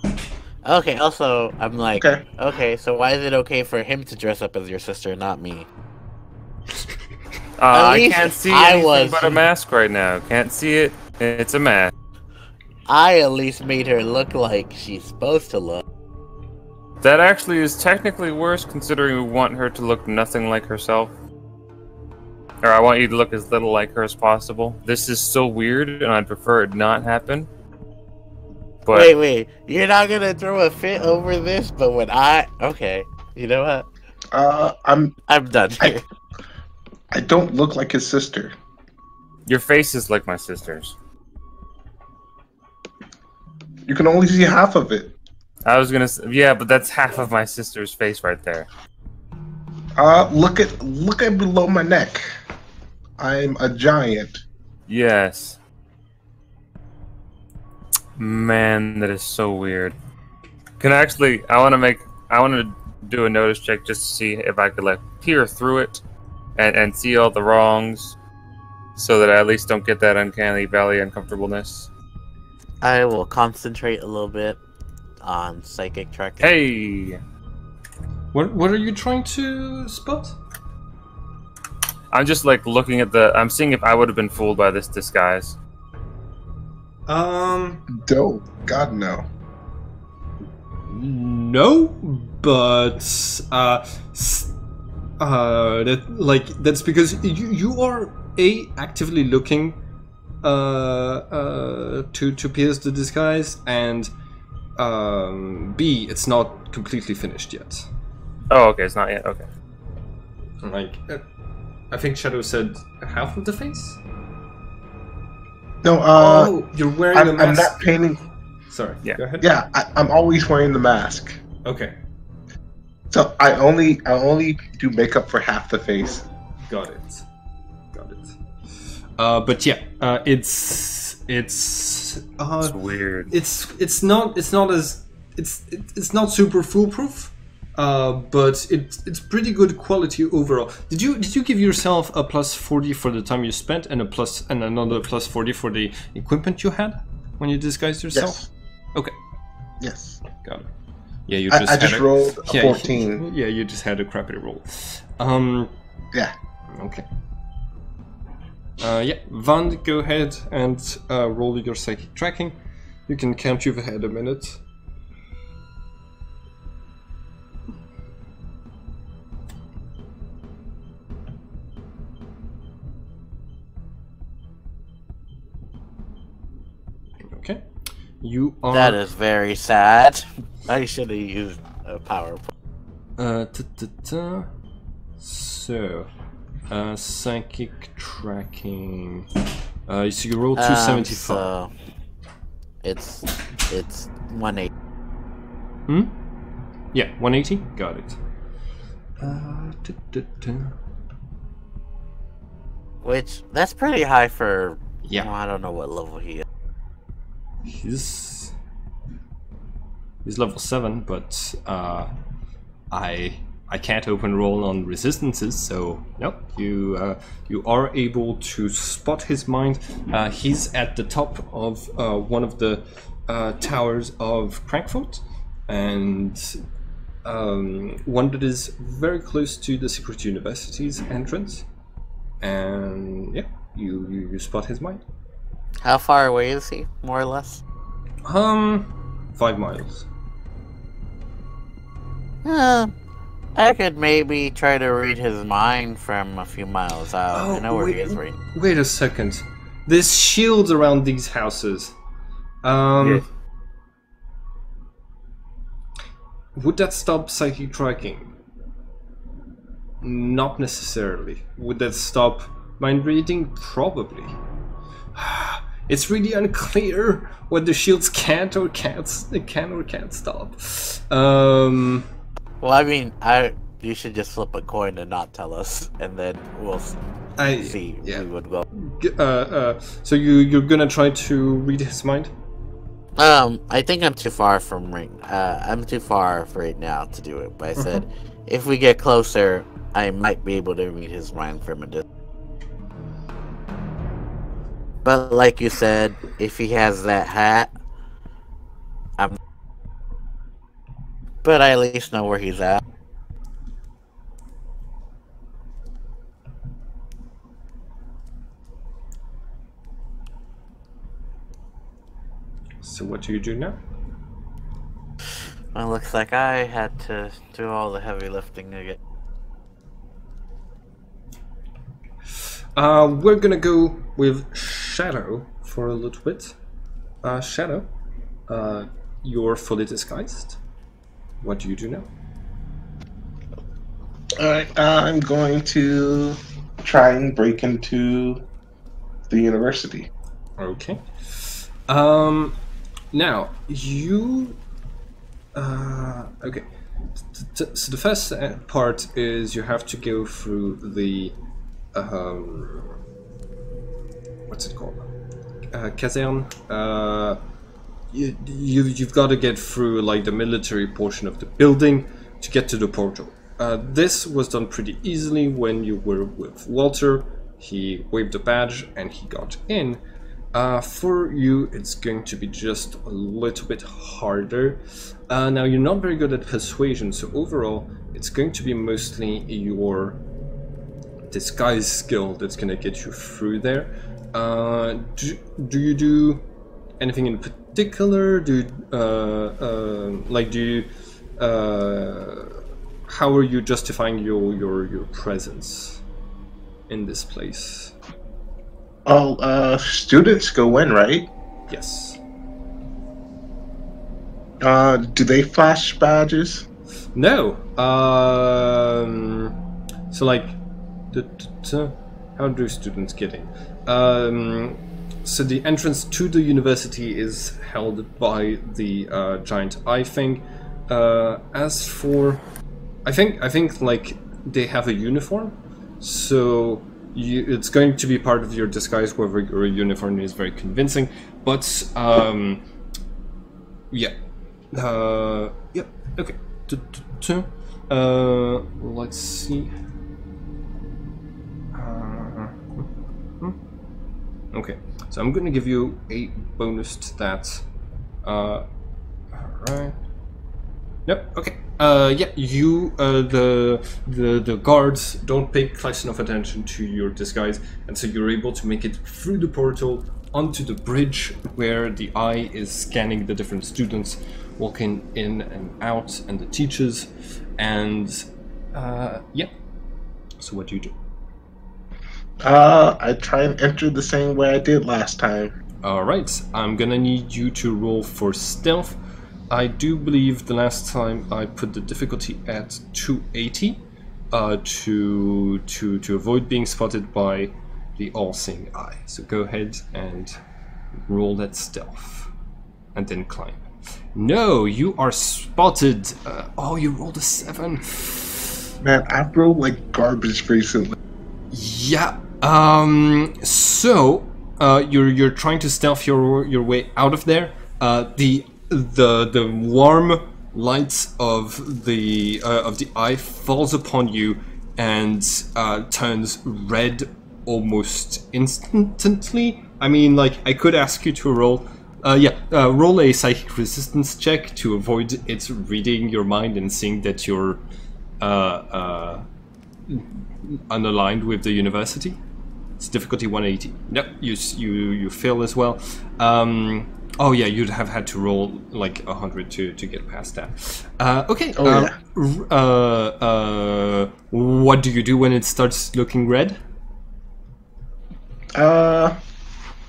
Speaker 2: Okay, also, I'm like, okay, so why is it okay for him to dress up as your sister, not me?
Speaker 4: I can't see anything but a mask right now. Can't see it. It's a mask.
Speaker 2: I at least made her look like she's supposed to look.
Speaker 4: That actually is technically worse, considering we want her to look nothing like herself. Or I want you to look as little like her as possible. This is so weird, and I'd prefer it not happen. But
Speaker 2: Wait, you're not gonna throw a fit over this, but when okay, you know what? I'm done here.
Speaker 3: I don't look like his sister.
Speaker 4: your face is like my sister's.
Speaker 3: You can only see half of it.
Speaker 4: I was gonna say, yeah, but that's half of my sister's face right there.
Speaker 3: Look at below my neck. I'm a giant.
Speaker 4: Yes. Man, that is so weird. Can I actually? I want to do a notice check just to see if I could like peer through it and see all the wrongs, so that I at least don't get that uncanny valley uncomfortableness.
Speaker 2: I will concentrate a little bit on psychic tracking.
Speaker 4: Hey,
Speaker 1: What are you trying to spot?
Speaker 4: I'm just like looking at the. I'm seeing if I would have been fooled by this disguise.
Speaker 3: No, God no.
Speaker 1: No, but that's because you are actively looking to pierce the disguise, and B, it's not completely finished yet.
Speaker 4: Oh, okay, it's not yet. Okay.
Speaker 1: Like I think Shadow said half of the face.
Speaker 3: No,
Speaker 1: you're wearing a mask.
Speaker 3: I'm not painting.
Speaker 1: Sorry.
Speaker 4: Yeah.
Speaker 1: Go ahead.
Speaker 3: Yeah, I'm always wearing the mask.
Speaker 1: Okay.
Speaker 3: So I only do makeup for half the face.
Speaker 1: Got it. But yeah, it's
Speaker 4: weird.
Speaker 1: It's not super foolproof. But it's pretty good quality overall. Did you give yourself a +40 for the time you spent and another +40 for the equipment you had when you disguised yourself?
Speaker 3: Yes.
Speaker 1: Okay.
Speaker 3: Yes.
Speaker 1: Got it. Yeah, you
Speaker 3: I just rolled a 14.
Speaker 1: Yeah, you just had a crappy roll.
Speaker 3: Yeah.
Speaker 1: Okay. Yeah, Van, go ahead and roll your psychic tracking. You can count you've had a minute. Okay. You are...
Speaker 2: That is very sad. I should have used a PowerPoint.
Speaker 1: So, psychic tracking. So you roll 275.
Speaker 2: So it's 180.
Speaker 1: Yeah, 180. Got it.
Speaker 2: Which that's pretty high for.
Speaker 1: Yeah.
Speaker 2: I don't know what level he is.
Speaker 1: He's level 7, but I can't open roll on resistances, so nope. You are able to spot his mind. He's at the top of one of the towers of Frankfurt, and one that is very close to the Secret University's entrance. And yeah, you spot his mind.
Speaker 2: How far away is he, more or less?
Speaker 1: 5 miles.
Speaker 2: I could maybe try to read his mind from a few miles out. I know where he is right now.
Speaker 1: Wait a second. There's shields around these houses.
Speaker 4: Yeah.
Speaker 1: Would that stop psychic tracking? Not necessarily. Would that stop mind reading? Probably. It's really unclear what the shields can or can't stop.
Speaker 2: Well, I mean, you should just flip a coin and not tell us, and then we'll see.
Speaker 1: Yeah.
Speaker 2: We would go.
Speaker 1: So you're gonna try to read his mind?
Speaker 2: I think I'm too far from I'm too far for right now to do it. But I said, if we get closer, I might be able to read his mind from a distance. But like you said, if he has that hat, but I at least know where he's at.
Speaker 1: So what do you do now?
Speaker 2: Well, looks like I had to do all the heavy lifting again.
Speaker 1: We're gonna go with Shadow for a little bit. Shadow, You're fully disguised. What do you do now?
Speaker 3: Alright, I'm going to try and break into the university.
Speaker 1: Okay. Now, you... okay. So the first part is you have to go through the... what's it called? Caserne. You've got to get through like the military portion of the building to get to the portal. This was done pretty easily when you were with Walter. He waved a badge and he got in. For you, it's going to be just a little bit harder. Now, you're not very good at persuasion, so overall, it's going to be mostly your disguise skill that's going to get you through there. Do you do anything in particular? How are you justifying your presence in this place?
Speaker 3: Oh, students go in, right?
Speaker 1: Yes.
Speaker 3: Do they flash badges?
Speaker 1: No. So like, how do students get in? So the entrance to the university is held by the giant eye thing. As for, I think like they have a uniform, so it's going to be part of your disguise whether your uniform is very convincing. But yeah, yeah, okay. Let's see. Okay, so I'm gonna give you a bonus to that. Alright. Nope, okay. Yeah, you, the guards don't pay close enough attention to your disguise, and so you're able to make it through the portal onto the bridge where the eye is scanning the different students walking in and out, and the teachers, and yeah. So what do you do?
Speaker 3: I try and enter the same way I did last time.
Speaker 1: Alright, I'm gonna need you to roll for stealth. I do believe the last time I put the difficulty at 280 to avoid being spotted by the all-seeing eye. So go ahead and roll that stealth and then climb. No, you are spotted. Oh, you rolled a 7.
Speaker 3: Man, I've rolled like garbage recently.
Speaker 1: Yeah. So you're trying to stealth your way out of there. The warm light of the eye falls upon you and turns red almost instantly. I mean, like, I could ask you to roll. Roll a psychic resistance check to avoid it reading your mind and seeing that you're unaligned with the university. It's difficulty 180. Yep, you fail as well. Oh yeah, you'd have had to roll like 100 to get past that. Okay. What do you do when it starts looking red?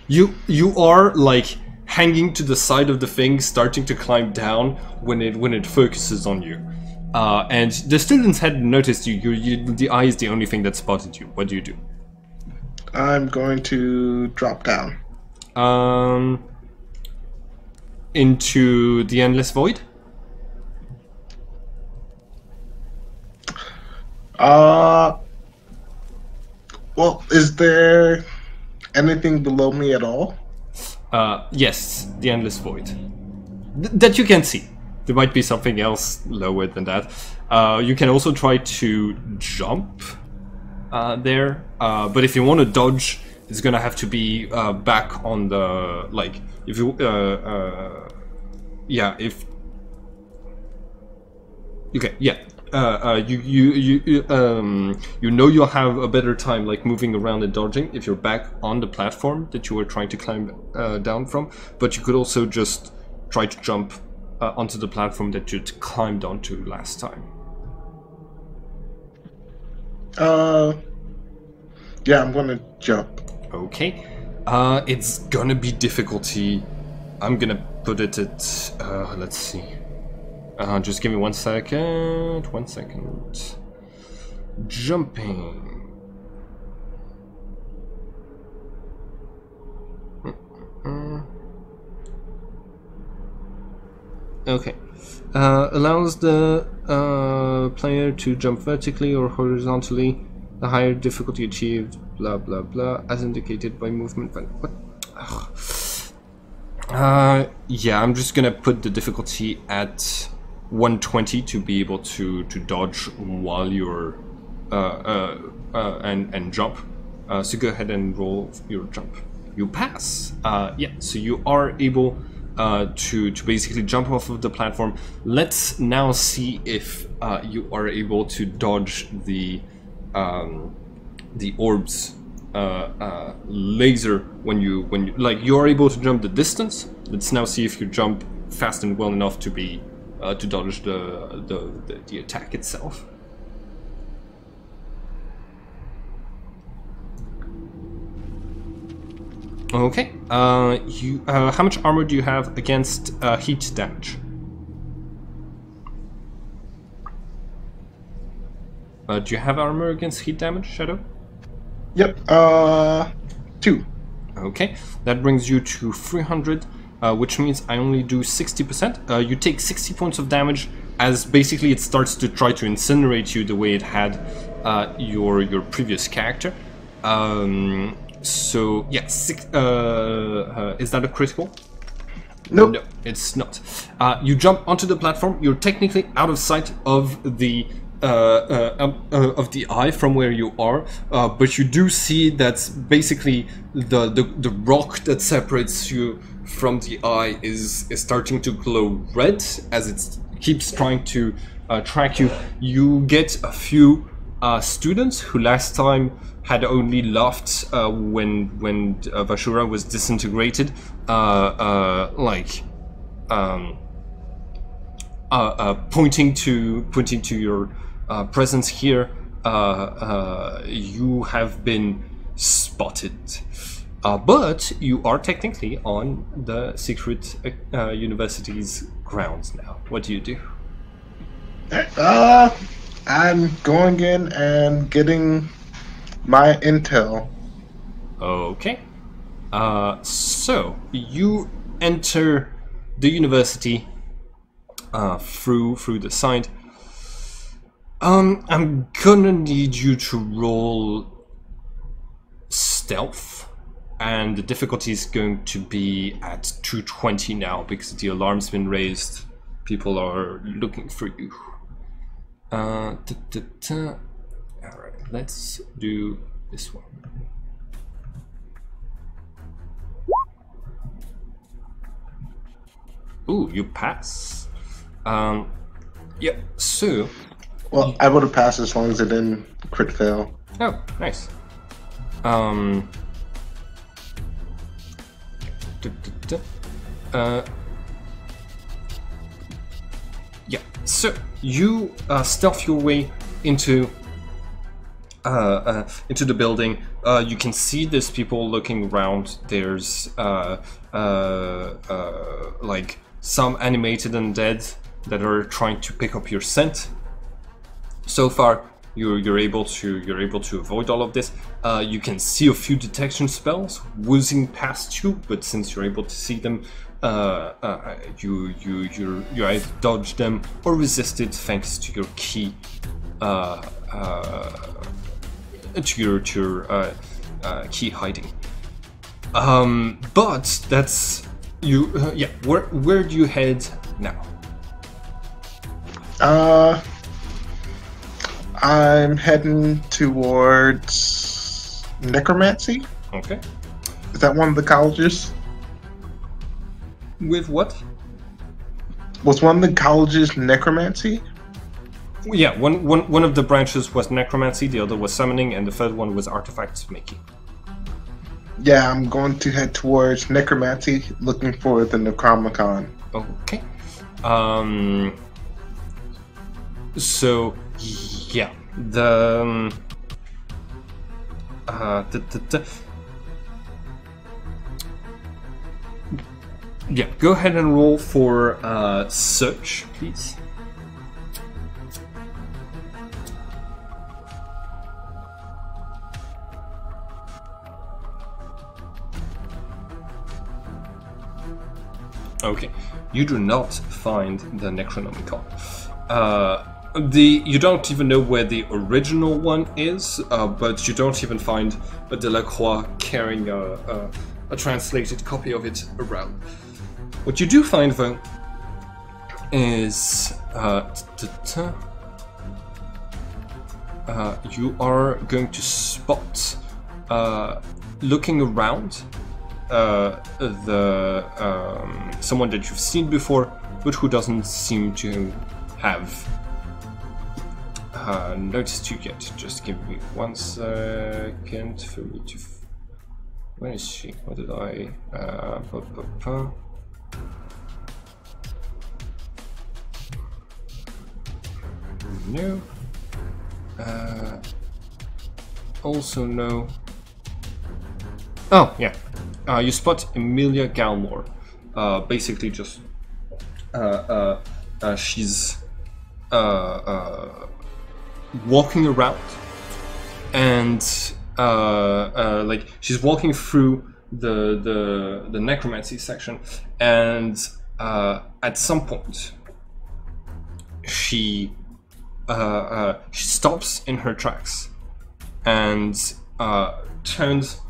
Speaker 1: You are like hanging to the side of the thing, starting to climb down when it focuses on you. And the students hadn't noticed you. The eye is the only thing that spotted you. What do you do?
Speaker 3: I'm going to drop down.
Speaker 1: Into the endless void?
Speaker 3: Well, is there anything below me at all?
Speaker 1: Yes, the endless void. That you can see. There might be something else lower than that. You can also try to jump there, but if you want to dodge, it's gonna have to be back on the, like, if you yeah, if okay, yeah, you know you'll have a better time like moving around and dodging if you're back on the platform that you were trying to climb down from, but you could also just try to jump onto the platform that you'd climbed onto last time.
Speaker 3: Yeah, I'm gonna jump.
Speaker 1: Okay. It's gonna be difficulty. I'm gonna put it at, let's see. Just give me 1 second. 1 second. Jumping. Okay. Allows the player to jump vertically or horizontally. The higher difficulty achieved, blah blah blah, as indicated by movement. What? Yeah, I'm just gonna put the difficulty at 120 to be able to dodge while you're and jump. So go ahead and roll your jump. You pass. Yeah, so you are able to basically jump off of the platform. Let's now see if you are able to dodge the orbs laser when you like you are able to jump the distance. Let's now see if you jump fast and well enough to be to dodge the attack itself. Okay. You how much armor do you have against heat damage? Do you have armor against heat damage, Shadow?
Speaker 3: Yep. 2.
Speaker 1: Okay, that brings you to 300, which means I only do 60%. You take 60 points of damage as basically it starts to try to incinerate you the way it had your previous character. So yeah, is that a critical?
Speaker 3: Nope.
Speaker 1: No, it's not. You jump onto the platform. You're technically out of sight of the eye from where you are, but you do see that basically the rock that separates you from the eye is starting to glow red as it keeps trying to track you. You get a few students who last time had only laughed when Vashura was disintegrated, pointing to your presence here. You have been spotted, but you are technically on the secret university's grounds now. What do you do?
Speaker 3: I'm going in and getting my intel.
Speaker 1: Okay. So you enter the university through the side. I'm gonna need you to roll stealth, and the difficulty is going to be at 220 now because the alarm's been raised. People are looking for you. Alright, let's do this one. Ooh, you pass. Yeah, so...
Speaker 3: Well, I would have passed as long as it didn't crit fail.
Speaker 1: Oh, nice. Yeah, so you stealth your way into the building. You can see there's people looking around. There's like some animated undead that are trying to pick up your scent. So far, you're able to avoid all of this. You can see a few detection spells whizzing past you, but since you're able to see them, you either dodge them or resist it thanks to your key key hiding. But that's you. Yeah. Where do you head now?
Speaker 3: I'm heading towards necromancy.
Speaker 1: Okay.
Speaker 3: Is that one of the colleges?
Speaker 1: With what?
Speaker 3: Was one of the colleges necromancy?
Speaker 1: Yeah, one of the branches was necromancy, the other was summoning, and the third one was artifacts making.
Speaker 3: Yeah, I'm going to head towards necromancy, looking for the Necronomicon.
Speaker 1: Okay. So yeah, Yeah, go ahead and roll for search, please. Okay, you do not find the Necronomicon. You don't even know where the original one is, but you don't even find a Delacroix carrying a translated copy of it around. What you do find, though, is you are going to spot, looking around, someone that you've seen before, but who doesn't seem to have noticed you yet. Just give me 1 second for me to. Where is she? What did I? No. Also no. Oh yeah. You spot Emilia Galmore. Basically, just she's walking around, and like she's walking through the necromancy section, and at some point she stops in her tracks and turns.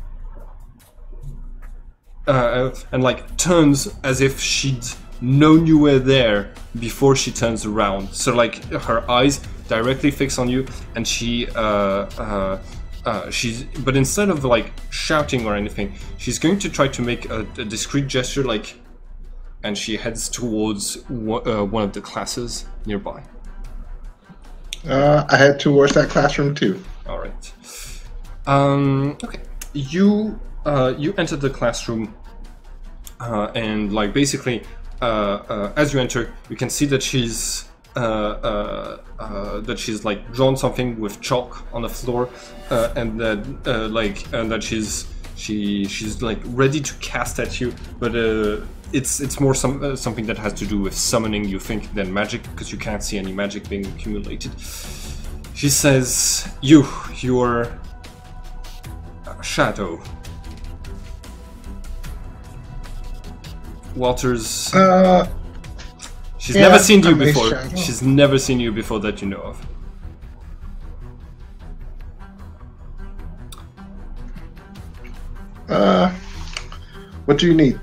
Speaker 1: And like turns as if she'd known you were there before she turns around. So like her eyes directly fix on you, and she's but instead of like shouting or anything, she's going to try to make a discreet gesture, like, and she heads towards one of the classes nearby.
Speaker 3: I head towards that classroom too.
Speaker 1: All right. Okay. You enter the classroom, and like basically, as you enter, you can see that she's like drawn something with chalk on the floor, and that she's like ready to cast at you, but it's more something that has to do with summoning, you think, than magic, because you can't see any magic being accumulated. She says, "You're Shadow." Walters. She's never seen you before. Shadow. She's never seen you before that you know of.
Speaker 3: What do you need?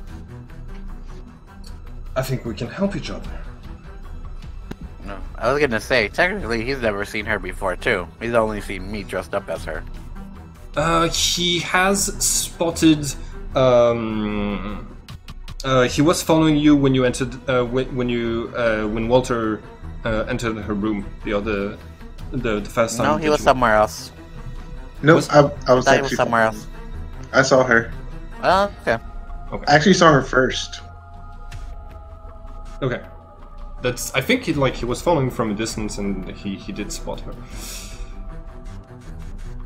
Speaker 1: I think we can help each other.
Speaker 2: No, I was gonna say, technically he's never seen her before too. He's only seen me dressed up as her.
Speaker 1: He has spotted. He was following you when you entered. When Walter entered her room the first time.
Speaker 2: No, he was somewhere else.
Speaker 3: No, I was
Speaker 2: he
Speaker 3: actually
Speaker 2: was somewhere else.
Speaker 3: I saw her.
Speaker 2: Oh, okay.
Speaker 1: Okay.
Speaker 3: I actually saw her first.
Speaker 1: Okay. I think he was following from a distance, and he did spot her.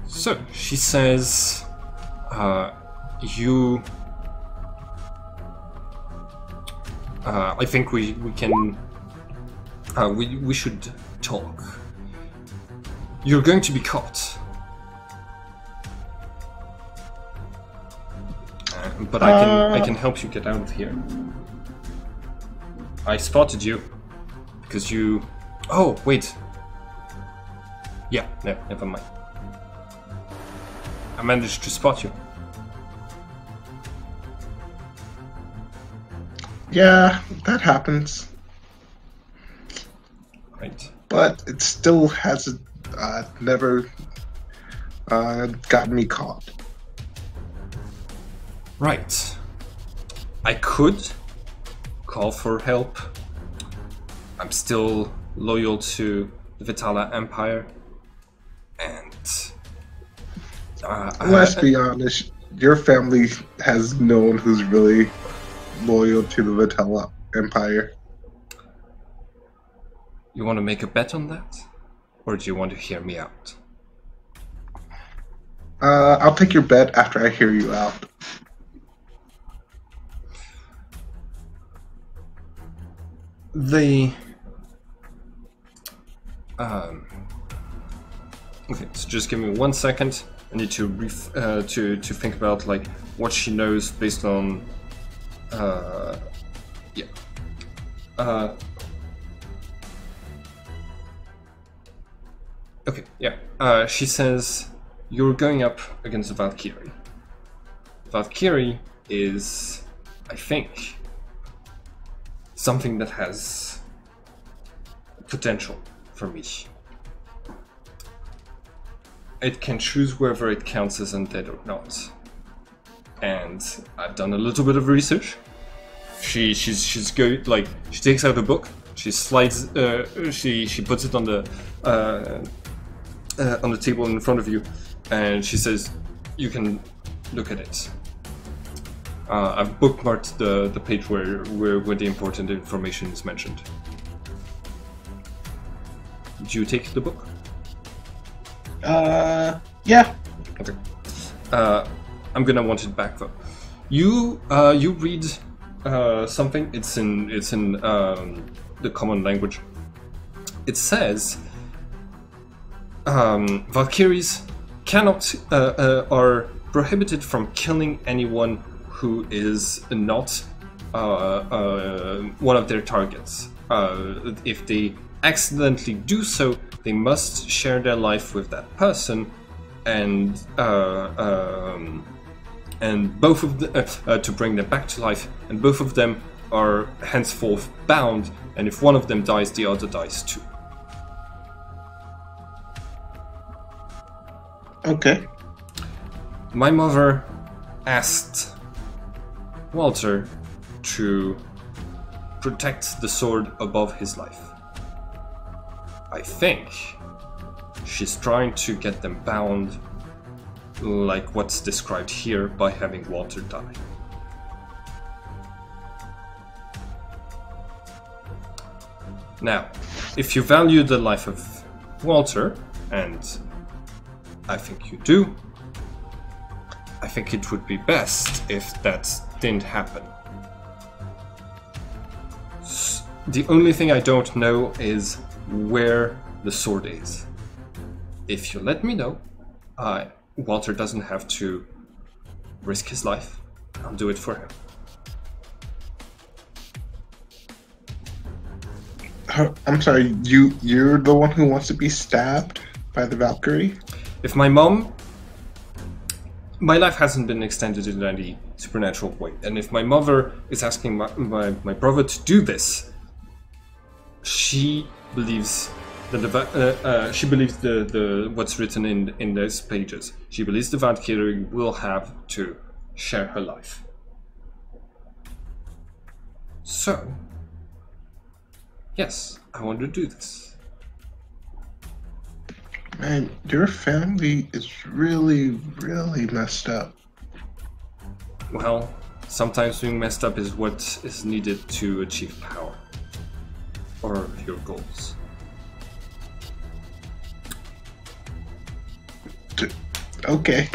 Speaker 1: So she says, "You." I think we can. We should talk. You're going to be caught, but I can help you get out of here. I spotted you because you. Oh wait. Yeah, no, never mind. I managed to spot you.
Speaker 3: Yeah, that happens.
Speaker 1: Right.
Speaker 3: But it still hasn't never gotten me caught.
Speaker 1: Right. I could call for help. I'm still loyal to the Vitala Empire. And
Speaker 3: let's be honest, your family has no one who's really loyal to the Vitala Empire.
Speaker 1: You want to make a bet on that? Or do you want to hear me out?
Speaker 3: I'll take your bet after I hear you out.
Speaker 1: they... okay, so just give me 1 second. I need to to think about like what she knows based on yeah. Okay, yeah. She says you're going up against the Valkyrie. Valkyrie is, I think, something that has potential for me. It can choose whether it counts as undead or not. And I've done a little bit of research. She's go like she takes out a book. She slides. She puts it on the table in front of you, and she says, "You can look at it." I've bookmarked the page where the important information is mentioned. Do you take the book?
Speaker 3: Yeah.
Speaker 1: Okay. I'm gonna want it back though. You read something. It's in the common language. It says Valkyries cannot are prohibited from killing anyone who is not one of their targets. If they accidentally do so, they must share their life with that person, and both of them to bring them back to life. And both of them are henceforth bound. And if one of them dies, the other dies too.
Speaker 3: Okay.
Speaker 1: My mother asked Walter to protect the sword above his life. I think she's trying to get them bound, like what's described here, by having Walter die. Now, if you value the life of Walter, and I think you do, I think it would be best if that didn't happen. The only thing I don't know is where the sword is. If you let me know, Walter doesn't have to risk his life. I'll do it for him.
Speaker 3: I'm sorry, you're the one who wants to be stabbed by the Valkyrie?
Speaker 1: If my life hasn't been extended in any supernatural way, and if my mother is asking my brother to do this, she believes that she believes the what's written in those pages. She believes the Valkyrie will have to share her life. So, yes, I want to do this.
Speaker 3: Man, your family is really, really messed up.
Speaker 1: Well, sometimes being messed up is what is needed to achieve power. Or your goals.
Speaker 3: Okay.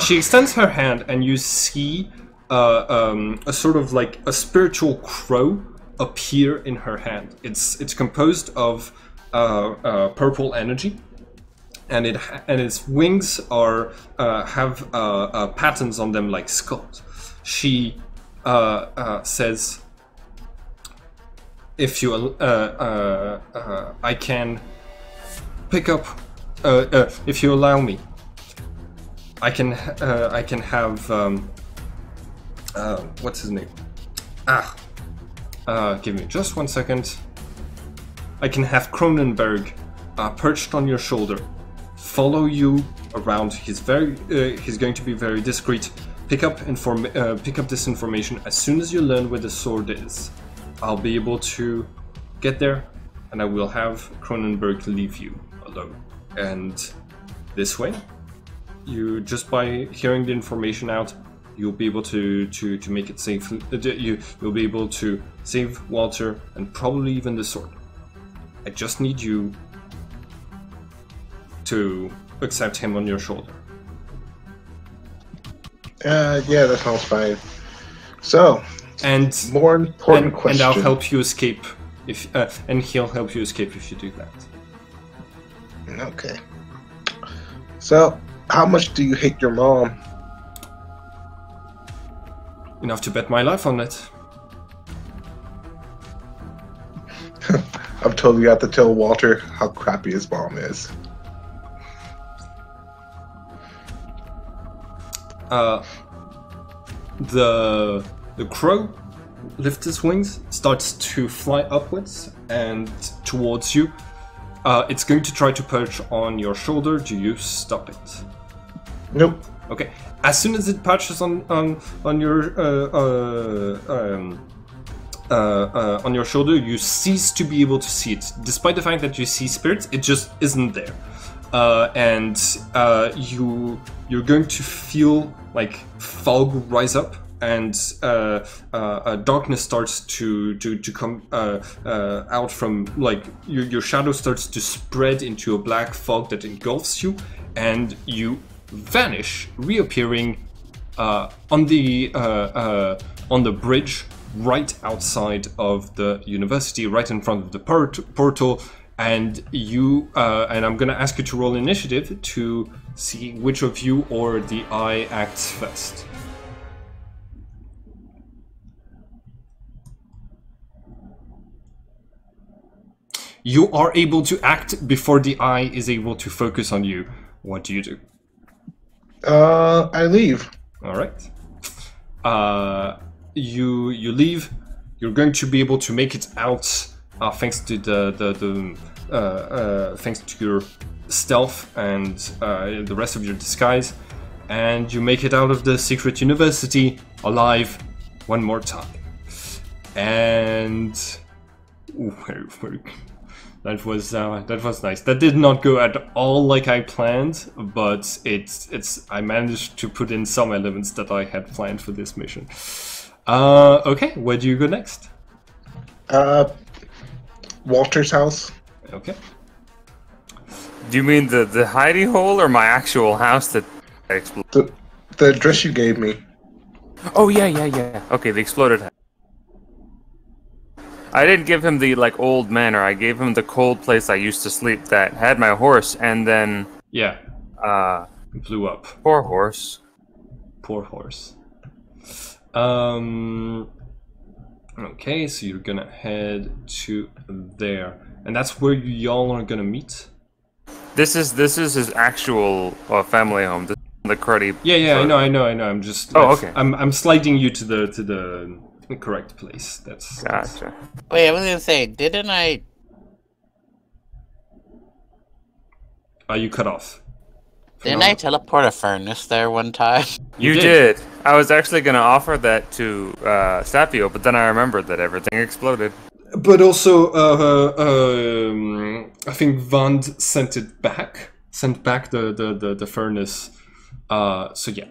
Speaker 1: She extends her hand, and you see a sort of like a spiritual crow appear in her hand. It's composed of purple energy, and its wings are have patterns on them like skulls. She says, "If you I can pick up. If you allow me, I can have what's his name? Give me just 1 second. I can have Cronenberg perched on your shoulder, follow you around. He's going to be very discreet. Pick up this information as soon as you learn where the sword is. I'll be able to get there, and I will have Cronenberg leave you alone. And this way, you just by hearing the information out, you'll be able to make it safe. You'll be able to save Walter and probably even the sword. I just need you to accept him on your shoulder."
Speaker 3: Yeah, that sounds fine. So,
Speaker 1: And
Speaker 3: more important question.
Speaker 1: And I'll help you escape if and he'll help you escape if you do that.
Speaker 3: Okay. So, how much do you hate your mom?
Speaker 1: Enough to bet my life on it.
Speaker 3: I've totally got to tell Walter how crappy his mom is.
Speaker 1: The crow lifts his wings, starts to fly upwards and towards you. It's going to try to perch on your shoulder. Do you stop it?
Speaker 3: Nope.
Speaker 1: Okay. As soon as it perches on your shoulder, you cease to be able to see it. Despite the fact that you see spirits, it just isn't there. And you're going to feel like fog rise up, and darkness starts to come out from, like, your shadow starts to spread into a black fog that engulfs you, and you vanish, reappearing on the bridge right outside of the university, right in front of the portal. And and I'm gonna ask you to roll initiative to see which of you or the eye acts first. You are able to act before the eye is able to focus on you. What do you do?
Speaker 3: I leave.
Speaker 1: All right. You leave. You're going to be able to make it out thanks to thanks to your stealth and the rest of your disguise, and you make it out of the secret university alive one more time. And that was nice. That did not go at all like I planned, but I managed to put in some elements that I had planned for this mission. Okay, where do you go next?
Speaker 3: Walter's house.
Speaker 1: Okay.
Speaker 4: Do you mean the hidey hole or my actual house that exploded?
Speaker 3: The address you gave me.
Speaker 4: Oh yeah. Okay, the exploded house. I didn't give him the old manor. I gave him the cold place I used to sleep that had my horse, and then
Speaker 1: it blew up.
Speaker 4: Poor horse.
Speaker 1: Poor horse. Okay, so you're gonna head to there, and that's where y'all are gonna meet.
Speaker 4: This is his actual family home. This is the cruddy.
Speaker 1: Yeah, I know. I'm just.
Speaker 4: Okay.
Speaker 1: I'm sliding you to the correct place. That's.
Speaker 4: Gotcha.
Speaker 2: Wait, I was gonna say, didn't I?
Speaker 1: You cut off.
Speaker 2: Didn't I teleport a furnace there one time?
Speaker 4: You did. I was actually going to offer that to Sapio, but then I remembered that everything exploded.
Speaker 1: But also, I think Vand sent back the furnace. So yeah.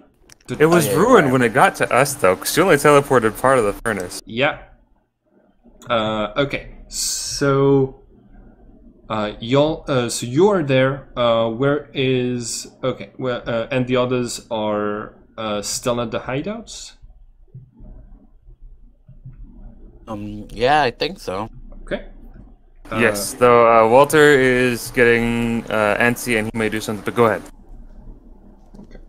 Speaker 4: It was ruined when it got to us, though, because she only teleported part of the furnace.
Speaker 1: Yeah. Okay. So. So you are there. Where is and the others are still at the hideouts?
Speaker 2: Yeah, I think so.
Speaker 1: Okay.
Speaker 4: Yes, though Walter is getting antsy and he may do something, but go ahead.
Speaker 1: Okay.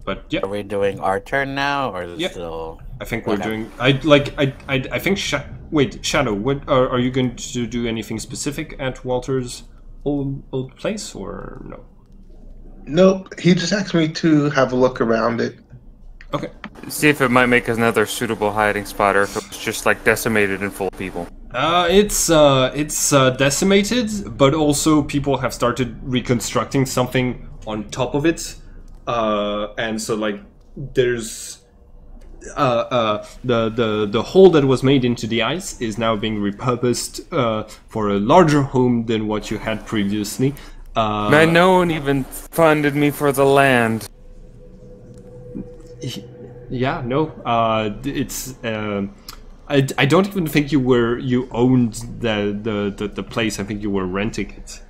Speaker 1: But yeah.
Speaker 2: Are we doing our turn now, or is it still?
Speaker 1: I think we're doing. I think. Wait, Shadow. What are you going to do? Anything specific at Walter's old place, or no?
Speaker 3: Nope. He just asked me to have a look around it.
Speaker 1: Okay.
Speaker 4: See if it might make another suitable hiding spot, or if it's just decimated and full of people.
Speaker 1: It's decimated, but also people have started reconstructing something on top of it, and so there's. The hole that was made into the ice is now being repurposed for a larger home than what you had previously.
Speaker 4: Man, no one even funded me for the land.
Speaker 1: Yeah, no. It's. I don't even think you owned the place. I think you were renting it.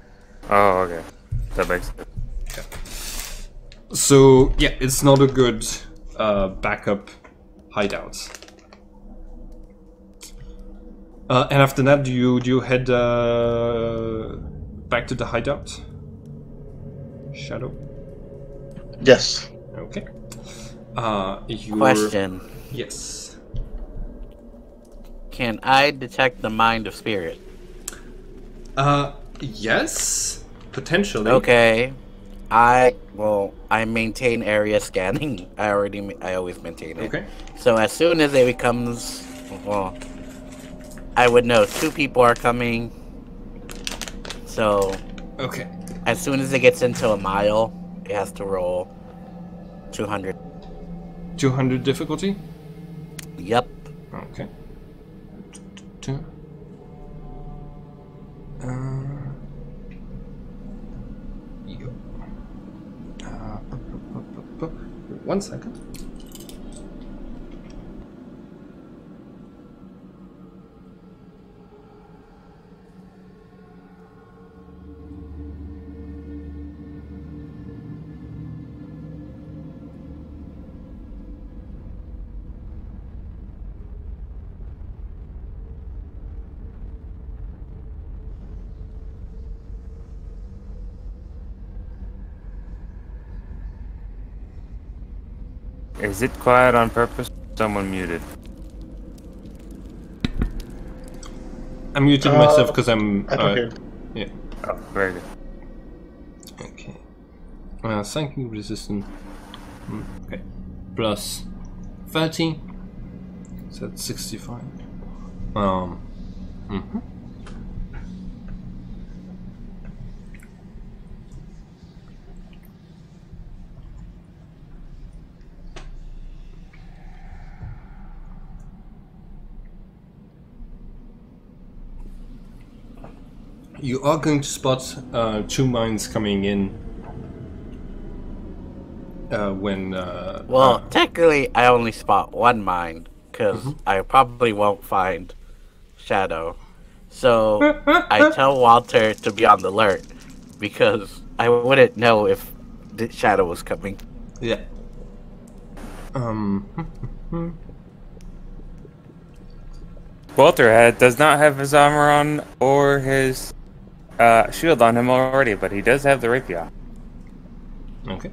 Speaker 4: Oh, okay. That makes sense.
Speaker 1: Yeah. So yeah, it's not a good backup hideout. And after that, do you head back to the hideout? Shadow?
Speaker 3: Yes.
Speaker 1: Okay.
Speaker 2: Question.
Speaker 1: Yes.
Speaker 2: Can I detect the mind of spirit?
Speaker 1: Yes. Potentially.
Speaker 2: Okay. I maintain area scanning. I always maintain it.
Speaker 1: Okay.
Speaker 2: So as soon as it becomes, well, I would know 2 people are coming. So
Speaker 1: Okay.
Speaker 2: as soon as it gets into a mile, it has to roll 200.
Speaker 1: 200 difficulty?
Speaker 2: Yep.
Speaker 1: Okay. Yo. 1 second.
Speaker 4: Is it quiet on purpose? Someone muted.
Speaker 1: I'm muting myself because I'm.
Speaker 3: I don't hear.
Speaker 1: Yeah.
Speaker 4: Oh, very good.
Speaker 1: Okay. Psychic resistance. Okay. Plus 30. So that's 65. You are going to spot 2 mines coming in when.
Speaker 2: Well, technically, I only spot 1 mine because I probably won't find Shadow. So I tell Walter to be on the alert because I wouldn't know if the Shadow was coming.
Speaker 1: Yeah.
Speaker 4: Walter does not have his armor on or his shield on him already, but he does have the rapier.
Speaker 1: Okay.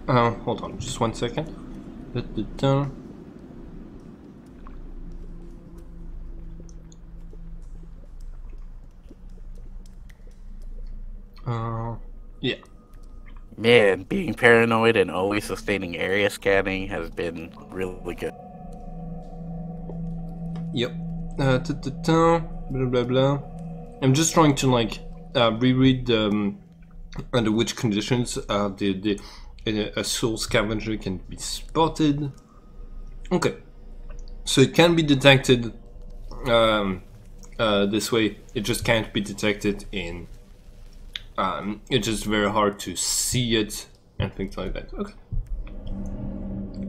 Speaker 1: Hold on, just 1 second. Yeah.
Speaker 2: Man, being paranoid and always sustaining area scanning has been really good.
Speaker 1: Yep. Blah blah blah. I'm just trying to like reread under which conditions a soul scavenger can be spotted. Okay. So it can be detected this way. It just can't be detected in. It's just very hard to see it and things like that. Okay.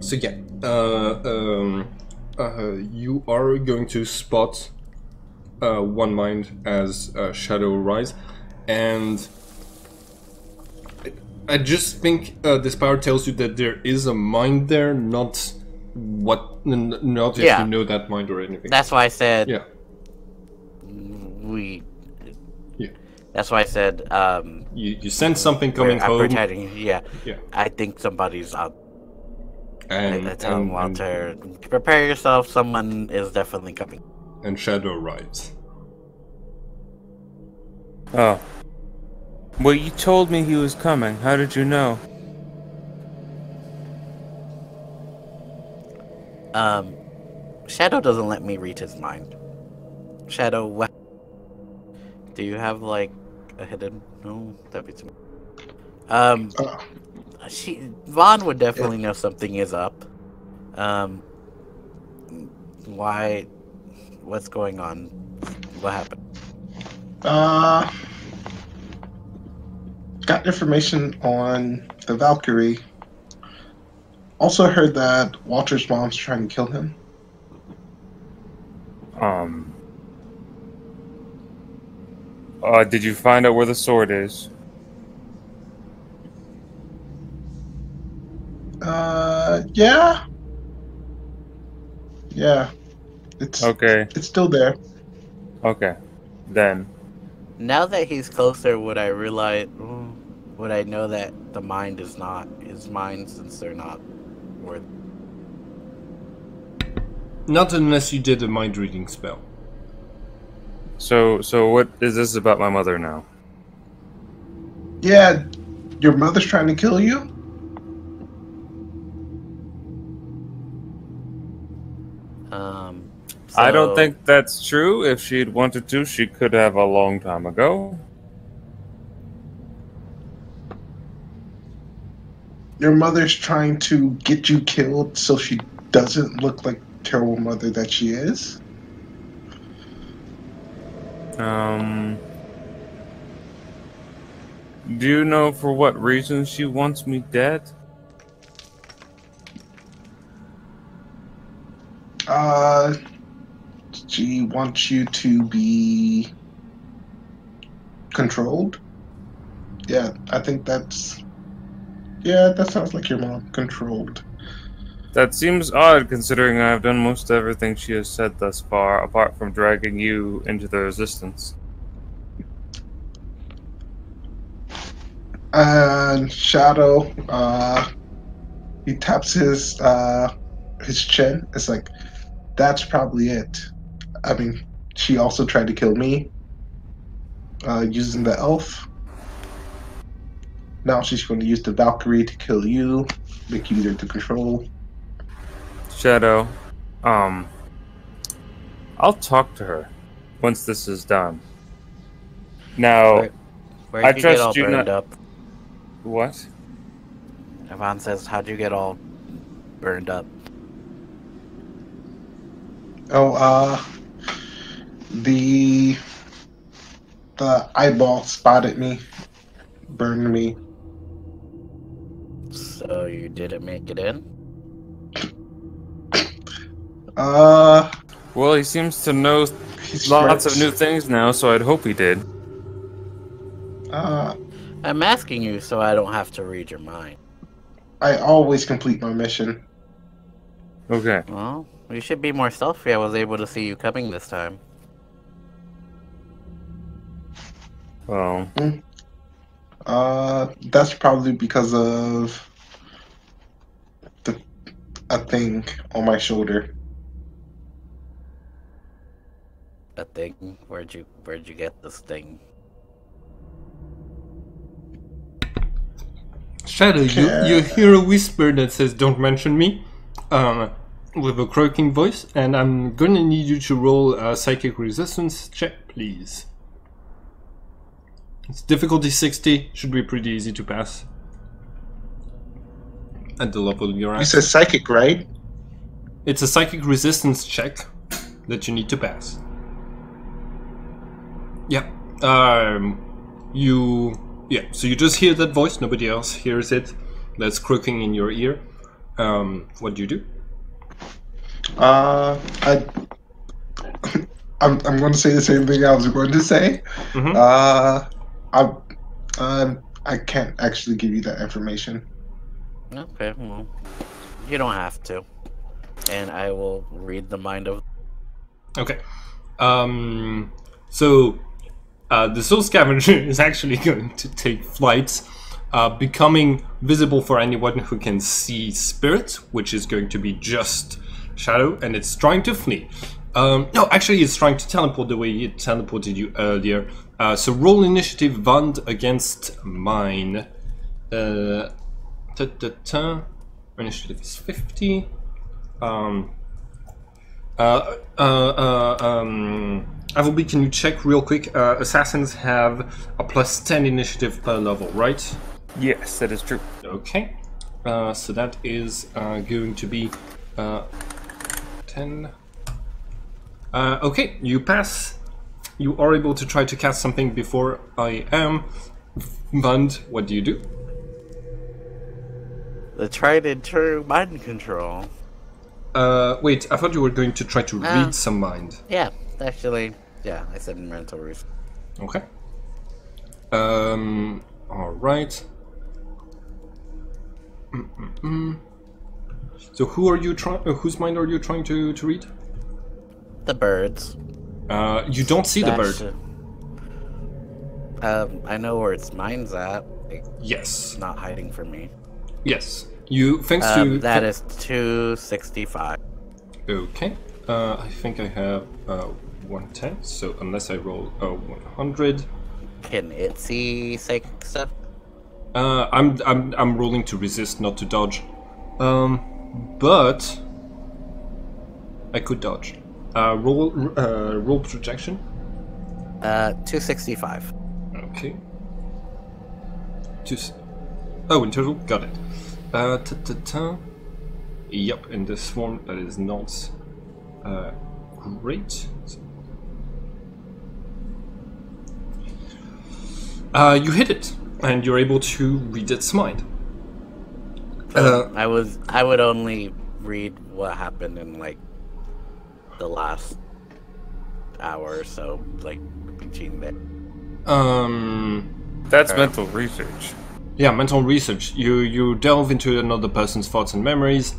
Speaker 1: So yeah, you are going to spot 1 mind as Shadow rise, and I just think this power tells you that there is a mind there, not if you know that mind or anything.
Speaker 2: That's why I said.
Speaker 1: Yeah.
Speaker 2: That's why I said.
Speaker 1: You sense something coming home.
Speaker 2: Pretending, yeah.
Speaker 1: Yeah.
Speaker 2: I think somebody's out.
Speaker 1: And
Speaker 2: I tell Walter, prepare yourself. Someone is definitely coming.
Speaker 1: And Shadow rides.
Speaker 4: Oh. Well, you told me he was coming. How did you know?
Speaker 2: Shadow doesn't let me read his mind. Shadow, what? Do you have like a hidden? No, that'd be too much. Vaughn would definitely know something is up. Why? What's going on? What happened?
Speaker 3: Got information on the Valkyrie. Also heard that Walter's mom's trying to kill him.
Speaker 4: Did you find out where the sword is?
Speaker 3: Yeah. Yeah. It's
Speaker 4: Okay.
Speaker 3: It's still there.
Speaker 4: Okay. Then.
Speaker 2: Now that he's closer, would I know that the mind is not his mind since they're not worth?
Speaker 1: Not unless you did a mind reading spell.
Speaker 4: So what is this about my mother now?
Speaker 3: Yeah, your mother's trying to kill you?
Speaker 4: I don't think that's true. If she'd wanted to, she could have a long time ago.
Speaker 3: Your mother's trying to get you killed so she doesn't look like the terrible mother that she is?
Speaker 4: Do you know for what reason she wants me dead?
Speaker 3: She wants you to be controlled? Yeah, I think that's... Yeah, that sounds like your mom. Controlled.
Speaker 4: That seems odd, considering I've done most everything she has said thus far, apart from dragging you into the resistance.
Speaker 3: And Shadow, he taps his chin. It's like, that's probably it. I mean, she also tried to kill me using the elf. Now she's going to use the Valkyrie to kill you, make you easier to control.
Speaker 4: Shadow, I'll talk to her once this is done. Now,
Speaker 2: where'd
Speaker 4: I
Speaker 2: you get all
Speaker 4: trust you
Speaker 2: burned
Speaker 4: not.
Speaker 2: up?
Speaker 4: What?
Speaker 2: Yvonne says, how'd you get all burned up?
Speaker 3: Oh, the eyeball spotted me, burned me.
Speaker 2: So you didn't make it in?
Speaker 4: Well, he seems to know lots of new things now, so I'd hope he did.
Speaker 2: I'm asking you so I don't have to read your mind.
Speaker 3: I always complete my mission.
Speaker 4: Okay.
Speaker 2: Well, you should be more stealthy. I was able to see you coming this time.
Speaker 4: Well.
Speaker 3: That's probably because of a thing on my shoulder.
Speaker 2: A thing? Where'd you get this thing?
Speaker 1: Shadow, you hear a whisper that says, "Don't mention me," with a croaking voice, and I'm gonna need you to roll a psychic resistance check, please. It's difficulty 60, should be pretty easy to pass. At the level you're at.
Speaker 3: You said psychic, right?
Speaker 1: It's a psychic resistance check that you need to pass. Yeah. So you just hear that voice, nobody else hears it. That's croaking in your ear. What do you do?
Speaker 3: I'm going to say the same thing I was going to say. I can't actually give you that information.
Speaker 2: Okay, well, you don't have to. And I will read the mind of...
Speaker 1: Okay. So the Soul Scavenger is actually going to take flight, becoming visible for anyone who can see Spirit, which is going to be just Shadow, and it's trying to flee. No, actually it's trying to teleport the way it teleported you earlier. So roll initiative Vand against mine. Initiative is 50. Avelby, can you check real quick? Assassins have a +10 initiative per level, right?
Speaker 4: Yes, that is true.
Speaker 1: Okay. So that is going to be 10. Okay, you pass. You are able to try to cast something before I am. Vand, what do you do?
Speaker 2: The tried and true mind control.
Speaker 1: Wait, I thought you were going to try to read some mind.
Speaker 2: Yeah, actually, yeah, I said mental reason.
Speaker 1: Okay. Alright. So who are you trying? Whose mind are you trying to read?
Speaker 2: The birds.
Speaker 1: You don't see the bird.
Speaker 2: I know where its mind's at.
Speaker 1: Yes.
Speaker 2: It's not hiding from me.
Speaker 1: Yes. You thanks to
Speaker 2: that is 265.
Speaker 1: Okay. I think I have 110. So unless I roll 100,
Speaker 2: can it see psychic stuff?
Speaker 1: I'm rolling to resist, not to dodge. But I could dodge. Roll projection.
Speaker 2: 265.
Speaker 1: Okay. In total, got it. Yep, in this form that is not great. You hit it, and you're able to read its mind.
Speaker 2: I would only read what happened in like the last hour or so, like between there.
Speaker 4: That's mental research.
Speaker 1: Yeah, mental research. You delve into another person's thoughts and memories.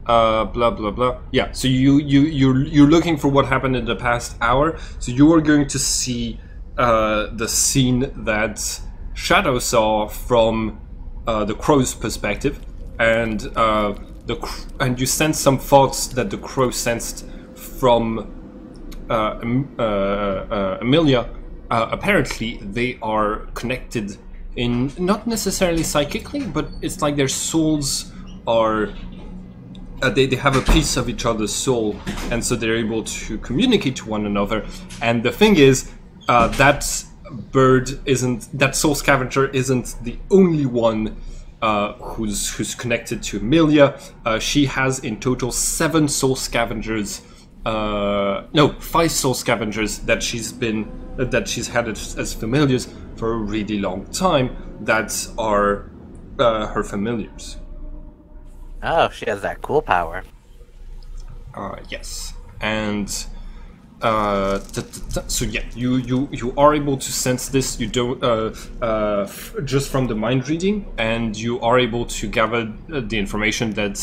Speaker 1: Blah blah blah. Yeah. So you're looking for what happened in the past hour. So you are going to see the scene that Shadow saw from the crow's perspective, and you sense some thoughts that the crow sensed from Amelia. Apparently, they are connected in not necessarily psychically, but it's like their souls are. They have a piece of each other's soul, and so they're able to communicate to one another. And the thing is, that soul scavenger isn't the only one who's connected to Amelia. She has in total 7 soul scavengers. 5 soul scavengers that she's had as familiars for a really long time. That are her familiars.
Speaker 2: Oh, she has that cool power.
Speaker 1: Yes, and so yeah, you are able to sense this. You don't just from the mind reading, and you are able to gather the information that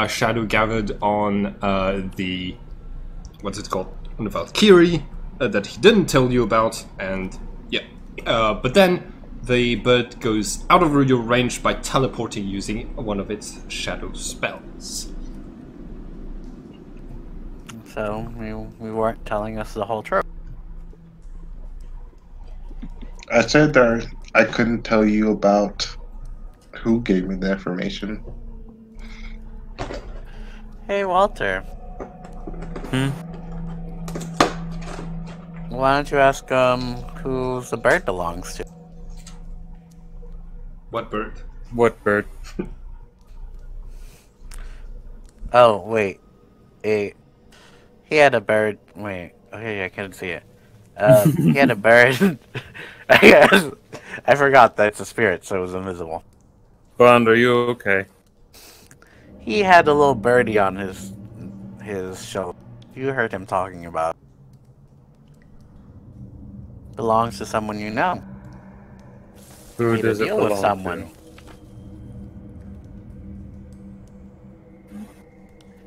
Speaker 1: Shadow gathered on the what's it called, on the Valkyrie that he didn't tell you about, and yeah, but then the bird goes out of your range by teleporting using one of its shadow spells.
Speaker 2: So we weren't telling us the whole truth.
Speaker 3: I said that I couldn't tell you about who gave me the information.
Speaker 2: Hey, Walter. Why don't you ask who the bird belongs to?
Speaker 1: What bird?
Speaker 4: What bird?
Speaker 2: Oh, wait. He had a bird. Wait. Okay, I couldn't see it. He had a bird. I forgot that it's a spirit, so it was invisible.
Speaker 4: Bond, are you okay?
Speaker 2: He had a little birdie on his shoulder. You heard him talking about. Belongs to someone you know.
Speaker 4: Who
Speaker 2: Need
Speaker 4: does
Speaker 2: to
Speaker 4: it
Speaker 2: deal
Speaker 4: belong
Speaker 2: with someone.
Speaker 4: to?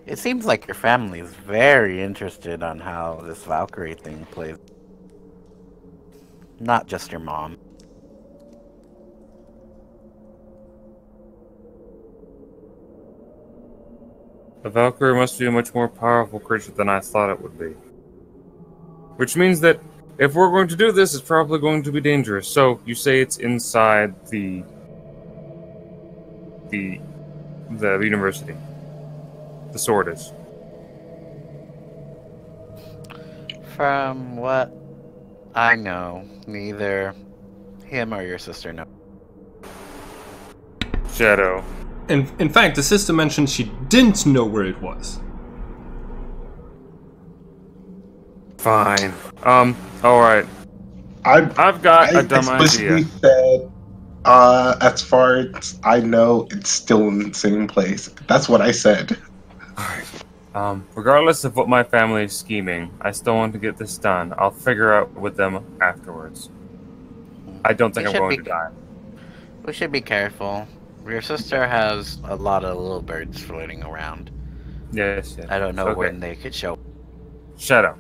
Speaker 2: It seems like your family is very interested on how this Valkyrie thing plays. Not just your mom.
Speaker 4: The Valkyrie must be a much more powerful creature than I thought it would be. Which means that if we're going to do this, it's probably going to be dangerous. So, you say it's inside the university. The sword is.
Speaker 2: From what I know, neither him or your sister know.
Speaker 4: Shadow.
Speaker 1: In fact, the sister mentioned she didn't know where it was.
Speaker 4: Fine. Alright. I've got a dumb idea.
Speaker 3: Said, as far as I know, it's still in the same place. That's what I said.
Speaker 4: Regardless of what my family is scheming, I still want to get this done. I'll figure out with them afterwards. I don't think I'm going to die.
Speaker 2: We should be careful. Your sister has a lot of little birds floating around.
Speaker 4: Yes.
Speaker 2: I don't know
Speaker 4: Okay.
Speaker 2: when they could show.
Speaker 4: Shadow,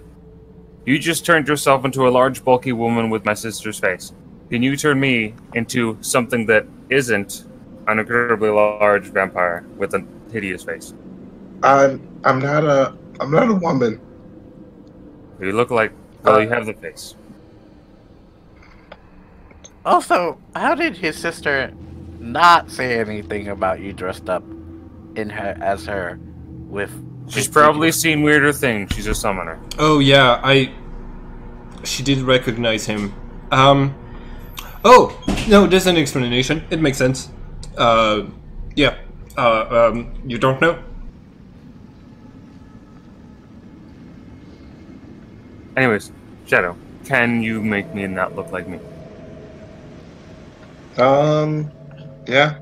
Speaker 4: you just turned yourself into a large, bulky woman with my sister's face. Can you turn me into something that isn't an incredibly large vampire with a hideous face?
Speaker 3: I'm not a woman.
Speaker 4: You look like, well, you have the face.
Speaker 2: Also, how did his sister not say anything about you dressed up in her as her with?
Speaker 4: She's probably seen weirder things. She's a summoner.
Speaker 1: Oh yeah, she did recognize him. Oh no, there's an explanation. It makes sense. Yeah. You don't know?
Speaker 4: Anyways, Shadow, can you make me not look like me?
Speaker 3: Yeah.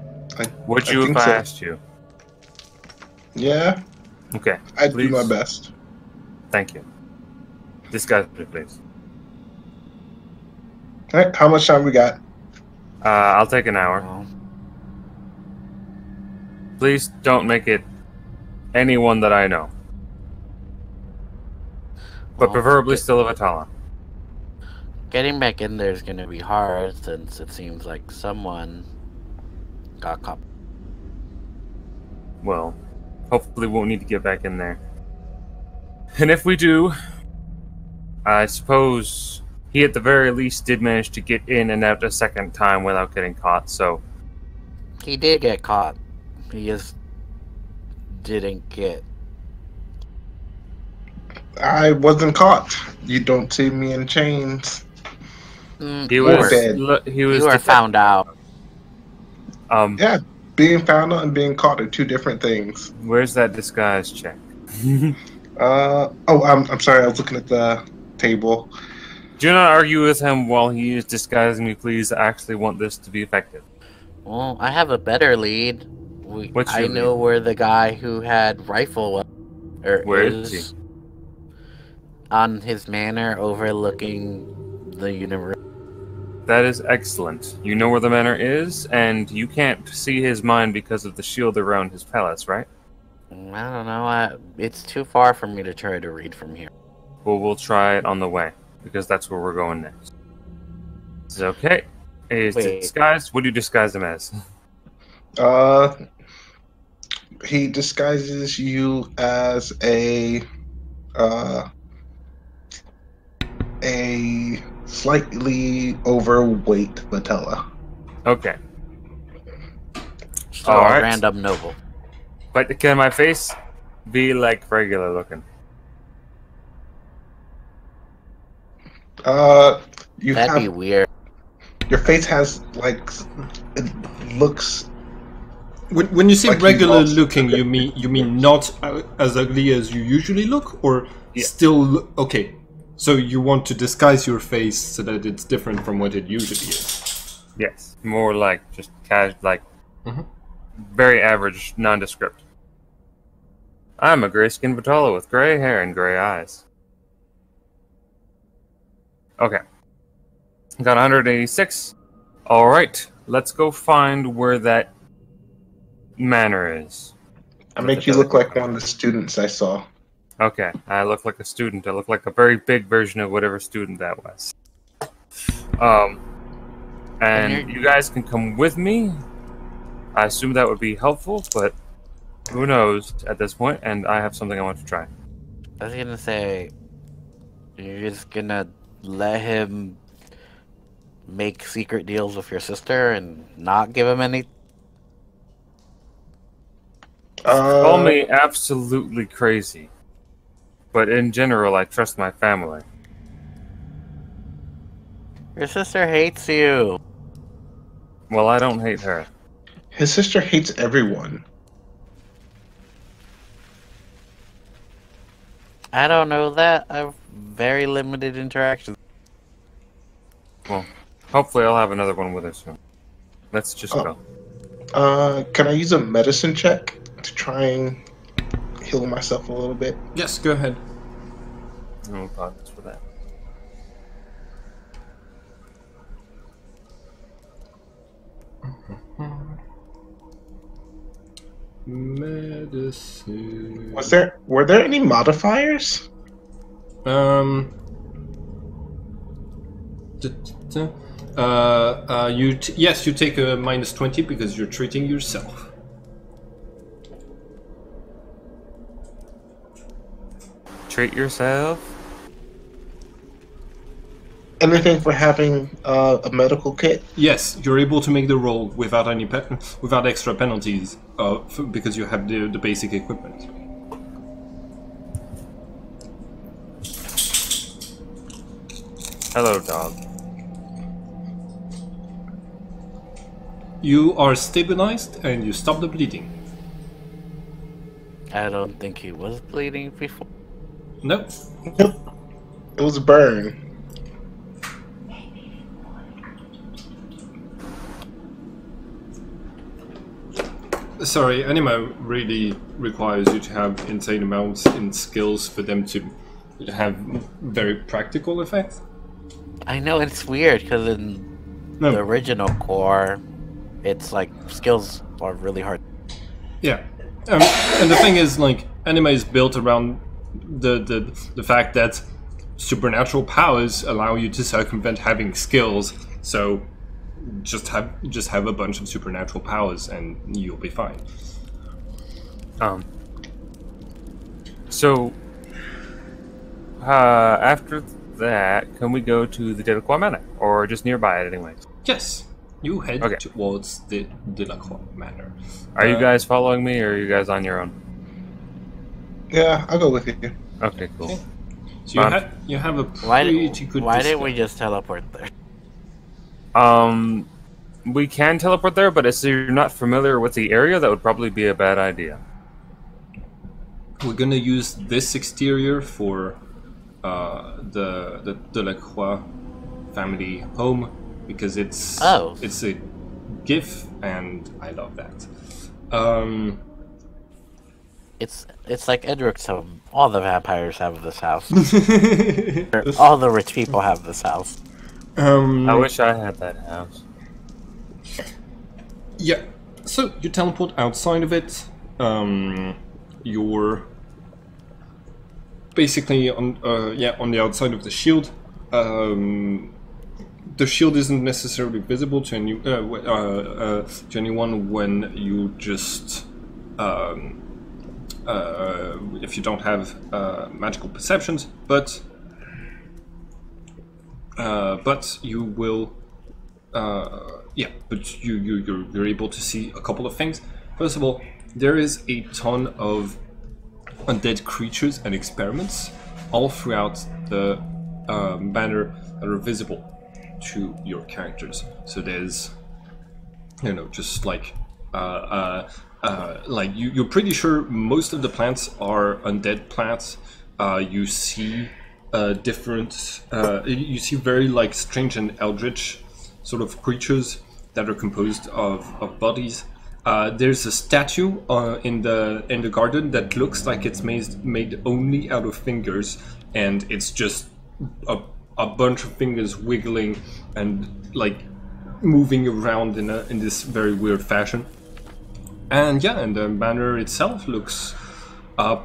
Speaker 4: Would you if I asked you?
Speaker 3: Yeah.
Speaker 4: Okay.
Speaker 3: I'd do my best.
Speaker 4: Thank you. Disguise me, please.
Speaker 3: Alright, how much time we got?
Speaker 4: I'll take an hour. Please don't make it anyone that I know. But preferably still a Vitala.
Speaker 2: Getting back in there is going to be hard since it seems like someone got caught.
Speaker 4: Well, hopefully we won't need to get back in there. And if we do, I suppose he at the very least did manage to get in and out a second time without getting caught, so...
Speaker 2: He did get caught. He just didn't get...
Speaker 3: I wasn't caught. You don't see me in chains.
Speaker 4: He was
Speaker 2: you were found out.
Speaker 3: Yeah, being found out and being caught are two different things.
Speaker 4: Where's that disguise check?
Speaker 3: I'm sorry, I was looking at the table.
Speaker 4: Do not argue with him while he is disguising me, please. I actually want this to be effective.
Speaker 2: Well, I have a better lead. I know where the guy who had rifle
Speaker 4: where is he?
Speaker 2: On his manor overlooking the universe.
Speaker 4: That is excellent. You know where the manor is, and you can't see his mind because of the shield around his palace, right?
Speaker 2: I don't know. It's too far for me to try to read from here.
Speaker 4: Well, we'll try it on the way, because that's where we're going next. Is it okay? Is it disguised? What do you disguise him as?
Speaker 3: He disguises you as a slightly overweight Vitella.
Speaker 4: Okay.
Speaker 2: So a random noble.
Speaker 4: But can my face be like regular looking?
Speaker 2: That'd be weird.
Speaker 3: Your face has like it looks.
Speaker 1: When you say like regular looking, you mean not as ugly as you usually look, or still okay? So you want to disguise your face so that it's different from what it usually is?
Speaker 4: Yes, more like just casual, like very average, nondescript. I'm a gray-skinned Vitala with gray hair and gray eyes. Okay. Got 186. Alright, let's go find where that manor is.
Speaker 3: I make you look like one of the students I saw.
Speaker 4: Okay, I look like a student. I look like a very big version of whatever student that was. And you guys can come with me. I assume that would be helpful, but who knows at this point, and I have something I want to try.
Speaker 2: I was gonna say, you're just gonna let him make secret deals with your sister and not give him any...
Speaker 4: Call me absolutely crazy. But in general, I trust my family.
Speaker 2: Your sister hates you.
Speaker 4: Well, I don't hate her.
Speaker 3: His sister hates everyone.
Speaker 2: I don't know that. I have very limited interactions.
Speaker 4: Well, hopefully I'll have another one with her soon. Let's just go.
Speaker 3: Can I use a medicine check to try and heal myself a little bit?
Speaker 1: Yes, go ahead.
Speaker 4: No problems for that.
Speaker 1: medicine.
Speaker 3: Were there any modifiers?
Speaker 1: Yes, you take a -20 because you're treating yourself.
Speaker 4: Treat yourself?
Speaker 3: Anything for having a medical kit?
Speaker 1: Yes, you're able to make the roll without any without extra penalties, because you have the basic equipment.
Speaker 4: Hello, dog.
Speaker 1: You are stabilized and you stop the bleeding.
Speaker 2: I don't think he was bleeding before.
Speaker 1: No.
Speaker 3: Nope. It was a burn.
Speaker 1: Sorry, Anima really requires you to have insane amounts in skills for them to have very practical effects.
Speaker 2: I know it's weird because in the original core, it's like skills are really hard.
Speaker 1: Yeah, and the thing is, like, Anima is built around the fact that supernatural powers allow you to circumvent having skills. So just have a bunch of supernatural powers and you'll be fine.
Speaker 4: So after that, can we go to the Delacroix Manor, or just nearby it anyways?
Speaker 1: Yes, you head
Speaker 4: Okay.
Speaker 1: towards the Delacroix Manor.
Speaker 4: Are you guys following me, or are you guys on your own?
Speaker 3: Yeah, I'll go with you.
Speaker 4: Okay, cool.
Speaker 1: Okay. So you have a
Speaker 2: Why
Speaker 1: pretty good.
Speaker 2: Why didn't we just teleport there?
Speaker 4: We can teleport there, but if you're not familiar with the area, that would probably be a bad idea.
Speaker 1: We're gonna use this exterior for the Delacroix family home because it's a GIF and I love that.
Speaker 2: It's like Edric's home. All the vampires have this house. All the rich people have this house.
Speaker 4: I wish I had that house.
Speaker 1: Yeah, so you teleport outside of it. You're basically on the outside of the shield. The shield isn't necessarily visible to anyone when you just if you don't have magical perceptions, but you will. But you're able to see a couple of things. First of all, there is a ton of undead creatures and experiments all throughout the banner that are visible to your characters. So there's, just like you're pretty sure most of the plants are undead plants. You see different. You see very strange and eldritch sort of creatures that are composed of bodies. There's a statue in the garden that looks like it's made only out of fingers, and it's just a bunch of fingers wiggling and moving around in this very weird fashion. And and the banner itself looks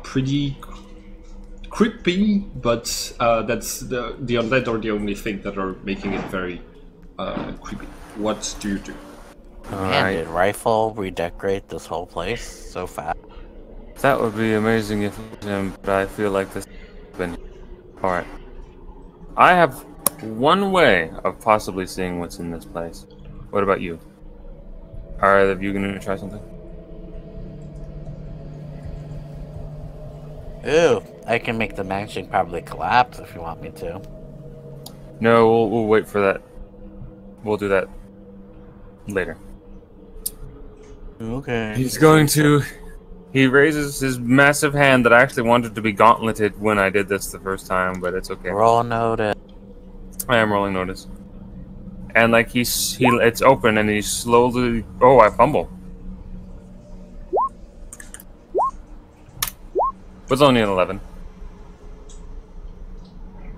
Speaker 1: pretty creepy, but that's the undead are the only thing that are making it very creepy. What do you do?
Speaker 2: Man, did Rifle redecorate this whole place so fast?
Speaker 4: That would be amazing if it was him, but I feel like this has been... Alright. I have one way of possibly seeing what's in this place. What about you? Are either of you going to try something?
Speaker 2: Ooh, I can make the mansion probably collapse if you want me to.
Speaker 4: No, we'll wait for that. We'll do that later.
Speaker 2: Okay.
Speaker 4: He's going to... He raises his massive hand that I actually wanted to be gauntleted when I did this the first time, but it's okay.
Speaker 2: Roll notice.
Speaker 4: I am rolling notice. And it's open and he slowly... Oh, I fumble. Was only an 11.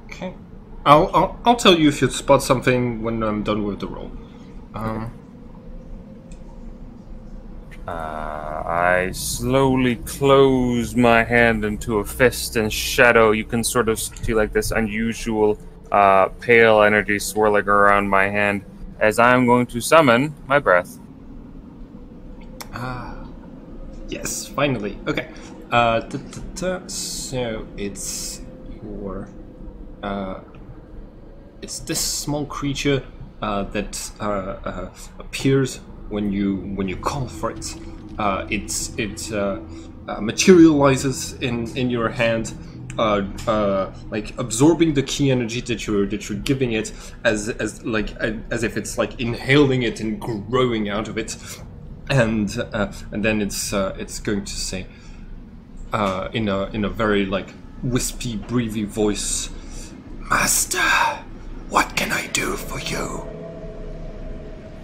Speaker 1: Okay. I'll tell you if you spot something when I'm done with the roll.
Speaker 4: I slowly close my hand into a fist, and Shadow, you can sort of see like this unusual pale energy swirling around my hand as I'm going to summon my breath.
Speaker 1: Yes, finally. Okay. So it's your it's this small creature that appears when you call for it. It materializes in your hand, like absorbing the key energy that you're giving it, as if it's like inhaling it and growing out of it, and then it's going to say in a very like wispy, breathy voice, "Master, what can I do for you?"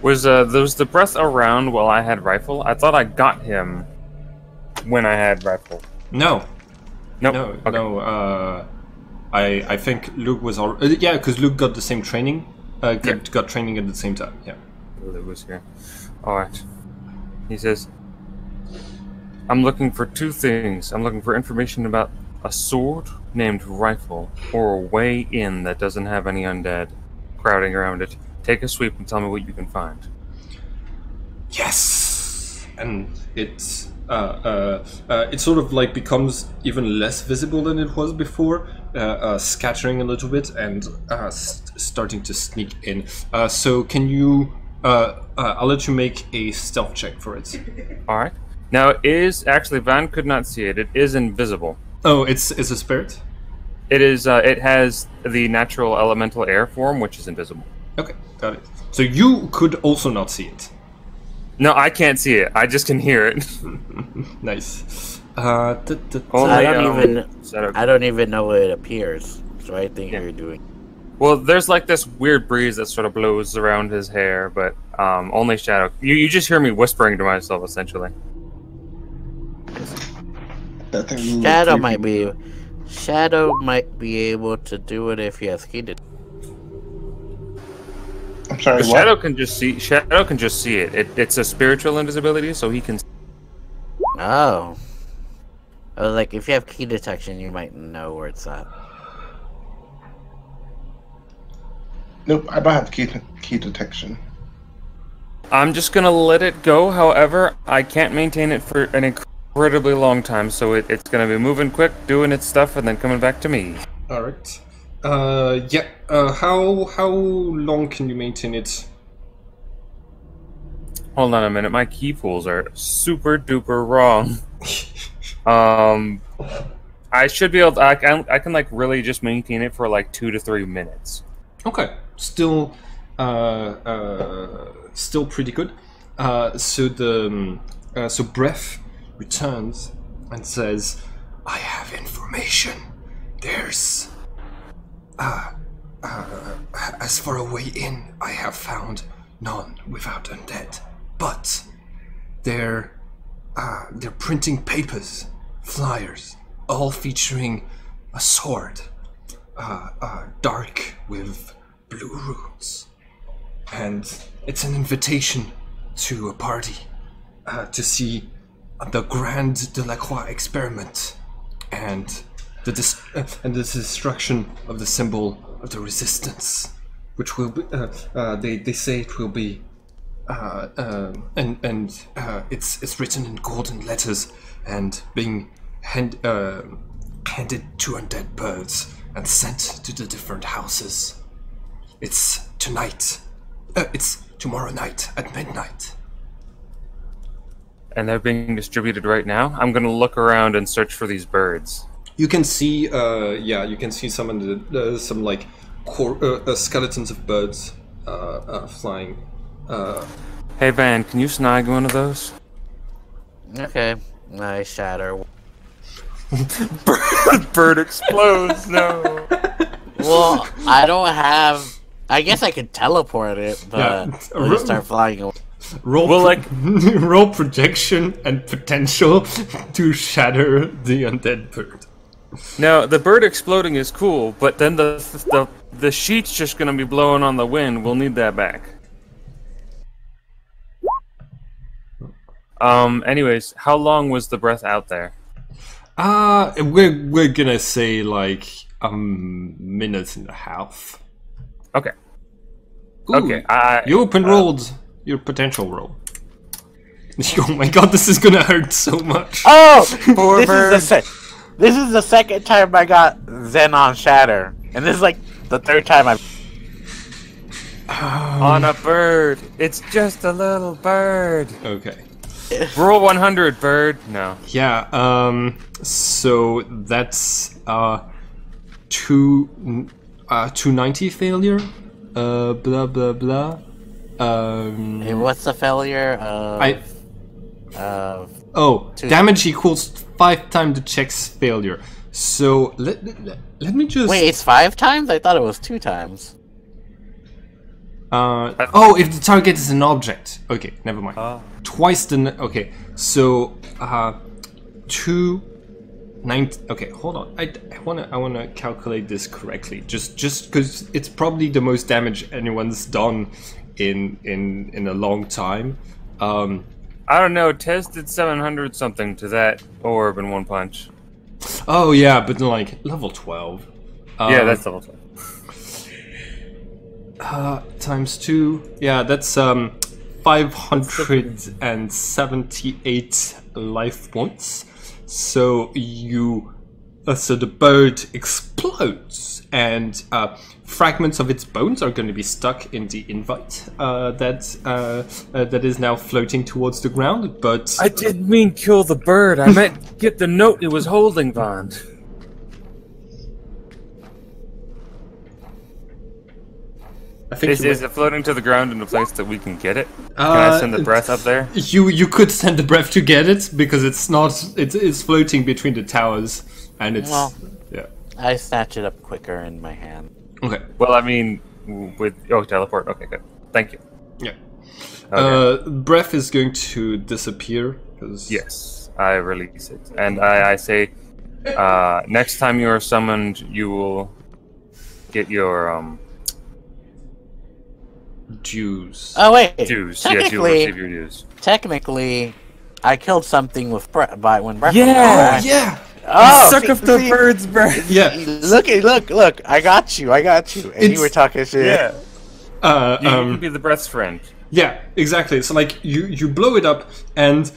Speaker 4: Was the breath around while I had rifle? I thought I got him when I had rifle.
Speaker 1: No.
Speaker 4: Nope.
Speaker 1: No,
Speaker 4: Okay.
Speaker 1: no. I think Luke was already... yeah, because Luke got the same training. Got training at the same time, yeah.
Speaker 4: Luke was here. Alright. He says, I'm looking for two things. I'm looking for information about a sword named Rifle, or a way in that doesn't have any undead crowding around it. Take a sweep and tell me what you can find.
Speaker 1: Yes! And it sort of like becomes even less visible than it was before, scattering a little bit and starting to sneak in. So can you... I'll let you make a stealth check for it.
Speaker 4: Alright. Now it is... actually, Van could not see it. It is invisible.
Speaker 1: Oh, it's a spirit?
Speaker 4: It is. It has the natural elemental air form, which is invisible.
Speaker 1: Okay, got it. So you could also not see it.
Speaker 4: No, I can't see it. I just can hear it.
Speaker 1: Nice.
Speaker 2: I don't even know where it appears. So I think you're doing.
Speaker 4: Well, there's like this weird breeze that sort of blows around his hair, but only Shadow. You just hear me whispering to myself, essentially.
Speaker 2: Shadow might be able to do it if he has heated.
Speaker 3: I'm sorry, what?
Speaker 4: Shadow can just see. Shadow can just see it. It's a spiritual invisibility, so he can.
Speaker 2: Oh. I was like, if you have key detection, you might know where it's at.
Speaker 3: Nope, I don't have key detection.
Speaker 4: I'm just gonna let it go. However, I can't maintain it for an incredibly long time, so it's gonna be moving quick, doing its stuff, and then coming back to me.
Speaker 1: All right. Yeah. How long can you maintain it?
Speaker 4: Hold on a minute. My key pools are super duper wrong. I should be able to, I can like really just maintain it for like 2 to 3 minutes.
Speaker 1: Okay. Still pretty good. So Breath returns and says, "I have information. There's as for a way in, I have found none without undead, but they're printing papers, flyers, all featuring a sword, dark with blue runes, and it's an invitation to a party to see the Grand Delacroix experiment and the destruction of the symbol of the resistance, which will be, they say it will be, it's written in golden letters and being handed to undead birds and sent to the different houses. It's tonight. It's tomorrow night at midnight.
Speaker 4: And they're being distributed right now? I'm gonna look around and search for these birds.
Speaker 1: You can see, you can see some of some like skeletons of birds flying.
Speaker 4: Hey Van, can you snag one of those?
Speaker 2: Okay, I shatter.
Speaker 4: Bird explodes. No.
Speaker 2: Well, I don't have. I guess I could teleport it, but I'll just start flying away.
Speaker 1: Roll projection and potential to shatter the undead bird.
Speaker 4: Now, the bird exploding is cool, but then the sheet's just gonna be blowing on the wind. We'll need that back. Anyways, how long was the breath out there?
Speaker 1: We're gonna say like a minute and a half.
Speaker 4: Okay.
Speaker 1: Ooh,
Speaker 4: Okay.
Speaker 1: You rolled your potential roll. Oh my god, this is gonna hurt so much.
Speaker 2: Oh! This is the second time I got Xenon Shatter. And this is like the third time I've...
Speaker 4: On a bird. It's just a little bird.
Speaker 1: Okay.
Speaker 4: Roll 100, bird. No.
Speaker 1: Yeah, so that's 290 failure. Blah blah blah.
Speaker 2: Hey, what's the failure
Speaker 1: damage equals 5 times the check's failure. So let me just
Speaker 2: Wait, it's 5 times? I thought it was 2 times.
Speaker 1: if the target is an object. Okay, never mind. Twice the okay. So 290. Okay, hold on. I wanna calculate this correctly. Just because it's probably the most damage anyone's done in a long time.
Speaker 4: I don't know. Tez did 700 something to that orb in one punch.
Speaker 1: Oh yeah, but like level 12.
Speaker 4: Yeah, that's level 12.
Speaker 1: Times 2. Yeah, that's 578 life points. So so the bird explodes, and fragments of its bones are going to be stuck in the invite that is now floating towards the ground. But
Speaker 4: I didn't mean kill the bird. I meant get the note it was holding, Bond.
Speaker 1: I think
Speaker 4: Is it floating to the ground in a place that we can get it? Can I send the breath up there?
Speaker 1: You could send the breath to get it, because it's floating between the towers, and it's yeah.
Speaker 2: I snatch it up quicker in my hand.
Speaker 1: Okay.
Speaker 4: Well, I mean, with teleport. Okay, good. Thank you.
Speaker 1: Yeah.
Speaker 4: Okay.
Speaker 1: Breath is going to disappear.
Speaker 4: Yes, I release it, and I say, next time you are summoned, you will get your
Speaker 1: dues.
Speaker 2: Oh wait,
Speaker 4: dues. Yes, you will receive your dues.
Speaker 2: Technically, I killed something with when breath.
Speaker 1: Yeah, yeah.
Speaker 2: Oh,
Speaker 4: suck up the bird's breath.
Speaker 1: Yeah.
Speaker 2: Look! I got you. And you were talking shit.
Speaker 4: Yeah. You can be the breath's friend.
Speaker 1: Yeah, exactly. So like you blow it up, and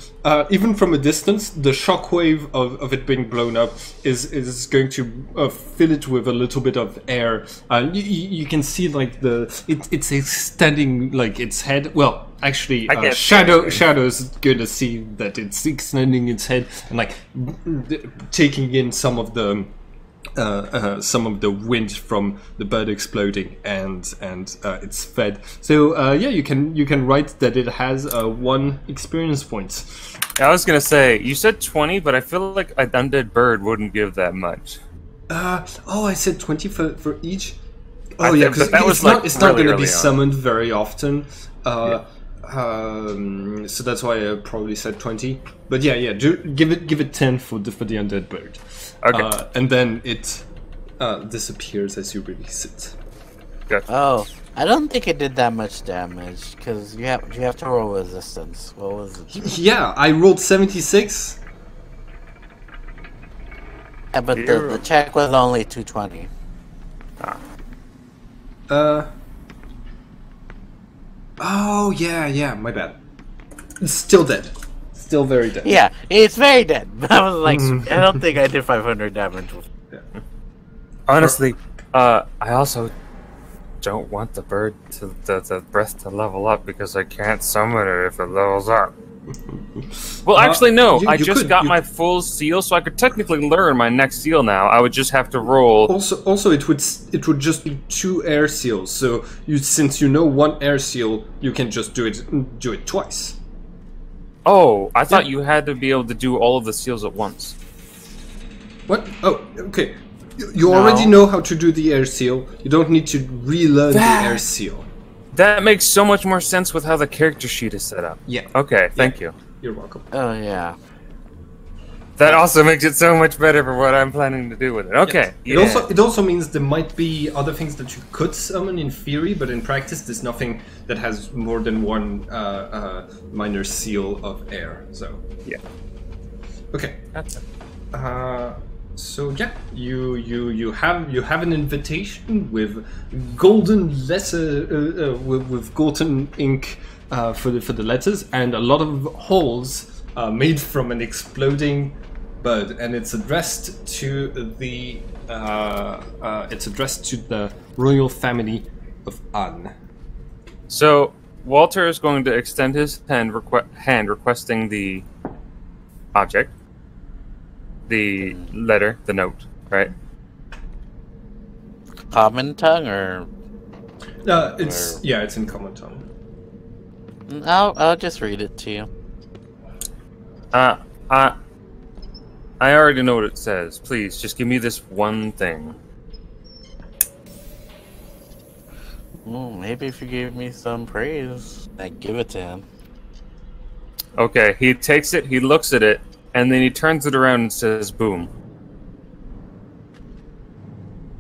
Speaker 1: even from a distance, the shockwave of it being blown up is going to fill it with a little bit of air. You can see like it's extending like its head. Well, actually, Shadow's going to see that it's extending its head and like taking in some of the wind from the bird exploding, and it's fed. So yeah, you can write that it has 1 experience point.
Speaker 4: I was gonna say, you said 20, but I feel like an undead bird wouldn't give that much.
Speaker 1: I said 20 for each. Oh yeah, because it's not going to be summoned very often. So that's why I probably said 20. But yeah, give it 10 for the undead bird.
Speaker 4: Okay.
Speaker 1: And then it disappears as you release it.
Speaker 4: Good.
Speaker 2: Oh, I don't think it did that much damage, because you have to roll resistance. What was it?
Speaker 1: Yeah, I rolled 76.
Speaker 2: Yeah, but the check was only 220.
Speaker 1: Oh yeah, my bad. It's still dead. Still very dead.
Speaker 2: Yeah, it's very dead. I was like, I don't think I did 500 damage.
Speaker 1: Yeah.
Speaker 4: Honestly, I also don't want the bird the breath to level up, because I can't summon it if it levels up. Well, actually, no. I just got my full seal, so I could technically learn my next seal now. I would just have to roll.
Speaker 1: Also, it would just be 2 air seals. So since you know 1 air seal, you can just do it twice.
Speaker 4: Oh, I thought you had to be able to do all of the seals at once.
Speaker 1: What? Oh, okay. You already know how to do the air seal. You don't need to relearn the air seal.
Speaker 4: That makes so much more sense with how the character sheet is set up.
Speaker 1: Yeah.
Speaker 4: Okay, thank you.
Speaker 1: You're welcome.
Speaker 2: Oh yeah.
Speaker 4: That also makes it so much better for what I'm planning to do with it. Okay.
Speaker 1: Yes. It also means there might be other things that you could summon in theory, but in practice there's nothing that has more than one minor seal of air. So
Speaker 4: yeah.
Speaker 1: Okay.
Speaker 4: That's it.
Speaker 1: So yeah, you have an invitation with golden letter with golden ink for the letters, and a lot of holes made from an exploding bird, and it's addressed to the royal family of An.
Speaker 4: So Walter is going to extend his hand requesting the object. The letter, the note, right?
Speaker 2: Common tongue, or
Speaker 1: it's in common tongue.
Speaker 2: I'll just read it to you.
Speaker 4: I already know what it says. Please, just give me this one thing.
Speaker 2: Well, maybe if you gave me some praise, I'd give it to him.
Speaker 4: Okay, he takes it, he looks at it, and then he turns it around and says, "Boom."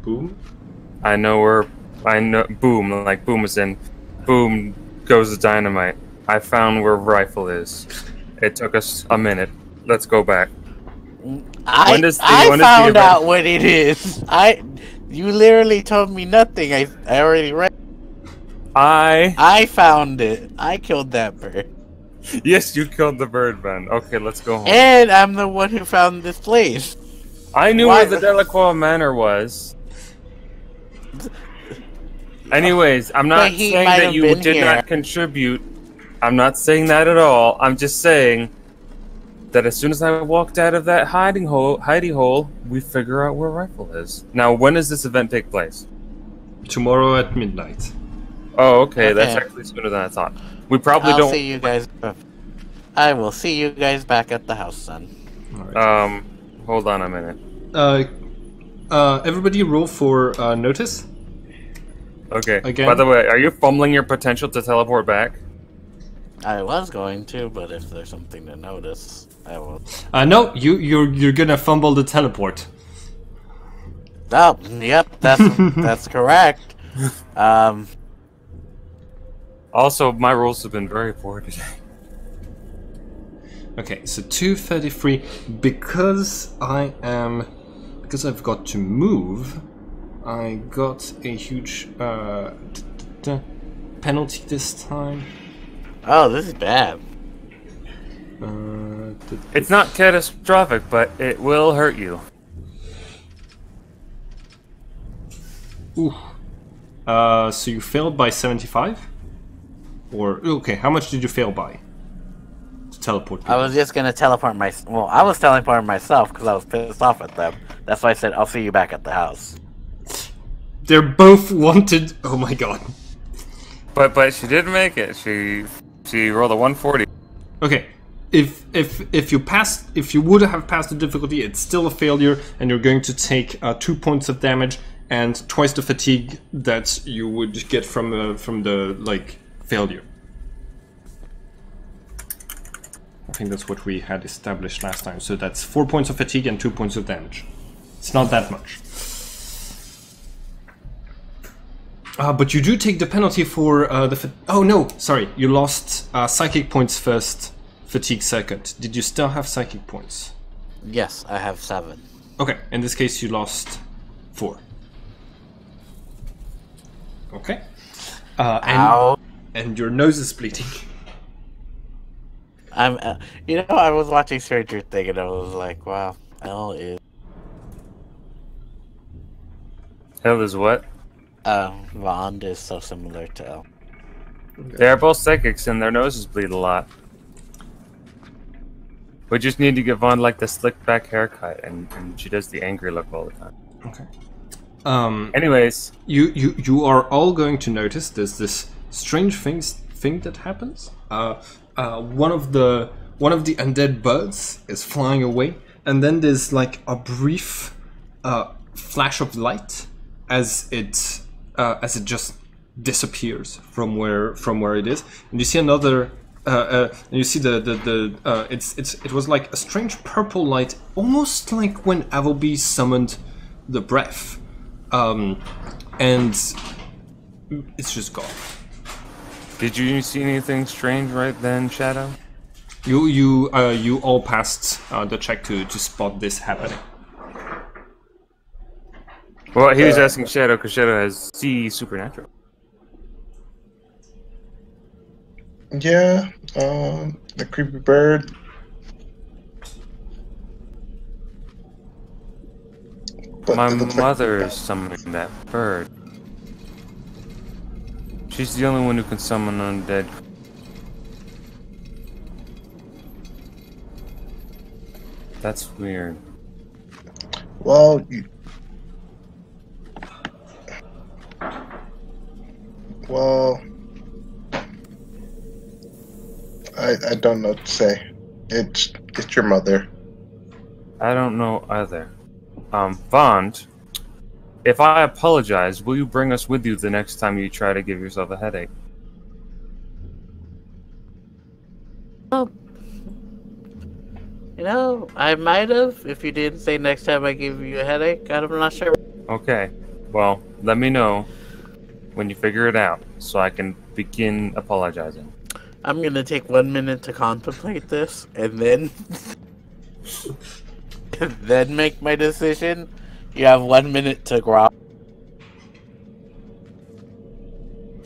Speaker 1: Boom?
Speaker 4: I know, boom, like boom is in, boom goes the dynamite. I found where rifle is. It took us a minute. Let's go back.
Speaker 2: I found out what it is. You literally told me nothing. I already read. I found it. I killed that bird.
Speaker 4: Yes, you killed the bird, man. Okay, let's go home.
Speaker 2: And I'm the one who found this place.
Speaker 4: I knew where the Delacroix Manor was. Anyways, I'm not saying that you did not contribute. I'm not saying that at all. I'm just saying that as soon as I walked out of that hidey hole, we figure out where rifle is. Now, when does this event take place?
Speaker 1: Tomorrow at midnight.
Speaker 4: Oh, okay. That's actually sooner than I thought. We probably don't.
Speaker 2: See you guys. I will see you guys back at the house, son.
Speaker 1: Right.
Speaker 4: Hold on a minute.
Speaker 1: Everybody roll for notice.
Speaker 4: Okay.
Speaker 1: Again?
Speaker 4: By the way, are you fumbling your potential to teleport back?
Speaker 2: I was going to, but if there's something to notice, I will.
Speaker 1: No, you're gonna fumble the teleport.
Speaker 2: Oh, yep, that's correct.
Speaker 4: Also, my rolls have been very poor today.
Speaker 1: Okay, so 233. Because I've got to move, I got a huge penalty this time.
Speaker 2: Oh, this is bad.
Speaker 4: It's not catastrophic, but it will hurt you.
Speaker 1: Ooh. So you failed by 75? Or, okay, how much did you fail by? To teleport people?
Speaker 2: I was just gonna teleport well, I was teleporting myself because I was pissed off at them. That's why I said, I'll see you back at the house.
Speaker 1: They're both wanted. Oh my god.
Speaker 4: But she didn't make it. She rolled a 140.
Speaker 1: Okay. If you would have passed the difficulty, it's still a failure, and you're going to take 2 points of damage and twice the fatigue that you would get from the failure. I think that's what we had established last time. So that's 4 points of fatigue and 2 points of damage. It's not that much. But you do take the penalty for oh no, sorry, you lost psychic points first, fatigue second. Did you still have psychic points?
Speaker 2: Yes, I have 7.
Speaker 1: Okay, in this case you lost 4. Okay. And your nose is bleeding.
Speaker 2: I was watching Stranger Things and I was like, wow, L is
Speaker 4: what?
Speaker 2: Vond is so similar to L.
Speaker 1: Okay.
Speaker 4: They're both psychics and their noses bleed a lot. We just need to give Vaughn like the slick back haircut, and she does the angry look all the time.
Speaker 1: Okay.
Speaker 4: Anyways,
Speaker 1: you are all going to notice there's this strange thing that happens. One of the undead birds is flying away, and then there's like a brief flash of light as it just disappears from where it is, and you see another and you see it was like a strange purple light, almost like when Avelby summoned the breath, and it's just gone.
Speaker 4: Did you see anything strange right then, Shadow?
Speaker 1: You all passed the check to spot this happening.
Speaker 4: Well, he was asking Shadow because Shadow has see supernatural.
Speaker 3: Yeah, the creepy bird. But
Speaker 4: My
Speaker 3: it looks
Speaker 4: mother
Speaker 3: like
Speaker 4: is summoning that bird. She's the only one who can summon undead. That's weird.
Speaker 3: Well, I don't know what to say. It's your mother.
Speaker 4: I don't know either. Vond, if I apologize, will you bring us with you the next time you try to give yourself a headache?
Speaker 2: Oh, you know, I might have if you didn't say next time I give you a headache. I'm not sure.
Speaker 4: Okay. Well, let me know when you figure it out so I can begin apologizing.
Speaker 2: I'm gonna take 1 minute to contemplate this and then then make my decision. You have 1 minute to grow.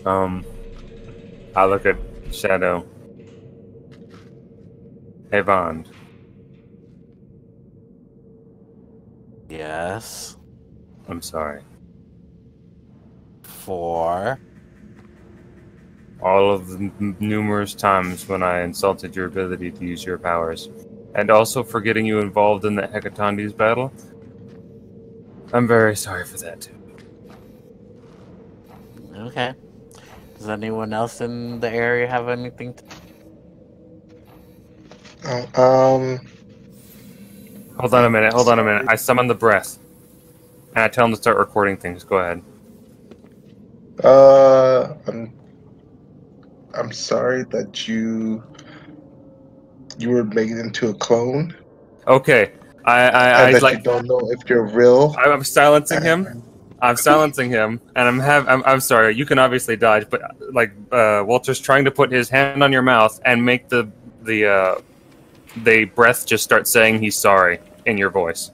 Speaker 4: I look at Shadow. Hey, Vond.
Speaker 2: Yes.
Speaker 4: I'm sorry.
Speaker 2: For
Speaker 4: All of the numerous times when I insulted your ability to use your powers. And also for getting you involved in the Hecatondes battle. I'm very sorry for that, too.
Speaker 2: okay. Does anyone else in the area have anything to...
Speaker 4: Hold on a minute. I summon the breath. And I tell him to start recording things. Go ahead.
Speaker 3: I'm sorry that you were made into a clone.
Speaker 4: Okay. I
Speaker 3: that
Speaker 4: like.
Speaker 3: You don't know if you're real.
Speaker 4: I'm silencing him. I'm silencing him, and I'm sorry. You can obviously dodge, but like Walter's trying to put his hand on your mouth and make the breath just start saying he's sorry in your voice.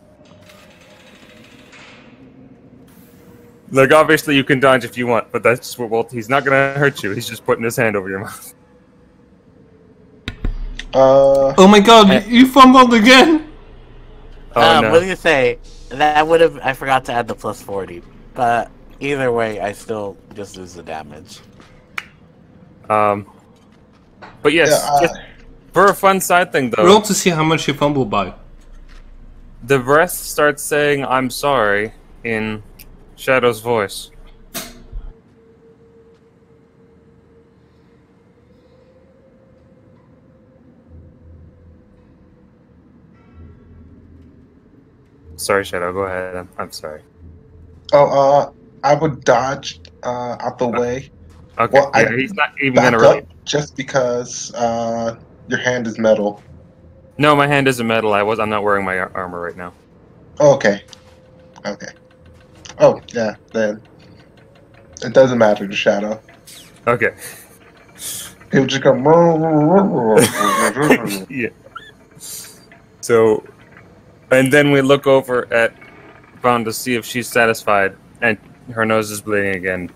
Speaker 4: Like, obviously you can dodge if you want, but that's just what Walter... He's not gonna hurt you, he's just putting his hand over your mouth.
Speaker 1: Oh my god, you fumbled again!
Speaker 4: Oh, no.
Speaker 2: What do you say? That would have... I forgot to add the plus 40. But either way, I still just lose the damage.
Speaker 4: But yes, just for a fun side thing, though...
Speaker 1: Roll to see how much you fumbled by.
Speaker 4: The breath starts saying, I'm sorry, in Shadow's voice. Sorry, Shadow, go ahead. I'm sorry.
Speaker 3: I would dodge out the way.
Speaker 4: Okay,
Speaker 3: well,
Speaker 4: yeah, he's not even gonna really...
Speaker 3: Just because your hand is metal.
Speaker 4: No, my hand isn't metal. I'm not wearing my armor right now.
Speaker 3: Oh, okay. Oh, yeah, then. It doesn't matter to Shadow.
Speaker 4: Okay.
Speaker 3: He would just go...
Speaker 4: Yeah. So... And then we look over at Vaughn to see if she's satisfied, and her nose is bleeding again.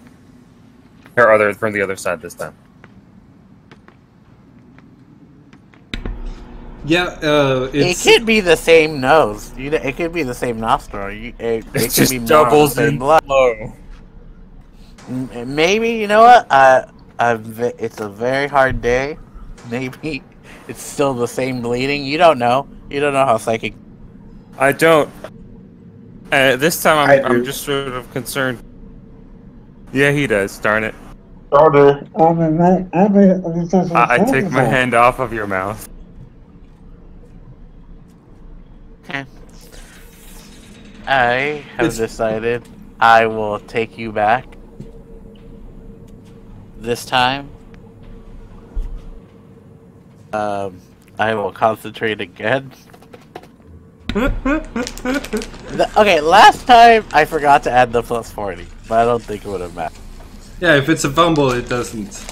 Speaker 4: From the other side this time.
Speaker 1: Yeah,
Speaker 2: it could be the same nose. It could be the same nostril. It could
Speaker 4: just
Speaker 2: be
Speaker 4: doubles in
Speaker 2: blood.
Speaker 4: blow.
Speaker 2: Maybe, you know what? It's a very hard day. Maybe it's still the same bleeding. You don't know. You don't know how psychic.
Speaker 4: I don't. This time I'm just sort of concerned. Yeah, he does. Darn it. I take my hand off of your mouth.
Speaker 2: Okay. I have decided I will take you back. This time, I will concentrate again. Okay, last time I forgot to add the plus 40, but I don't think it would have mattered.
Speaker 1: Yeah, if it's a fumble, it doesn't.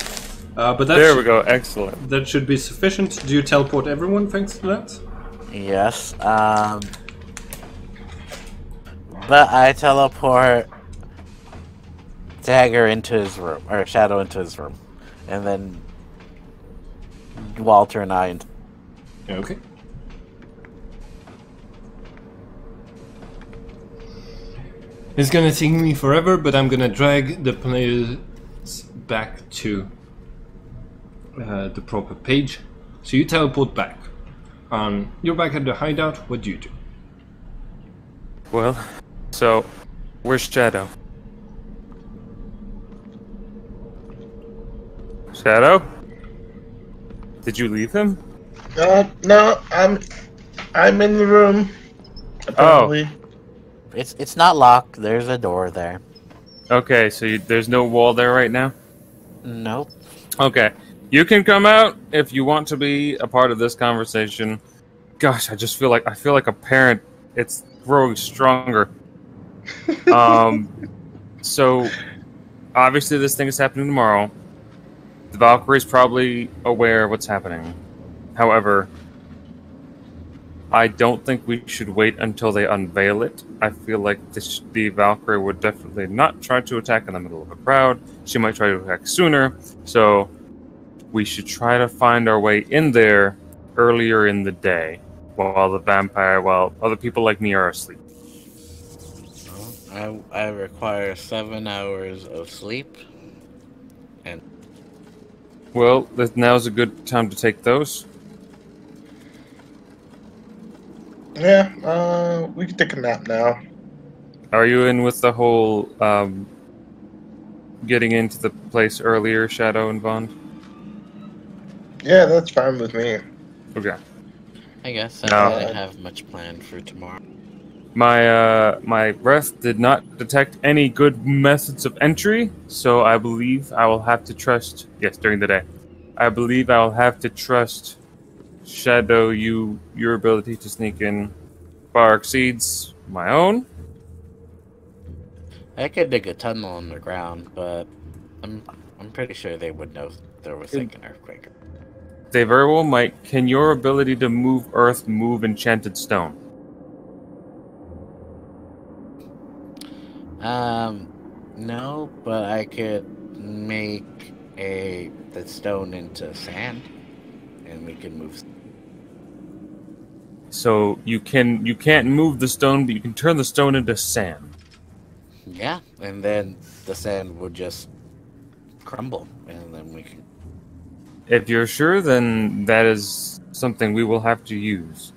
Speaker 1: But that
Speaker 4: There we go, excellent.
Speaker 1: That should be sufficient. Do you teleport everyone thanks to that?
Speaker 2: Yes, but I teleport Dagger into his room, or Shadow into his room, and then Walter and I into...
Speaker 1: Okay. It's gonna take me forever, but I'm gonna drag the players back to the proper page. So you teleport back. You're back at the hideout. What do you do?
Speaker 4: Well, so where's Shadow? Shadow? Did you leave him?
Speaker 3: No, I'm in the room. Apparently.
Speaker 4: Oh.
Speaker 2: It's not locked. There's a door there.
Speaker 4: Okay, so there's no wall there right now?
Speaker 2: Nope.
Speaker 4: Okay. You can come out if you want to be a part of this conversation. Gosh, I feel like a parent. It's growing stronger. So obviously this thing is happening tomorrow. The Valkyrie's probably aware of what's happening. However, I don't think we should wait until they unveil it. I feel like the Valkyrie would definitely not try to attack in the middle of a crowd. She might try to attack sooner. So we should try to find our way in there earlier in the day while other people like me are asleep.
Speaker 2: I require 7 hours of sleep. And
Speaker 4: well, now's a good time to take those.
Speaker 3: Yeah, we can take a nap now.
Speaker 4: Are you in with the whole getting into the place earlier, Shadow and Bond?
Speaker 3: Yeah, that's fine with me.
Speaker 4: Okay.
Speaker 2: I guess I didn't have much planned for tomorrow.
Speaker 4: My breath did not detect any good methods of entry, so I believe I will have to trust... Yes, during the day. I believe I will have to trust Shadow, your ability to sneak in far exceeds my own.
Speaker 2: I could dig a tunnel underground, but I'm pretty sure they would know there was like an earthquake.
Speaker 4: They very well might. Can your ability to move earth move enchanted stone?
Speaker 2: No, but I could make the stone into sand, and we can move.
Speaker 4: So you can't move the stone, but you can turn the stone into sand.
Speaker 2: Yeah, and then the sand would just crumble, and then we can...
Speaker 4: If you're sure, then that is something we will have to use.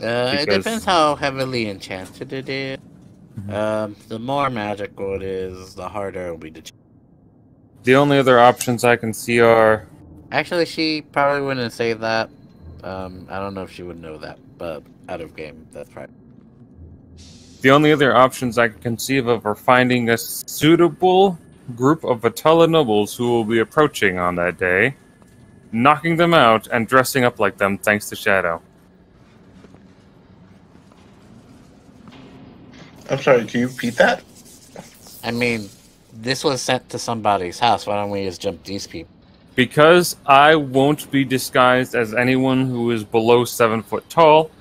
Speaker 2: It depends how heavily enchanted it is. The more magical it is, the harder it will be to change.
Speaker 4: The only other options I can see are...
Speaker 2: Actually, she probably wouldn't say that. I don't know if she would know that, but out of game, that's right.
Speaker 4: The only other options I can conceive of are finding a suitable group of Vatala nobles who will be approaching on that day, knocking them out, and dressing up like them thanks to Shadow.
Speaker 3: I'm sorry, can you repeat that?
Speaker 2: I mean, this was sent to somebody's house. Why don't we just jump these people?
Speaker 4: Because I won't be disguised as anyone who is below 7 foot tall.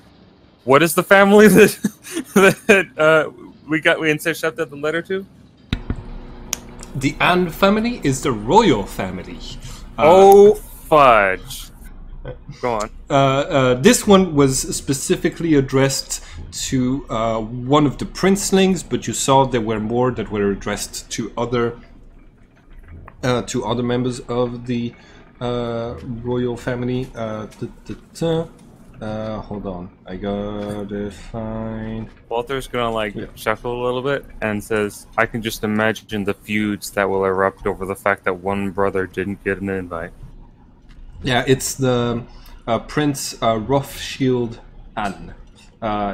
Speaker 4: What is the family that we intercepted the letter to?
Speaker 1: The An family is the royal family.
Speaker 4: Oh, fudge. Go on.
Speaker 1: This one was specifically addressed to one of the princelings, but you saw there were more that were addressed to other members of the royal family. Hold on, I gotta find...
Speaker 4: Walter's gonna chuckle a little bit and says, I can just imagine the feuds that will erupt over the fact that one brother didn't get an invite.
Speaker 1: Yeah, it's the Prince Rothschild An.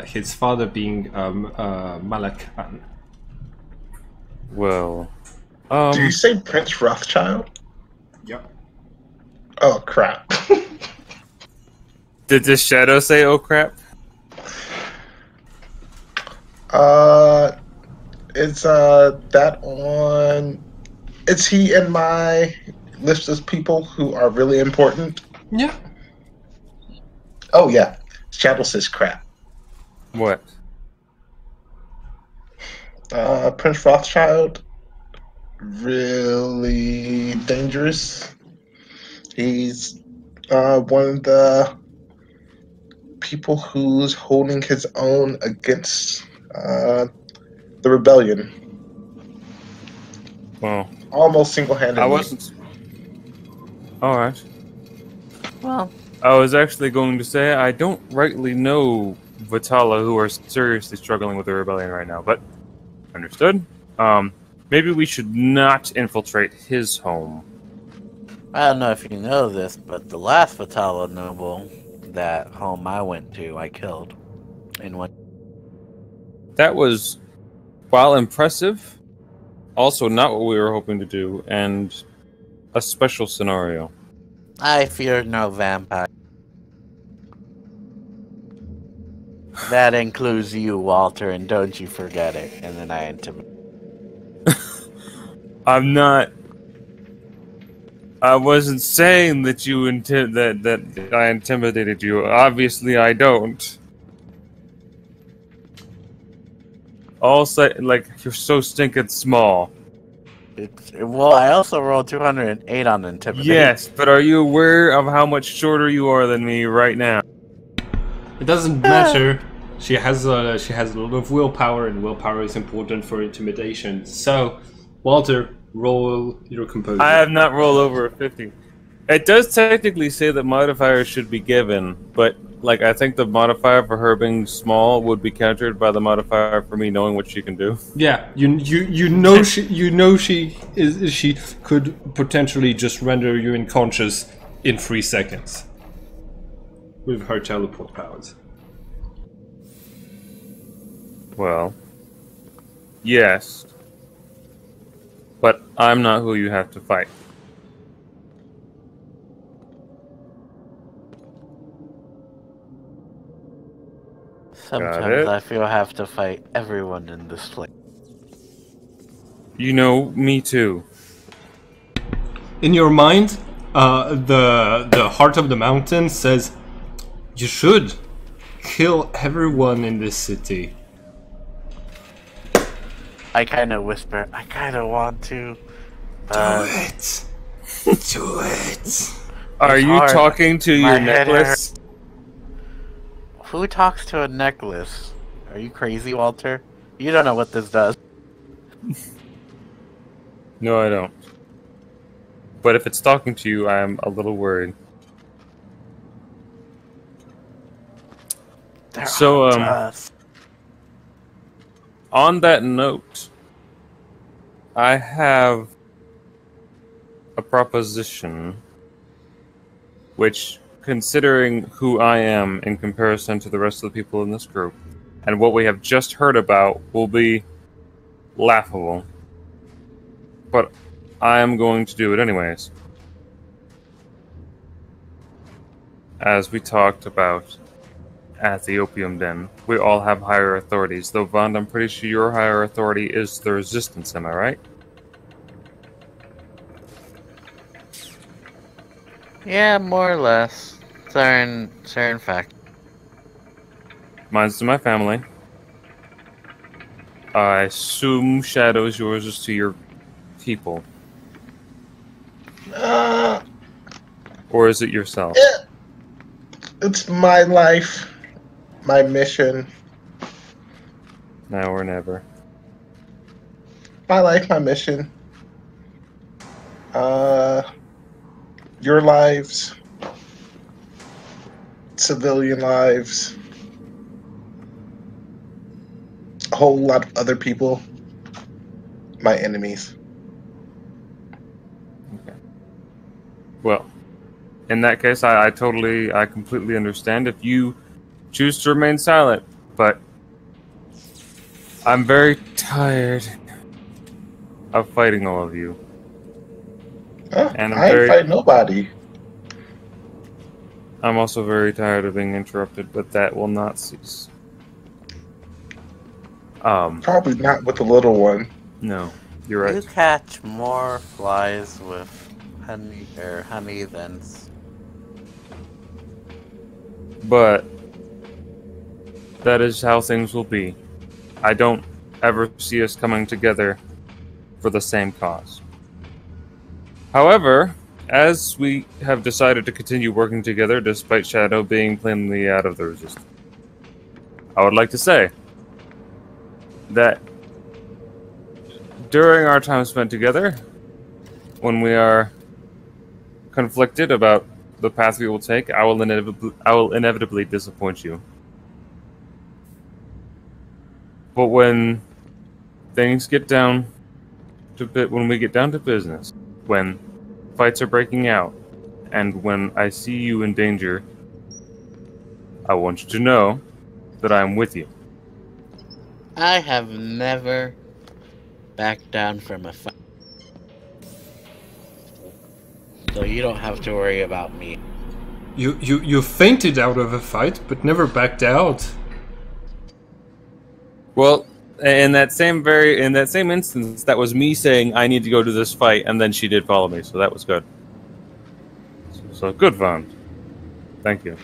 Speaker 1: His father being Malak An.
Speaker 4: Well...
Speaker 3: Did you say Prince Rothschild?
Speaker 1: Yep.
Speaker 3: Oh, crap.
Speaker 4: Did the shadow say, "Oh crap"?
Speaker 3: It's that on. It's he and my list of people who are really important.
Speaker 1: Yeah.
Speaker 3: Oh yeah, Shadow says crap.
Speaker 4: What?
Speaker 3: Prince Rothschild, really dangerous. He's one of the people who's holding his own against the rebellion.
Speaker 4: Well,
Speaker 3: Almost single-handedly.
Speaker 4: I wasn't. All right.
Speaker 2: Well,
Speaker 4: I was actually going to say I don't rightly know Vitala, who are seriously struggling with the rebellion right now, but understood. Maybe we should not infiltrate his home.
Speaker 2: I don't know if you know this, but the last Vitala noble, that home I went to, I killed in one.
Speaker 4: That was, while impressive, also not what we were hoping to do, and a special scenario.
Speaker 2: I fear no vampire. That includes you, Walter, and don't you forget it. And then I intimidate.
Speaker 4: I'm not. I wasn't saying that you that I intimidated you. Obviously, I don't. Like you're so stinking small.
Speaker 2: Well, I also rolled 208 on intimidate.
Speaker 4: Yes, but are you aware of how much shorter you are than me right now?
Speaker 1: It doesn't matter. She has a lot of willpower, and willpower is important for intimidation. So, Walter, roll your composure.
Speaker 4: I have not rolled over a 50. It does technically say that modifiers should be given, but like I think the modifier for her being small would be countered by the modifier for me knowing what she can do.
Speaker 1: Yeah, you know she could potentially just render you unconscious in 3 seconds with her teleport powers.
Speaker 4: Well, yes, but I'm not who you have to fight.
Speaker 2: Sometimes I feel I have to fight everyone in this place.
Speaker 4: You know, me too.
Speaker 1: In your mind, the heart of the mountain says, you should kill everyone in this city.
Speaker 2: I kind of whisper, I kind of want to.
Speaker 1: Do it. Do it.
Speaker 4: Are you
Speaker 2: hard.
Speaker 4: talking to
Speaker 2: My
Speaker 4: your
Speaker 2: head
Speaker 4: necklace?
Speaker 2: Who talks to a necklace? Are you crazy, Walter? You don't know what this does.
Speaker 4: No, I don't. But if it's talking to you, I'm a little worried.
Speaker 2: They're
Speaker 4: So,
Speaker 2: on to us.
Speaker 4: On that note, I have a proposition which, considering who I am in comparison to the rest of the people in this group, and what we have just heard about, will be laughable. But I am going to do it anyways. As we talked about at the Opium Den, we all have higher authorities, though Vond, I'm pretty sure your higher authority is the Resistance, am I right?
Speaker 2: Yeah, more or less. Certain fact.
Speaker 4: Mine's to my family. I assume Shadow's yours is to your people. Or is it yourself?
Speaker 3: It's my life, my mission.
Speaker 4: Now or never.
Speaker 3: My life, my mission. Your lives, civilian lives, a whole lot of other people, my enemies.
Speaker 4: Okay. Well, in that case, I completely understand if you choose to remain silent, but I'm very tired of fighting all of you.
Speaker 3: And I ain't fight nobody.
Speaker 4: I'm also very tired of being interrupted, but that will not cease.
Speaker 3: Probably not with the little one.
Speaker 4: No, you're right.
Speaker 2: You catch more flies with honey than.
Speaker 4: But that is how things will be. I don't ever see us coming together for the same cause. However, as we have decided to continue working together despite Shadow being plainly out of the resistance, I would like to say that during our time spent together, when we are conflicted about the path we will take, I will inevitably disappoint you. But when things get down to when we get down to business, when fights are breaking out, and when I see you in danger, I want you to know that I am with you.
Speaker 2: I have never backed down from a fight, so you don't have to worry about me.
Speaker 1: You fainted out of a fight, but never backed out.
Speaker 4: Well, in that same instance, that was me saying I need to go to this fight, and then she did follow me, so that was good. So good, Vaughn. Thank you.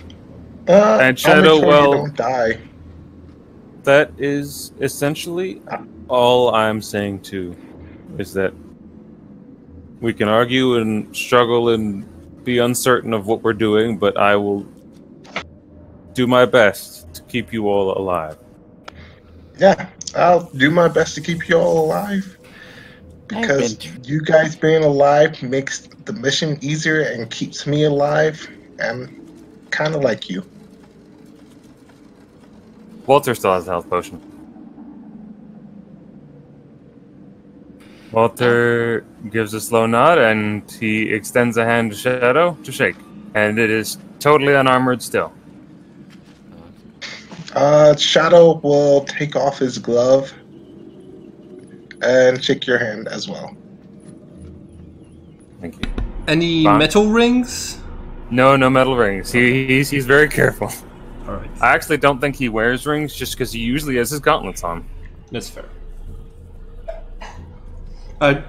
Speaker 4: And Shadow,
Speaker 3: sure
Speaker 4: well,
Speaker 3: you don't die.
Speaker 4: That is essentially all I'm saying too, is that we can argue and struggle and be uncertain of what we're doing, but I will do my best to keep you all alive.
Speaker 3: Yeah, I'll do my best to keep you all alive. Because you guys being alive makes the mission easier and keeps me alive. And kind of like you.
Speaker 4: Walter still has a health potion. Walter gives a slow nod, and he extends a hand to Shadow to shake. And it is totally unarmored still.
Speaker 3: Shadow will take off his glove and shake your hand as well.
Speaker 4: Thank you.
Speaker 1: Any metal rings?
Speaker 4: No metal rings. He's very careful.
Speaker 1: All right.
Speaker 4: I actually don't think he wears rings just because he usually has his gauntlets on.
Speaker 1: That's fair.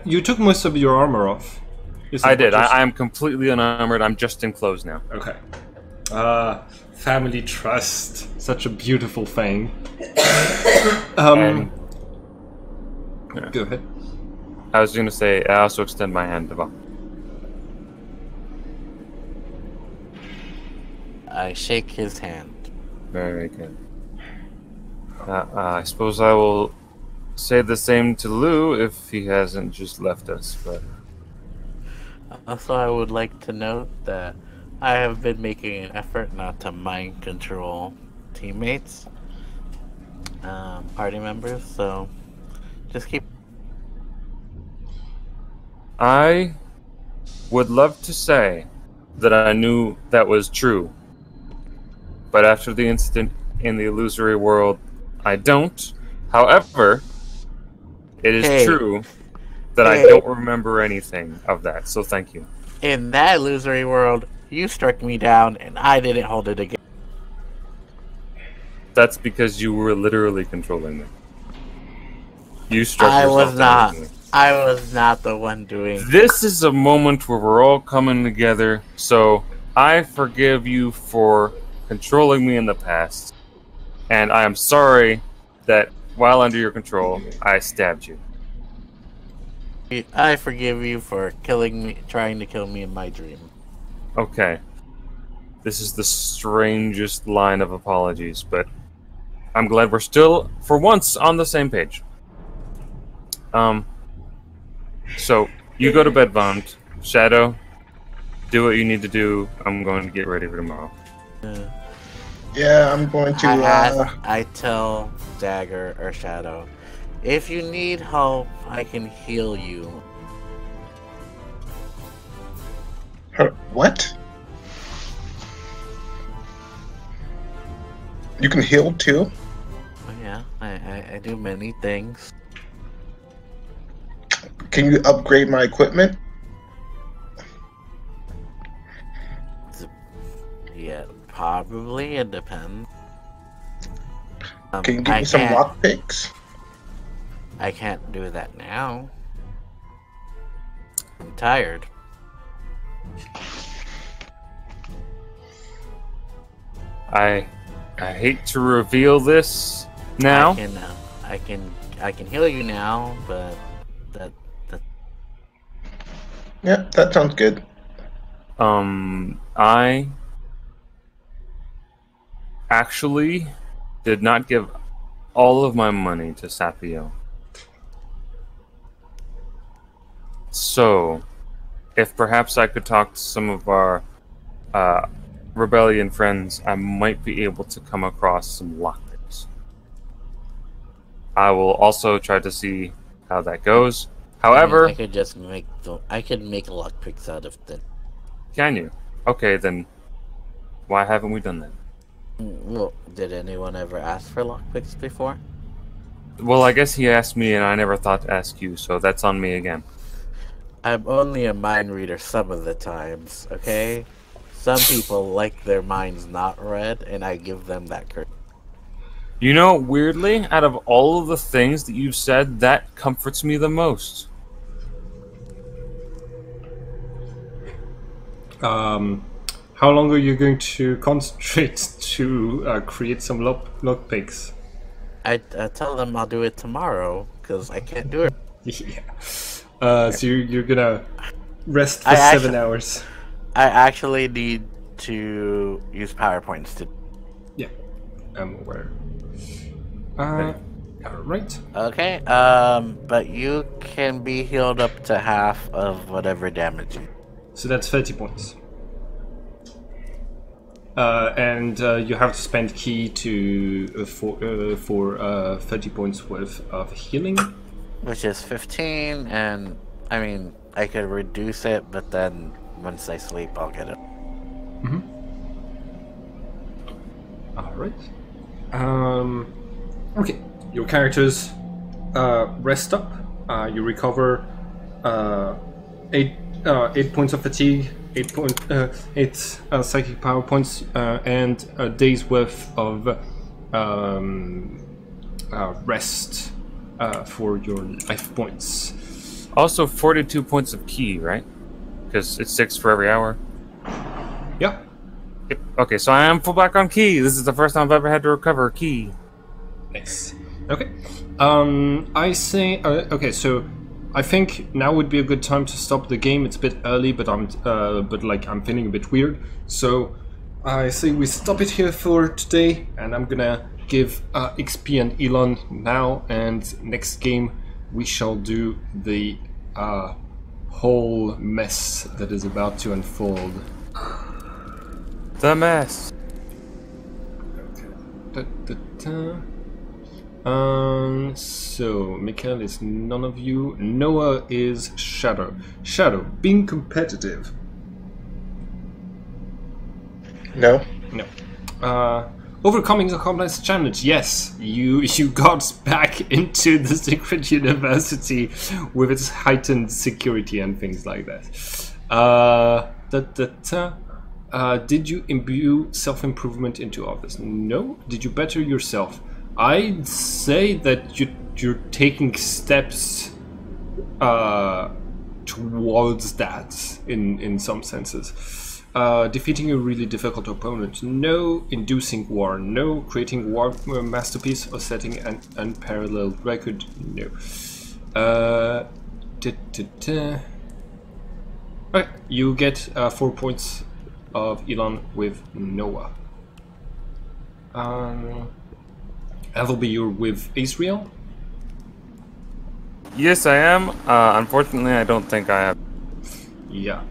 Speaker 1: You took most of your armor off.
Speaker 4: I did. I am completely unarmored. I'm just in clothes now.
Speaker 1: Okay. Family trust. Such a beautiful thing.
Speaker 4: Yeah.
Speaker 1: Go ahead.
Speaker 4: I was going to say, I also extend my hand to Bob.
Speaker 2: I shake his hand.
Speaker 4: Very good. I suppose I will say the same to Lou if he hasn't just left us, but...
Speaker 2: Also, I would like to note that I have been making an effort not to mind control teammates, party members, so just keep...
Speaker 4: I would love to say that I knew that was true, but after the incident in the illusory world, I don't. However, it is true that I don't remember anything of that, so thank you.
Speaker 2: In that illusory world, you struck me down, and I didn't hold it again.
Speaker 4: That's because you were literally controlling me. You struck
Speaker 2: I
Speaker 4: yourself
Speaker 2: was
Speaker 4: down
Speaker 2: not.
Speaker 4: with me.
Speaker 2: I was not the one doing.
Speaker 4: This is a moment where we're all coming together, so I forgive you for controlling me in the past, and I am sorry that while under your control, I stabbed you.
Speaker 2: I forgive you for killing me, trying to kill me in my dream.
Speaker 4: Okay. This is the strangest line of apologies, but I'm glad we're still, for once, on the same page. So, you go to bed, Bond. Shadow, do what you need to do. I'm going to get ready for tomorrow.
Speaker 3: Yeah, I'm going to...
Speaker 2: I tell Dagger or Shadow, if you need help, I can heal you.
Speaker 3: What? You can heal too?
Speaker 2: Oh, yeah, I do many things.
Speaker 3: Can you upgrade my equipment?
Speaker 2: Yeah. Probably, it depends.
Speaker 3: Can you give me some lockpicks?
Speaker 2: I can't do that now. I'm tired.
Speaker 4: I hate to reveal this now.
Speaker 2: I can heal you now, but that.
Speaker 3: Yeah, that sounds good.
Speaker 4: I actually did not give all of my money to Sapio. So, if perhaps I could talk to some of our rebellion friends, I might be able to come across some lockpicks. I will also try to see how that goes. However,
Speaker 2: I could just make lockpicks out of that.
Speaker 4: Can you? Okay, then why haven't we done that?
Speaker 2: Well, did anyone ever ask for lockpicks before?
Speaker 4: Well, I guess he asked me, and I never thought to ask you, so that's on me again.
Speaker 2: I'm only a mind reader some of the times, okay? Some people like their minds not read, and I give them that courtesy.
Speaker 4: You know, weirdly, out of all of the things that you've said, that comforts me the most.
Speaker 1: How long are you going to concentrate to create some lockpicks?
Speaker 2: I tell them I'll do it tomorrow, because I can't do it.
Speaker 1: Yeah. So you're gonna rest for 7 hours.
Speaker 2: I actually need to use PowerPoints to...
Speaker 1: Yeah, I'm aware. Alright.
Speaker 2: Okay, but you can be healed up to half of whatever damage you...
Speaker 1: So that's 30 points. And you have to spend key to for 30 points worth of healing.
Speaker 2: Which is 15, and I mean, I could reduce it, but then once I sleep, I'll get it.
Speaker 1: Mm-hmm. Alright. Okay, your characters rest up. You recover 8 points of fatigue, 8 psychic power points, and a day's worth of rest for your life points.
Speaker 4: Also, 42 points of key, right? Because it's 6 for every hour.
Speaker 1: Yeah.
Speaker 4: Yep. Okay, so I am full back on key. This is the first time I've ever had to recover a key.
Speaker 1: Nice. Okay. I say. Okay, so I think now would be a good time to stop the game. It's a bit early, but I'm feeling a bit weird. So I say we stop it here for today, and I'm gonna give XP and Elon now. And next game we shall do the whole mess that is about to unfold.
Speaker 4: The mess.
Speaker 1: Okay. So Mikhail is none of you. Noah is Shadow. Shadow, being competitive.
Speaker 3: No.
Speaker 1: No. Overcoming the complex challenge. Yes, you got back into the secret university with its heightened security and things like that. Did you imbue self-improvement into others? No. Did you better yourself? I'd say that you're taking steps towards that in some senses. Defeating a really difficult opponent? No. Inducing war? No. Creating war masterpiece or setting an unparalleled record? No. Right, you get 4 points of Elon with Noah. Appleby, you're with Israel?
Speaker 4: Yes, I am. Unfortunately, I don't think I have.
Speaker 1: Yeah.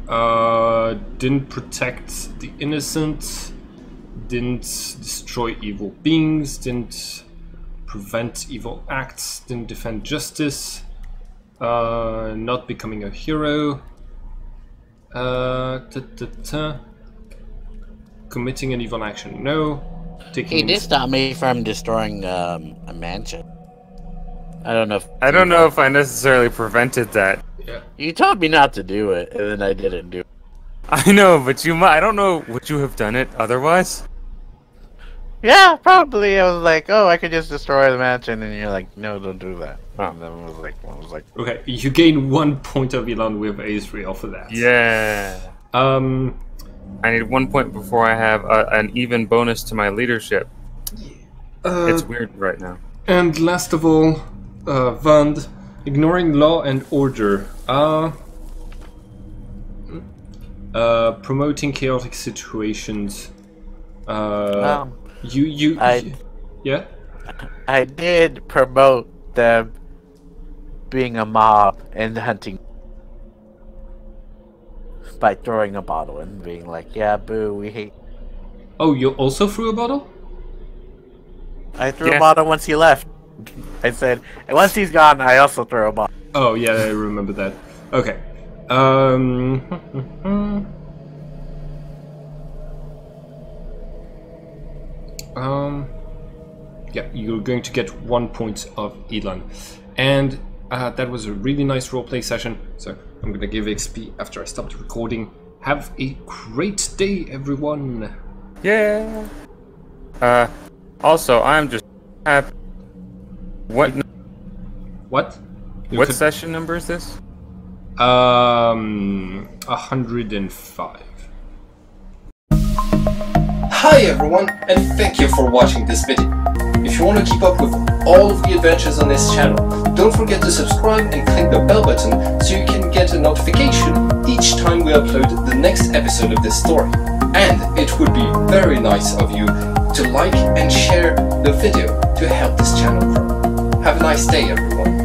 Speaker 1: Didn't protect the innocent. Didn't destroy evil beings. Didn't prevent evil acts. Didn't defend justice. Not becoming a hero. Committing an evil action? No.
Speaker 2: He did stop me from destroying a mansion. I don't know if
Speaker 4: I necessarily prevented that.
Speaker 1: Yeah.
Speaker 2: You told me not to do it, and then I didn't do it.
Speaker 4: I know, but I don't know would you have done it otherwise?
Speaker 2: Yeah, probably. I was like, oh, I could just destroy the mansion, and you're like, no, don't do that. And then I was like,
Speaker 1: okay, you gain 1 point of Elan with Azrael for that.
Speaker 4: Yeah. I need 1 point before I have an even bonus to my leadership. It's weird right now.
Speaker 1: And last of all, Vand, ignoring law and order. Promoting chaotic situations. Yeah?
Speaker 2: I did promote them being a mob and hunting by throwing a bottle and being like, yeah, boo, we hate.
Speaker 1: Oh, you also threw a bottle?
Speaker 2: I threw a bottle once he left. I said, and once he's gone, I also throw a bottle.
Speaker 1: Oh, yeah, I remember that. Okay. Yeah, you're going to get 1 point of Elan. And that was a really nice roleplay session. So I'm gonna give XP after I stopped recording. Have a great day, everyone.
Speaker 4: Yeah. Also, I'm just happy. What?
Speaker 1: What?
Speaker 4: What session number is this?
Speaker 1: 105. Hi everyone, and thank you for watching this video. If you want to keep up with all of the adventures on this channel, don't forget to subscribe and click the bell button so you can get a notification each time we upload the next episode of this story. And it would be very nice of you to like and share the video to help this channel grow. Have a nice day, everyone.